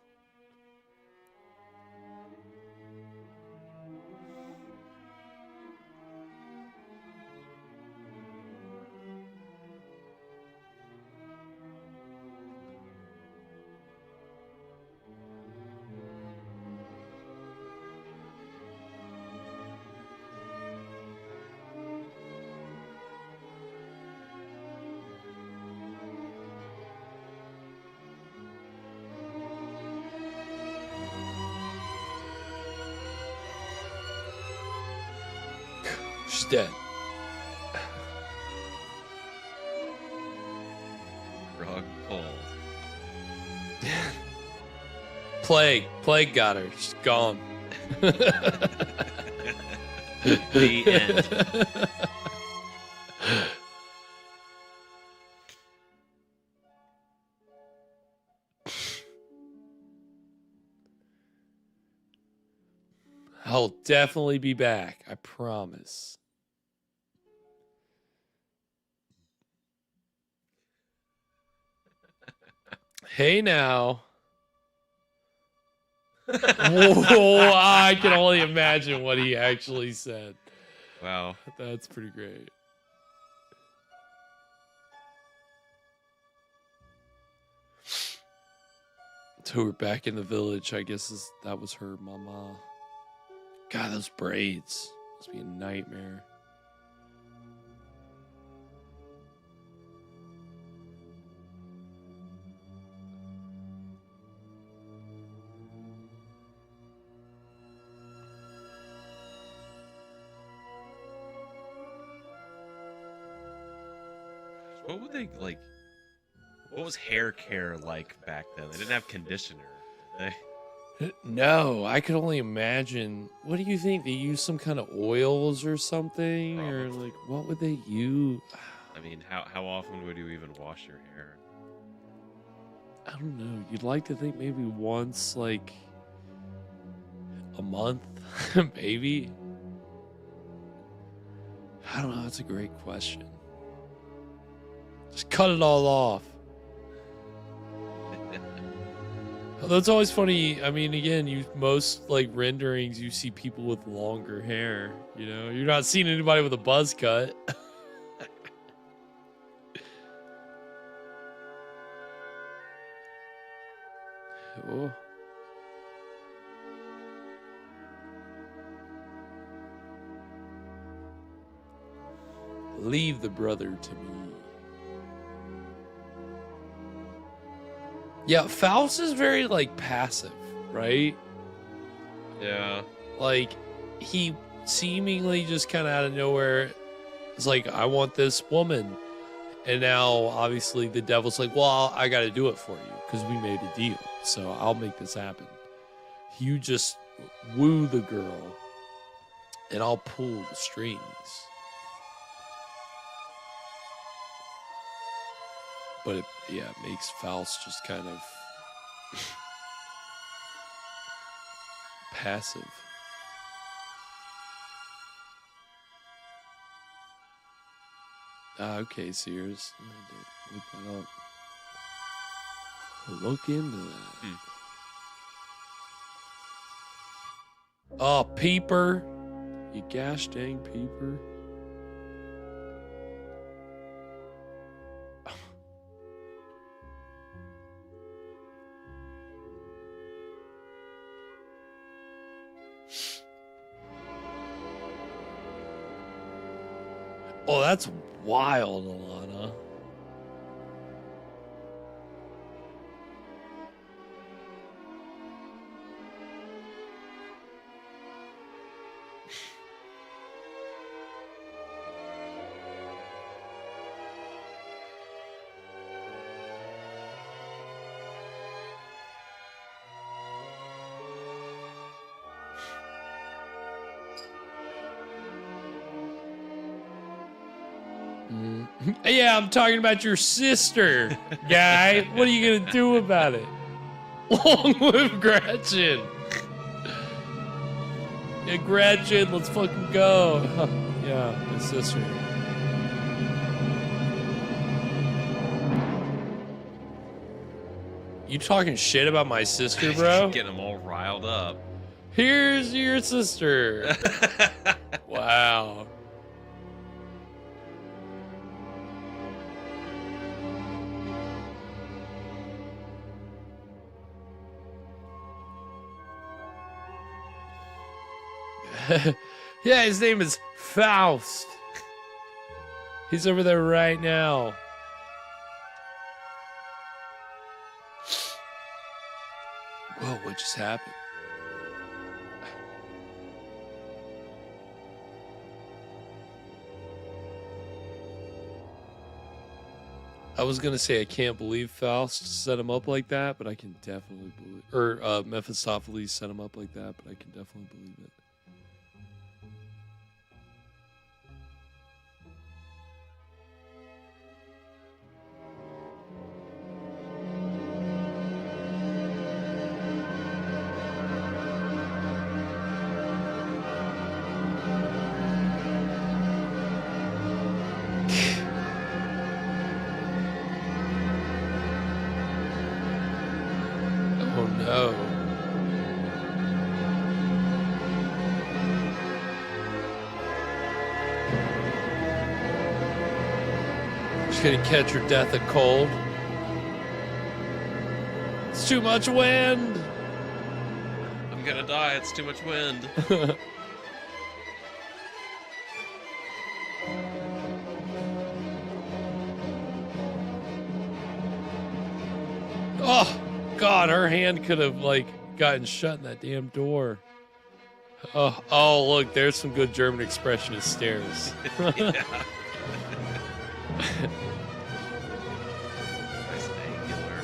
She's dead.
Rug pulled.
Plague got her. She's gone.
The end.
I'll definitely be back. I promise. Hey now. Whoa, I can only imagine what he actually said.
Wow.
That's pretty great. So we're back in the village. I guess that was her mama. God, those braids must be a nightmare.
What would they like? What was hair care like back then? They didn't have conditioner. Did they?
No, I could only imagine. What do you think? They use some kind of oils or something?
Probably.
Or like, what would they use?
I mean, how often would you even wash your hair?
I don't know. You'd like to think maybe once, like, a month, maybe? I don't know. That's a great question. Just cut it all off. Although it's always funny. I mean, again, most like renderings, you see people with longer hair. You know, you're not seeing anybody with a buzz cut. Leave the brother to me. Yeah, Faust is very, like, passive, right?
Yeah.
Like, he seemingly just kind of out of nowhere is like, I want this woman. And now, obviously, the devil's like, well, I got to do it for you because we made a deal. So I'll make this happen. You just woo the girl and I'll pull the strings. But it makes Faust just kind of passive. Okay, Sears. Look that up. Look into that. Oh, Peeper. You gosh dang Peeper. Oh, that's wild, Alana. Yeah, I'm talking about your sister, guy. What are you gonna do about it? Long live Gretchen. Yeah, Gretchen, let's fucking go. Yeah, my sister. You talking shit about my sister, bro?
Getting them all riled up.
Here's your sister. Wow. Yeah, his name is Faust. He's over there right now. Whoa, what just happened? I was gonna say I can't believe Faust set him up like that, but I can definitely believe, or Mephistopheles set him up like that, but I can definitely believe it. Oh no. She's gonna catch her death of cold. It's too much wind.
I'm gonna die, it's too much wind.
Oh, God, her hand could have, like, gotten shut in that damn door. Oh, look, there's some good German Expressionist stares.
Nice angular.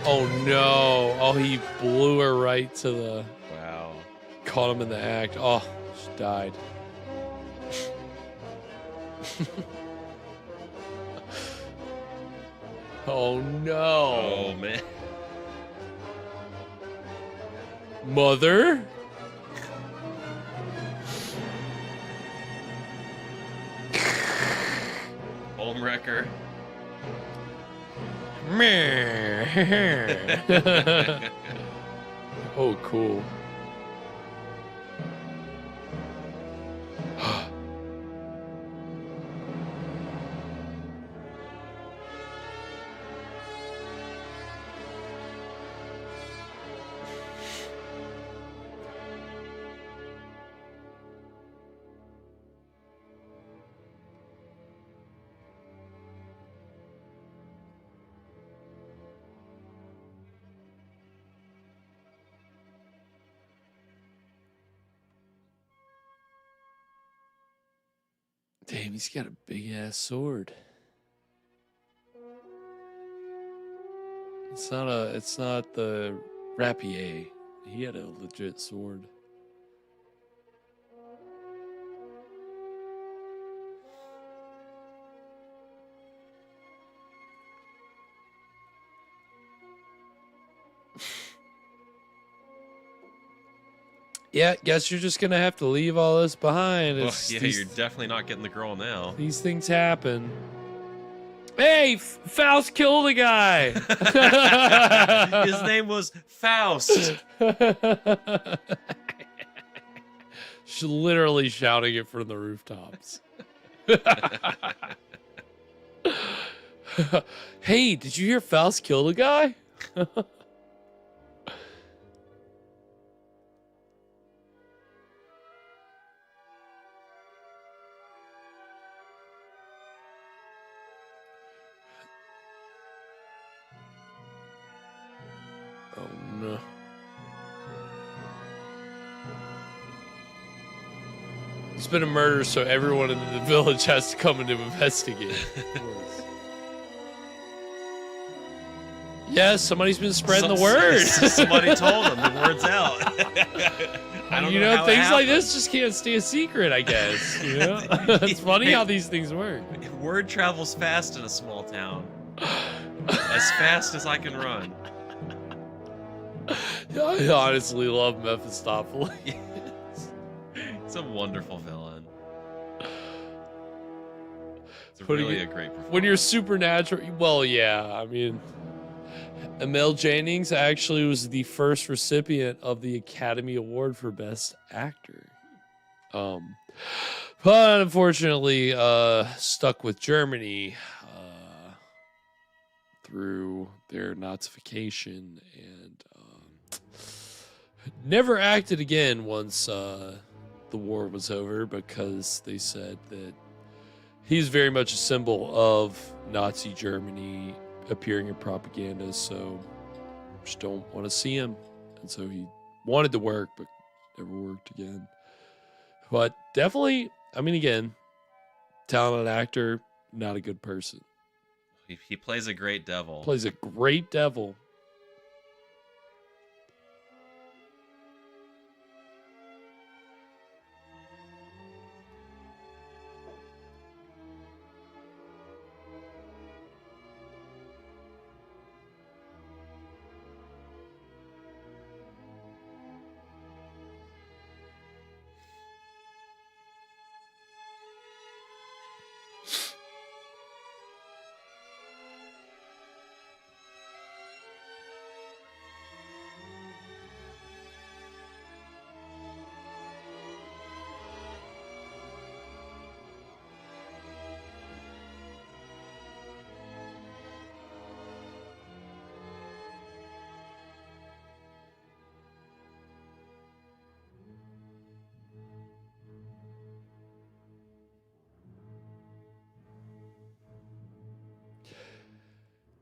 Oh, no. Oh, he blew her right to the...
Wow.
Caught him in the act. Oh, she died. Oh, no.
Oh, man.
Mother?
Home wrecker.
Oh, cool. Damn, he's got a big ass sword. It's not the rapier. He had a legit sword. Yeah, guess you're just gonna have to leave all this behind.
Well, yeah, you're definitely not getting the girl now.
These things happen. Hey, Faust killed a guy.
His name was Faust.
She's literally shouting it from the rooftops. Hey, did you hear Faust killed a guy? Oh no. It's been a murder, so everyone in the village has to come in to investigate. Yeah, somebody's been spreading the word.
Somebody told him. The word's out. I don't know how
things like this just can't stay a secret, I guess. You know? It's funny how these things work.
Word travels fast in a small town. As fast as I can run.
I honestly love Mephistopheles.
It's a wonderful villain. It's really a great performance.
When you're supernatural, well, yeah, I mean, Emil Jannings actually was the first recipient of the Academy Award for Best Actor. But unfortunately, stuck with Germany through their Nazification and never acted again once the war was over, because they said that he's very much a symbol of Nazi Germany appearing in propaganda, so just don't want to see him. And so he wanted to work, but never worked again. But definitely, I mean, again, talented actor, not a good person.
He plays a great devil.
Plays a great devil.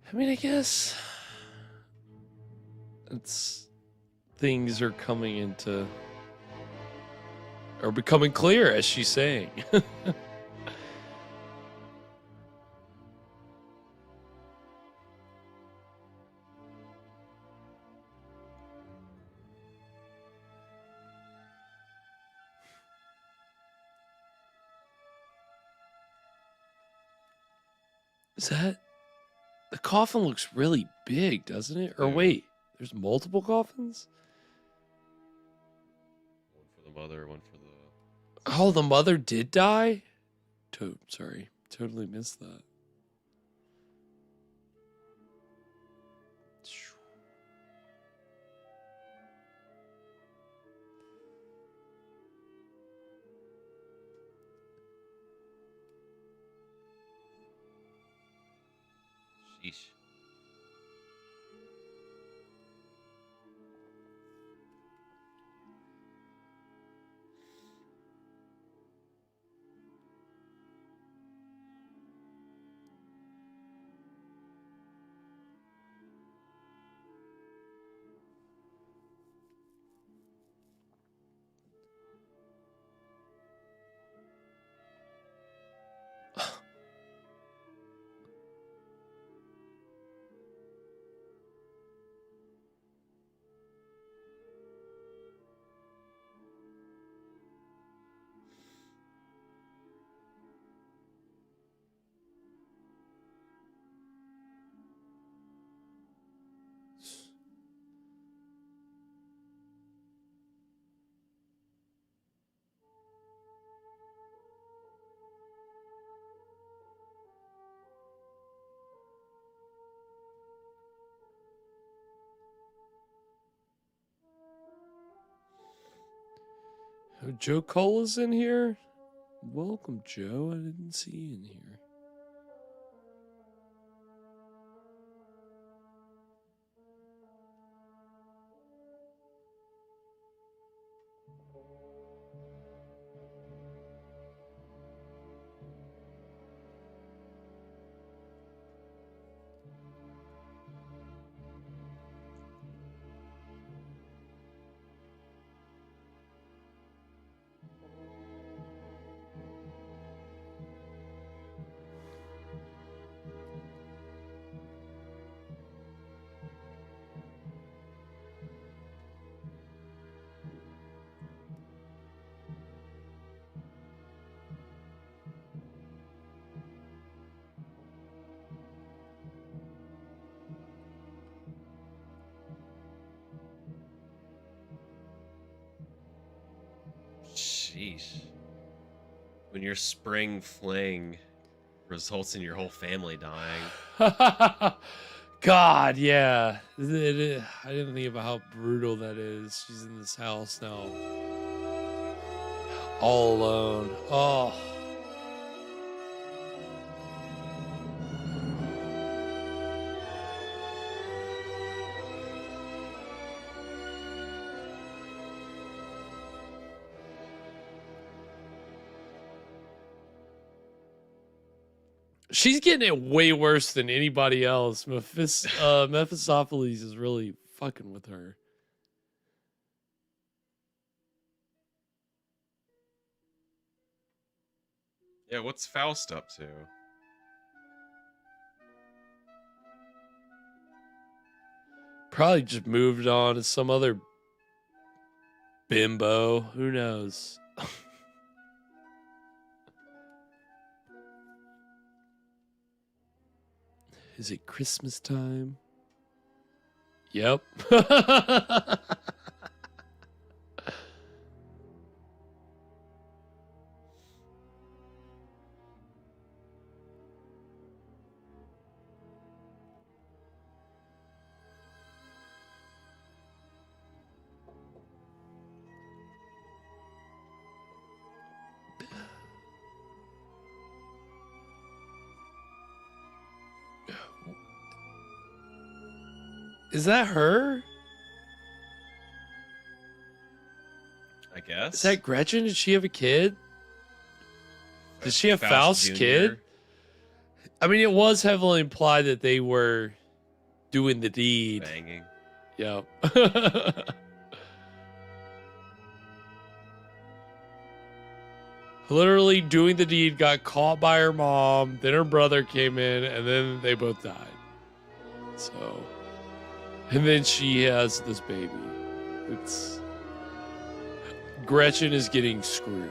I mean, I guess things are coming into, or becoming clear, as she's saying. Is that... The coffin looks really big, doesn't it? Or wait, there's multiple coffins?
One for the mother, one for the...
Oh, the mother did die? Sorry, totally missed that.
Sheesh.
Oh, Joe Cola's in here? Welcome, Joe. I didn't see you in here.
Sheesh. When your spring fling results in your whole family dying.
God, yeah. I didn't think about how brutal that is. She's in this house now. All alone. Oh. She's getting it way worse than anybody else. Mephistopheles is really fucking with her.
Yeah, what's Faust up to?
Probably just moved on to some other bimbo. Who knows? Is it Christmas time? Yep. Is that her?
I guess.
Is that Gretchen? Did she have a kid? Did she have Faust's kid? I mean, it was heavily implied that they were doing the deed.
Banging.
Yep. Literally doing the deed, got caught by her mom, then her brother came in, and then they both died. So... And then she has this baby. It's... Gretchen is getting screwed.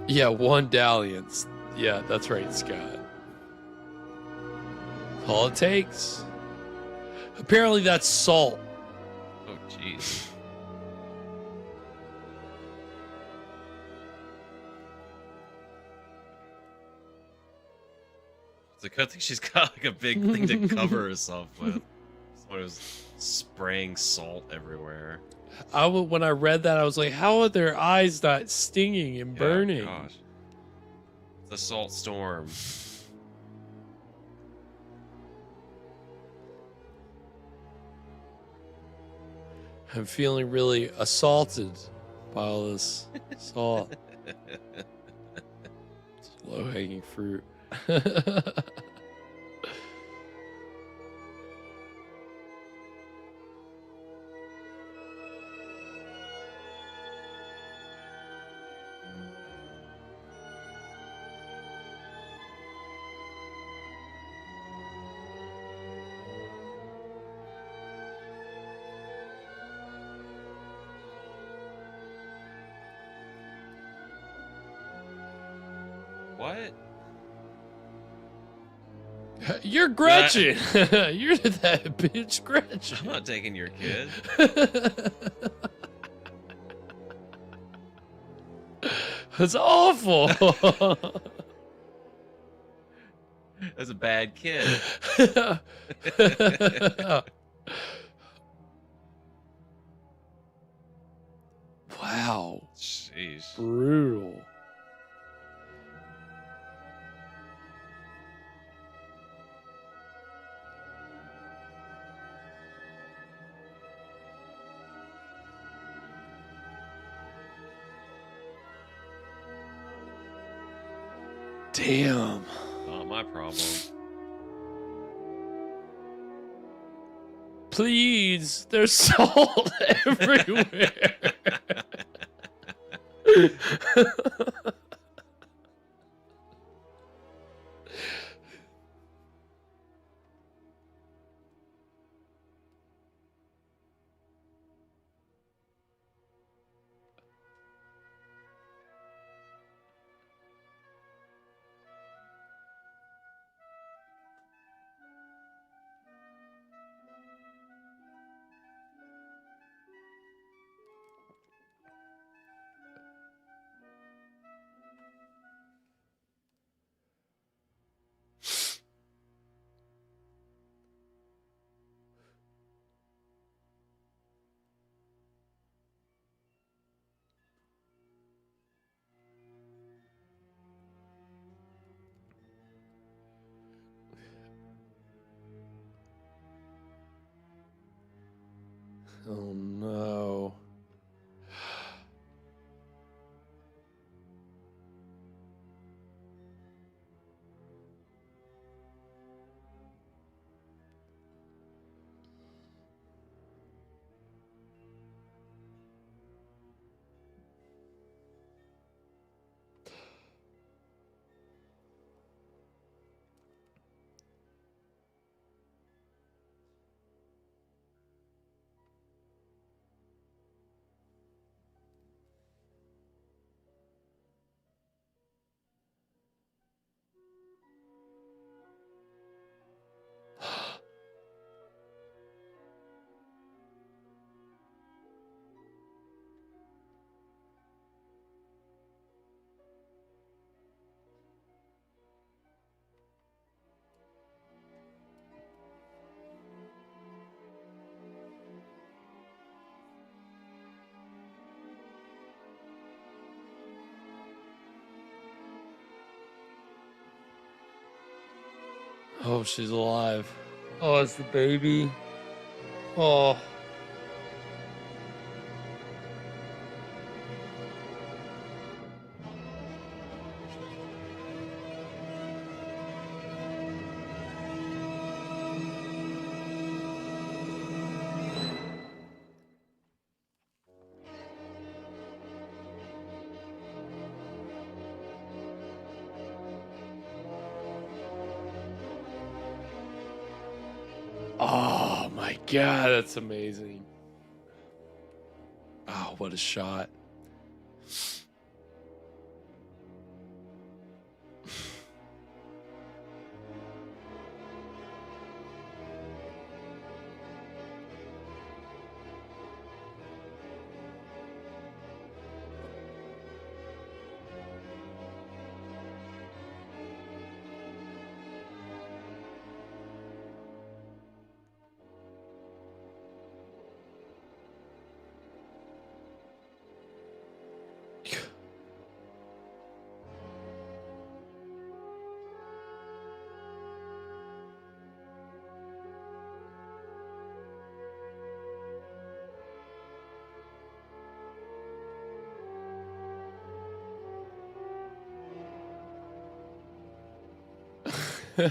Yeah, one dalliance. Yeah, that's right, Scott. That's all it takes. Apparently that's salt.
Oh, jeez. It's a good thing she's got like a big thing to cover herself with. Someone was spraying salt everywhere.
When I read that, I was like, how are their eyes not stinging and burning?
Gosh. The salt storm.
I'm feeling really assaulted by all this salt. It's low-hanging fruit.
What?
You're Gretchen. You're that bitch Gretchen.
I'm not taking your kid.
That's awful.
That's a bad kid.
Wow.
Jeez.
Brutal. Damn.
Not my problem.
Please, there's salt everywhere. Oh no. Oh, she's alive. Oh, it's the baby. Oh. Oh my God, that's amazing. Oh, what a shot.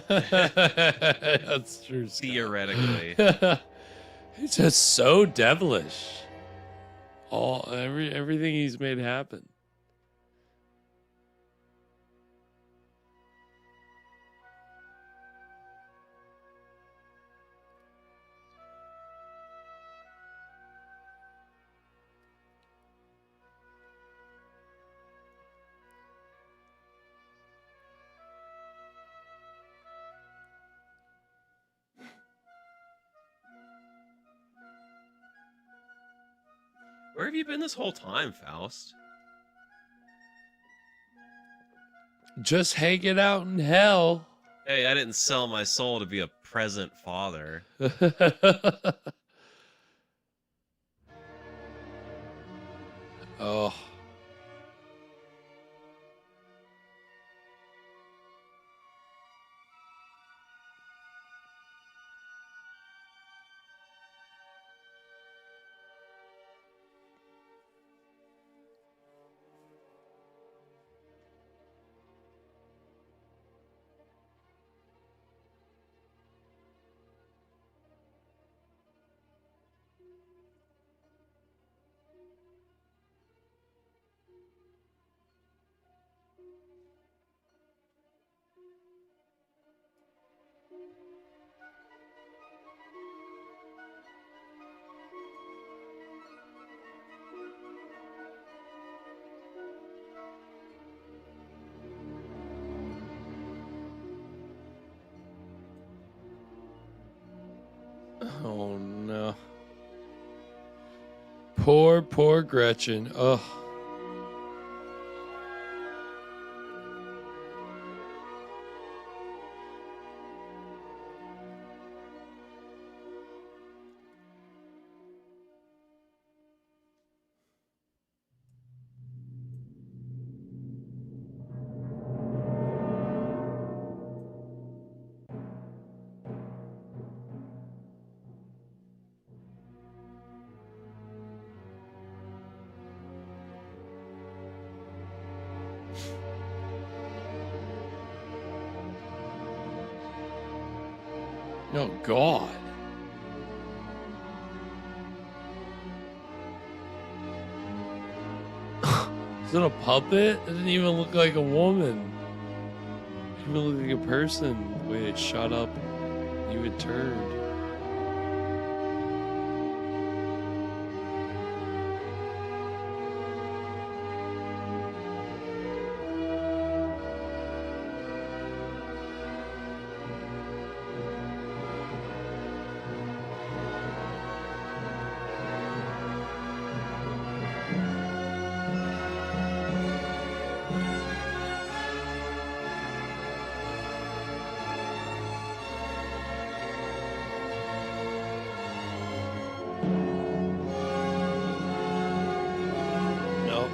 That's true. Scott.
Theoretically.
It's just so devilish. Everything he's made happen.
Where have you been this whole time, Faust?
Just hanging out in hell.
Hey, I didn't sell my soul to be a present father.
Oh. Oh no. Poor Gretchen. Ugh. Oh God. Is it a puppet? It didn't even look like a woman. It even looked like a person. The way it shot up, you had turned.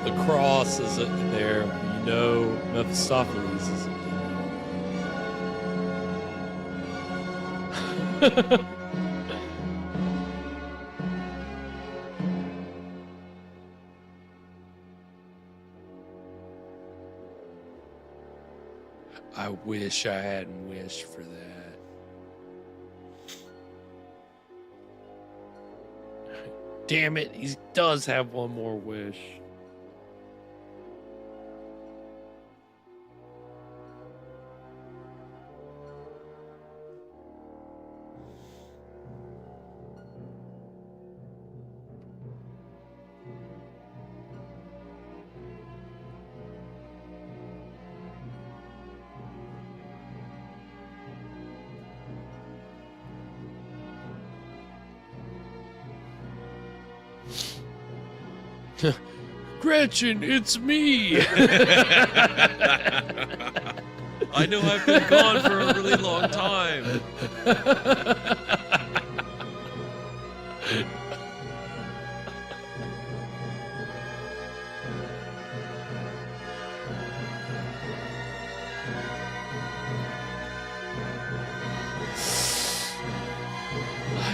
The cross is there. You know Mephistopheles is I wish I hadn't wished for that. Damn it, he does have one more wish. Gretchen, it's me.
I know I've been gone for a really long time.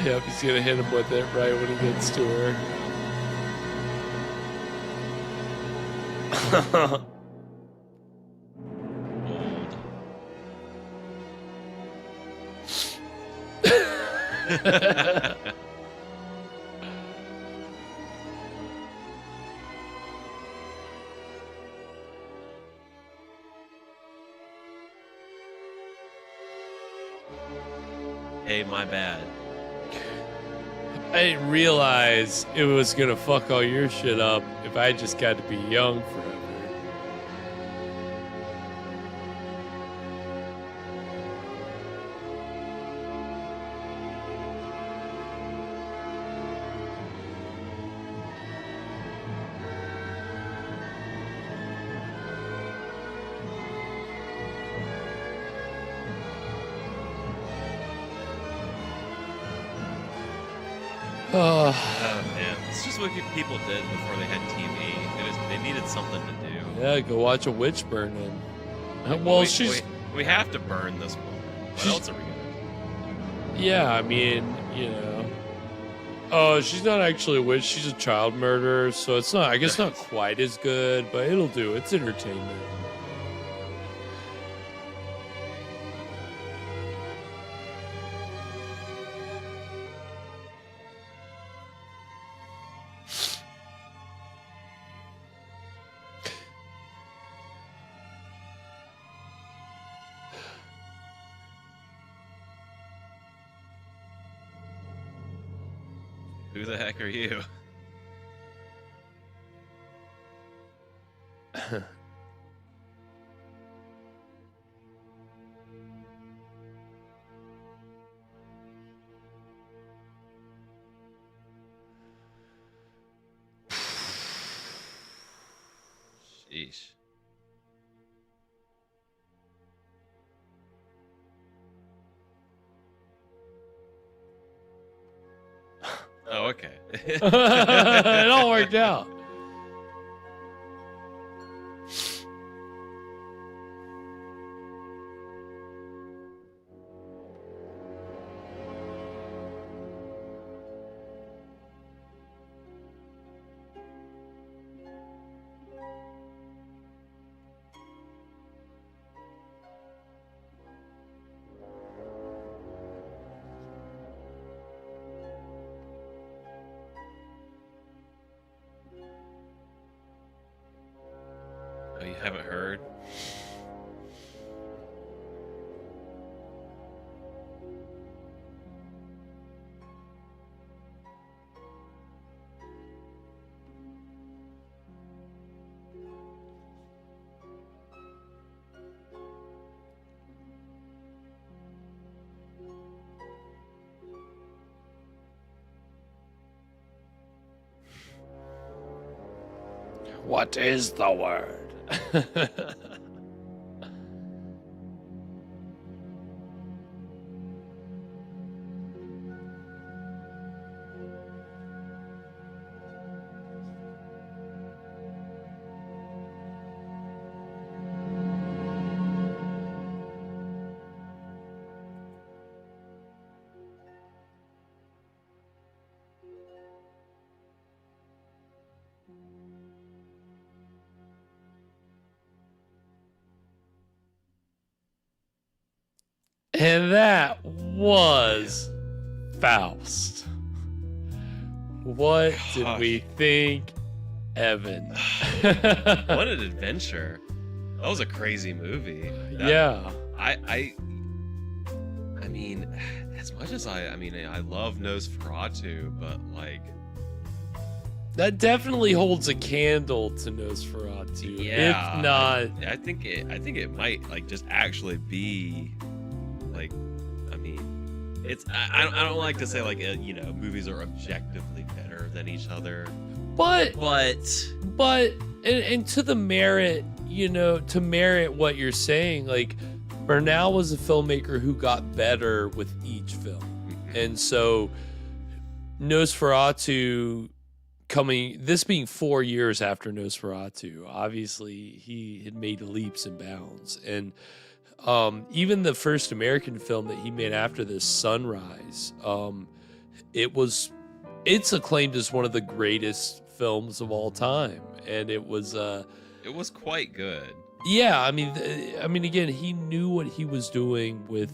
Yep, he's gonna hit him with it right when he gets to her.
Hey, my bad.
I didn't realize it was gonna fuck all your shit up if I just got to be young forever.
Oh man, it's just what people did before they had TV. They needed something to do.
Yeah, go watch a witch burning.
We have to burn this woman. What else are we gonna do?
Yeah, I mean, Oh, she's not actually a witch. She's a child murderer, so it's not. I guess not quite as good, but it'll do. It's entertainment.
Who the heck are you? Sheesh. Oh, okay.
It all worked out.
Oh, you haven't heard?
What is the word? And that was Faust. What did we think, Evan?
What an adventure. That was a crazy movie.
Yeah.
I mean, as much as I love Nosferatu, but like
that definitely holds a candle to Nosferatu.
Yeah.
If not,
I think it might like just actually be like, I mean, it's I don't like to say like movies are objectively better than each other,
but and to the merit, to merit what you're saying, like Murnau was a filmmaker who got better with each film, and so Nosferatu this being 4 years after Nosferatu, obviously he had made leaps and bounds, and even the first American film that he made after this, Sunrise, it's acclaimed as one of the greatest films of all time, and it was
quite good.
Yeah, I mean, again, he knew what he was doing with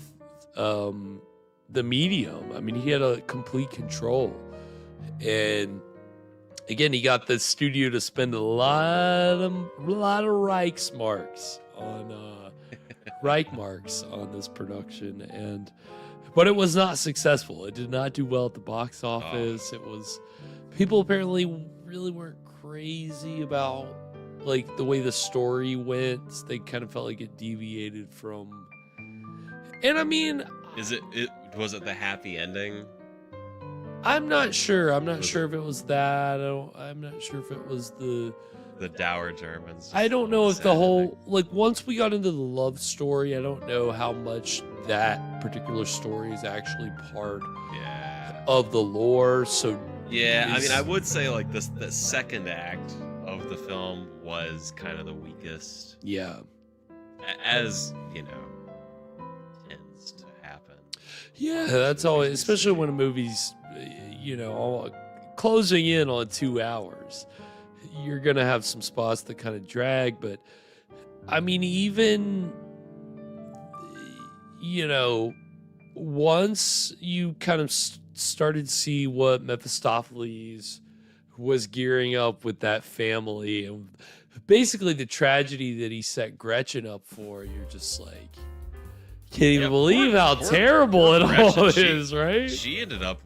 the medium. I mean, he had a complete control, and again, he got the studio to spend a lot of Reichsmarks on this production, but it was not successful. It did not do well at the box office. It was, people apparently really weren't crazy about like the way the story went. They kind of felt like it deviated from, and I mean,
was it the happy ending?
I'm not sure. I'm not sure if it was that. I'm not sure if it was the
dour Germans.
I don't know if the whole, like, once we got into the love story, I don't know how much that particular story is actually part of the lore. So
yeah, I mean, I would say like the second act of the film was kind of the weakest.
Yeah,
as you know, tends to happen.
Yeah, that's always, especially when a movie's, all closing in on 2 hours. You're gonna have some spots that kind of drag, but I mean, even once you kind of started to see what Mephistopheles was gearing up with that family, and basically the tragedy that he set Gretchen up for, you're just like, can't even believe how terrible it all is, right?
She ended up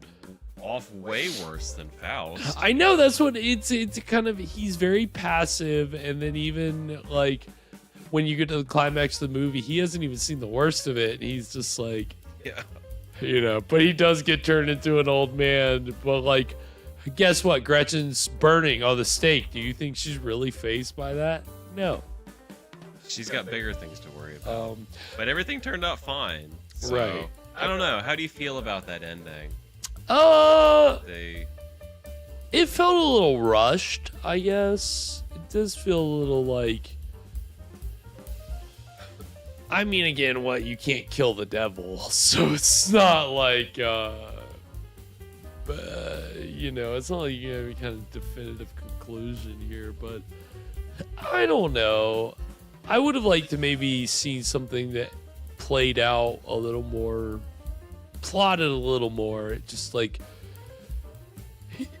off way worse than Faust.
I know, that's what it's kind of, he's very passive, and then even like when you get to the climax of the movie, he hasn't even seen the worst of it. He's just like, but he does get turned into an old man. But like, guess what? Gretchen's burning on the stake. Do you think she's really faced by that? No.
She's got bigger things to worry about. But everything turned out fine. So,
right.
I don't know. How do you feel about that ending?
It felt a little rushed, I guess. It does feel a little like, I mean, again, you can't kill the devil, so it's not like, it's not like you have any kind of definitive conclusion here, but I don't know. I would have liked to maybe seen something that played out a little more, plotted a little more. Just like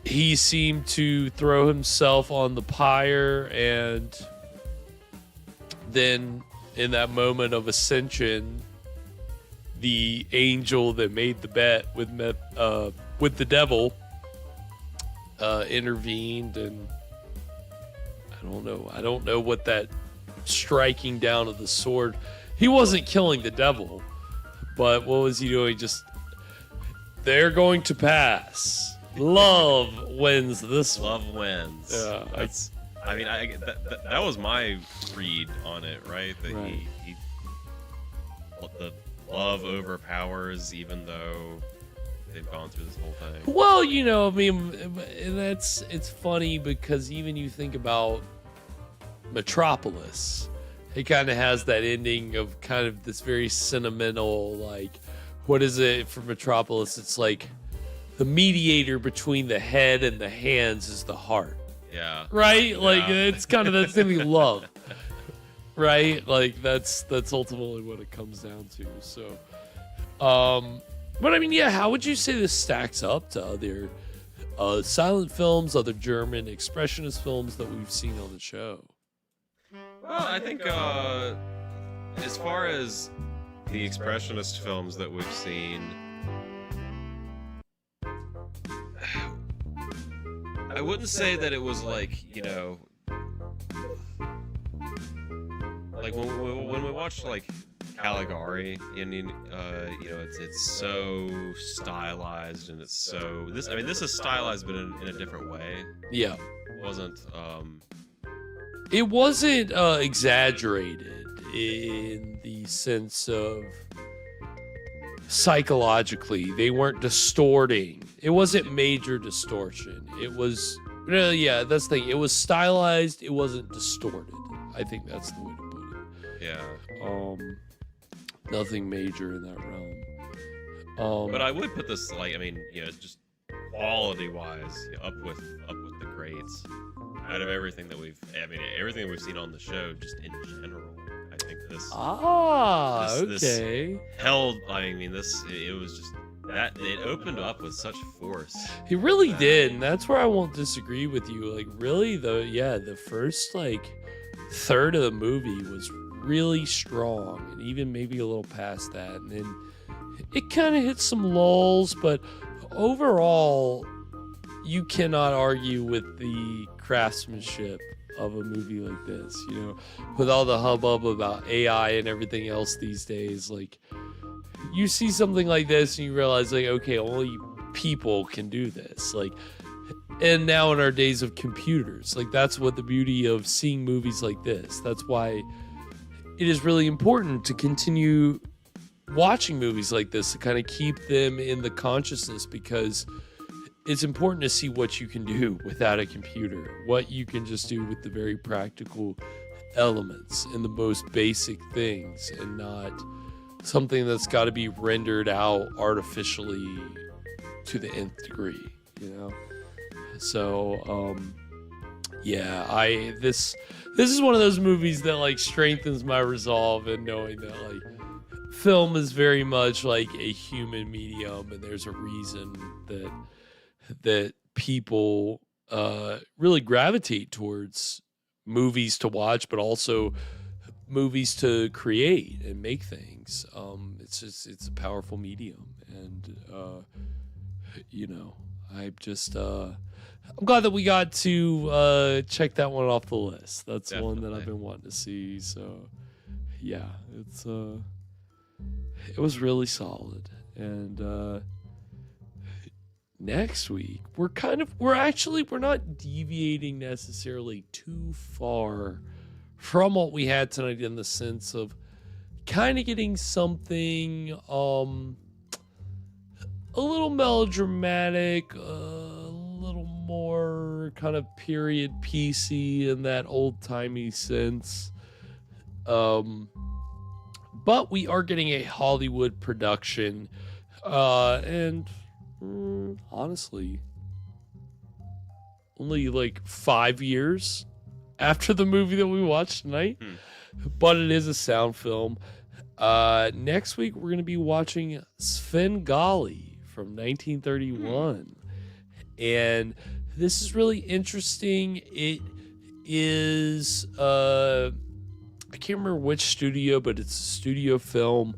he seemed to throw himself on the pyre, and then in that moment of ascension, the angel that made the bet with the devil intervened, and I don't know what that striking down of the sword. He wasn't killing the devil, but what was he doing? Just, they're going to pass. Love wins this one.
Love wins.
Yeah,
that was my read on it, right? That
Right.
the love overpowers, even though they've gone through this whole thing.
Well, I mean, and it's funny because even you think about Metropolis, it kind of has that ending of kind of this very sentimental, like, what is it for Metropolis? It's like the mediator between the head and the hands is the heart.
Yeah.
Right? Like, it's kind of that thing we love. Right? Like, that's ultimately what it comes down to. So, but I mean, yeah, how would you say this stacks up to other silent films, other German expressionist films that we've seen on the show?
Well, I think as far as the expressionist films that we've seen, I wouldn't say that it was like, like when we watched like Caligari, and it's so stylized, and it's so this is stylized, but in a different way.
Yeah,
it
wasn't exaggerated in the sense of psychologically they weren't distorting. It wasn't major distortion. It was that's the thing. It was stylized. It wasn't distorted. I think that's the way to put it.
Yeah.
Nothing major in that realm.
But I would put this, like, just quality wise, up with the greats. Out of everything that everything we've seen on the show, just in general, I think this.
Okay.
Held. It was just that it opened up with such force.
He really did, and that's where I won't disagree with you. Like, really, the first third of the movie was really strong, and even maybe a little past that, and then it kind of hit some lulls, but overall, you cannot argue with the craftsmanship of a movie like this. With all the hubbub about AI and everything else these days, like, you see something like this and you realize, like, okay, only people can do this. Like, and now in our days of computers, like, that's what the beauty of seeing movies like this. That's why it is really important to continue watching movies like this to kind of keep them in the consciousness, because it's important to see what you can do without a computer, what you can just do with the very practical elements and the most basic things, and not something that's got to be rendered out artificially to the nth degree, you know? So, yeah, this is one of those movies that like strengthens my resolve in knowing that like film is very much like a human medium, and there's a reason that people really gravitate towards movies to watch, but also movies to create and make things. It's a powerful medium, and you know, I'm glad that we got to check that one off the list. That's one that I've been wanting to see. So yeah, it was really solid. And next week we're not deviating necessarily too far from what we had tonight, in the sense of kind of getting something a little melodramatic, a little more kind of period piecey in that old-timey sense. But we are getting a Hollywood production, and honestly, only like 5 years after the movie that we watched tonight. But it is a sound film. Next week, we're going to be watching Svengali from 1931. And this is really interesting. It is, I can't remember which studio, but it's a studio film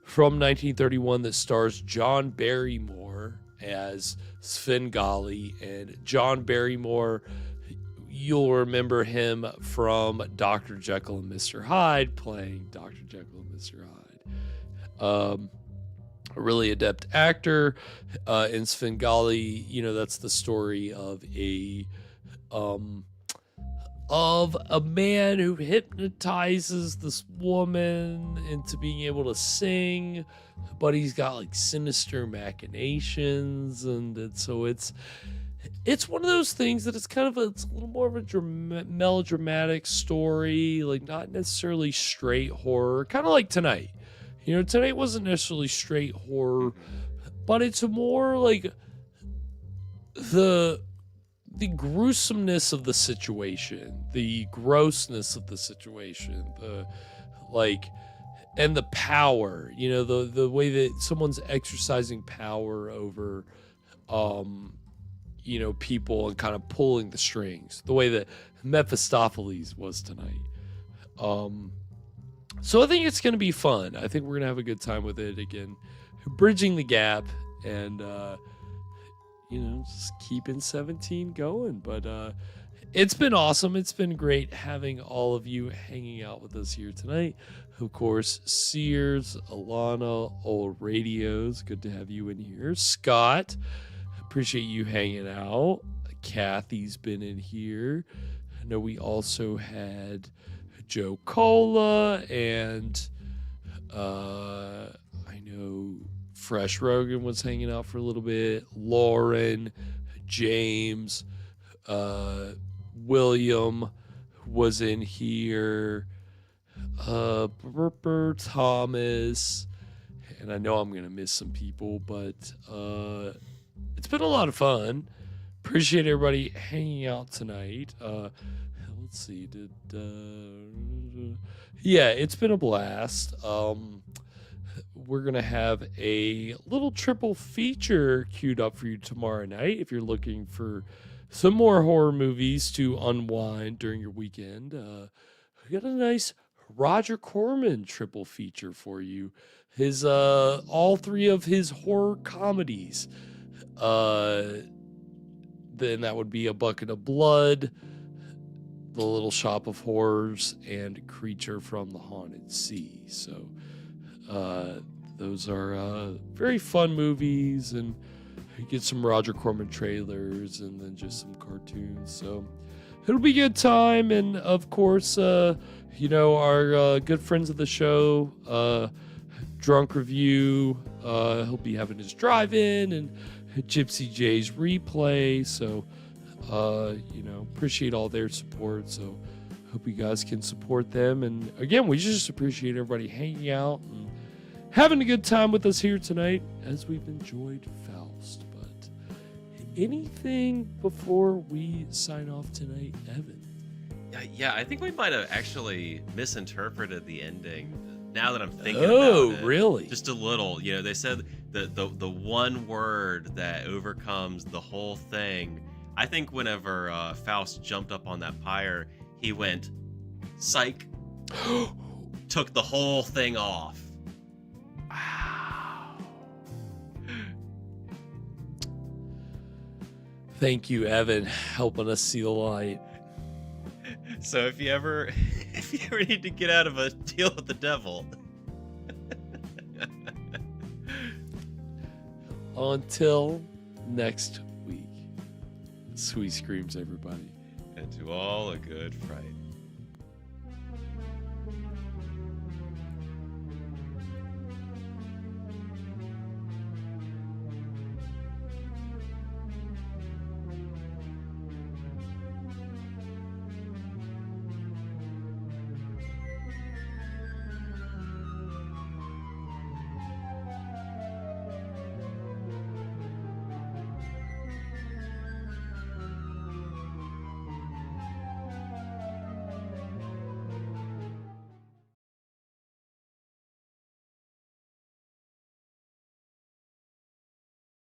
from 1931 that stars John Barrymore as Svengali. And John Barrymore, you'll remember him from Dr. Jekyll and Mr. Hyde, playing Dr. Jekyll and Mr. Hyde. A really adept actor. In Svengali, you know, that's the story of a man who hypnotizes this woman into being able to sing, but he's got like sinister machinations, and so it's one of those things that it's a little more of a melodramatic story, like not necessarily straight horror, kind of like tonight. You know, tonight wasn't necessarily straight horror, but it's more like the gruesomeness of the situation, the grossness of the situation, and the power, you know, the way that someone's exercising power over, you know, people, and kind of pulling the strings, the way that Mephistopheles was tonight. So I think it's going to be fun. I think we're going to have a good time with it. Again, bridging the gap, and, you know, just keeping 17 going. But it's been awesome. It's been great having all of you hanging out with us here tonight. Of course, Sears, Alana, Old Radios, good to have you in here. Scott, appreciate you hanging out. Kathy's been in here. I know we also had Joe Cola, and I know Fresh Rogan was hanging out for a little bit. Lauren, James, William was in here. Thomas, and I know I'm gonna miss some people, but it's been a lot of fun. Appreciate everybody hanging out tonight. Let's see, yeah, it's been a blast. We're gonna have a little triple feature queued up for you tomorrow night if you're looking for some more horror movies to unwind during your weekend. We got a nice Roger Corman triple feature for you. His all three of his horror comedies. Then that would be A Bucket of Blood, The Little Shop of Horrors, and Creature from the Haunted Sea. So those are very fun movies, and you get some Roger Corman trailers and then just some cartoons. So it'll be a good time. And of course, you know, our good friends of the show, drunk review. He'll be having his drive-in and Gypsy J's replay. So, appreciate all their support. So, hope you guys can support them. And again, we just appreciate everybody hanging out and having a good time with us here tonight as we've enjoyed Faust. But anything before we sign off tonight, Evan?
Yeah, I think we might have actually misinterpreted the ending. Now that I'm thinking
Oh,
about it,
really?
Just a little. They said the one word that overcomes the whole thing. I think whenever Faust jumped up on that pyre, he went, psych, took the whole thing off.
Thank you, Evan, helping us see the light.
So if you ever need to get out of a deal with the devil.
Until next week. Sweet screams, everybody.
And to all a good fright.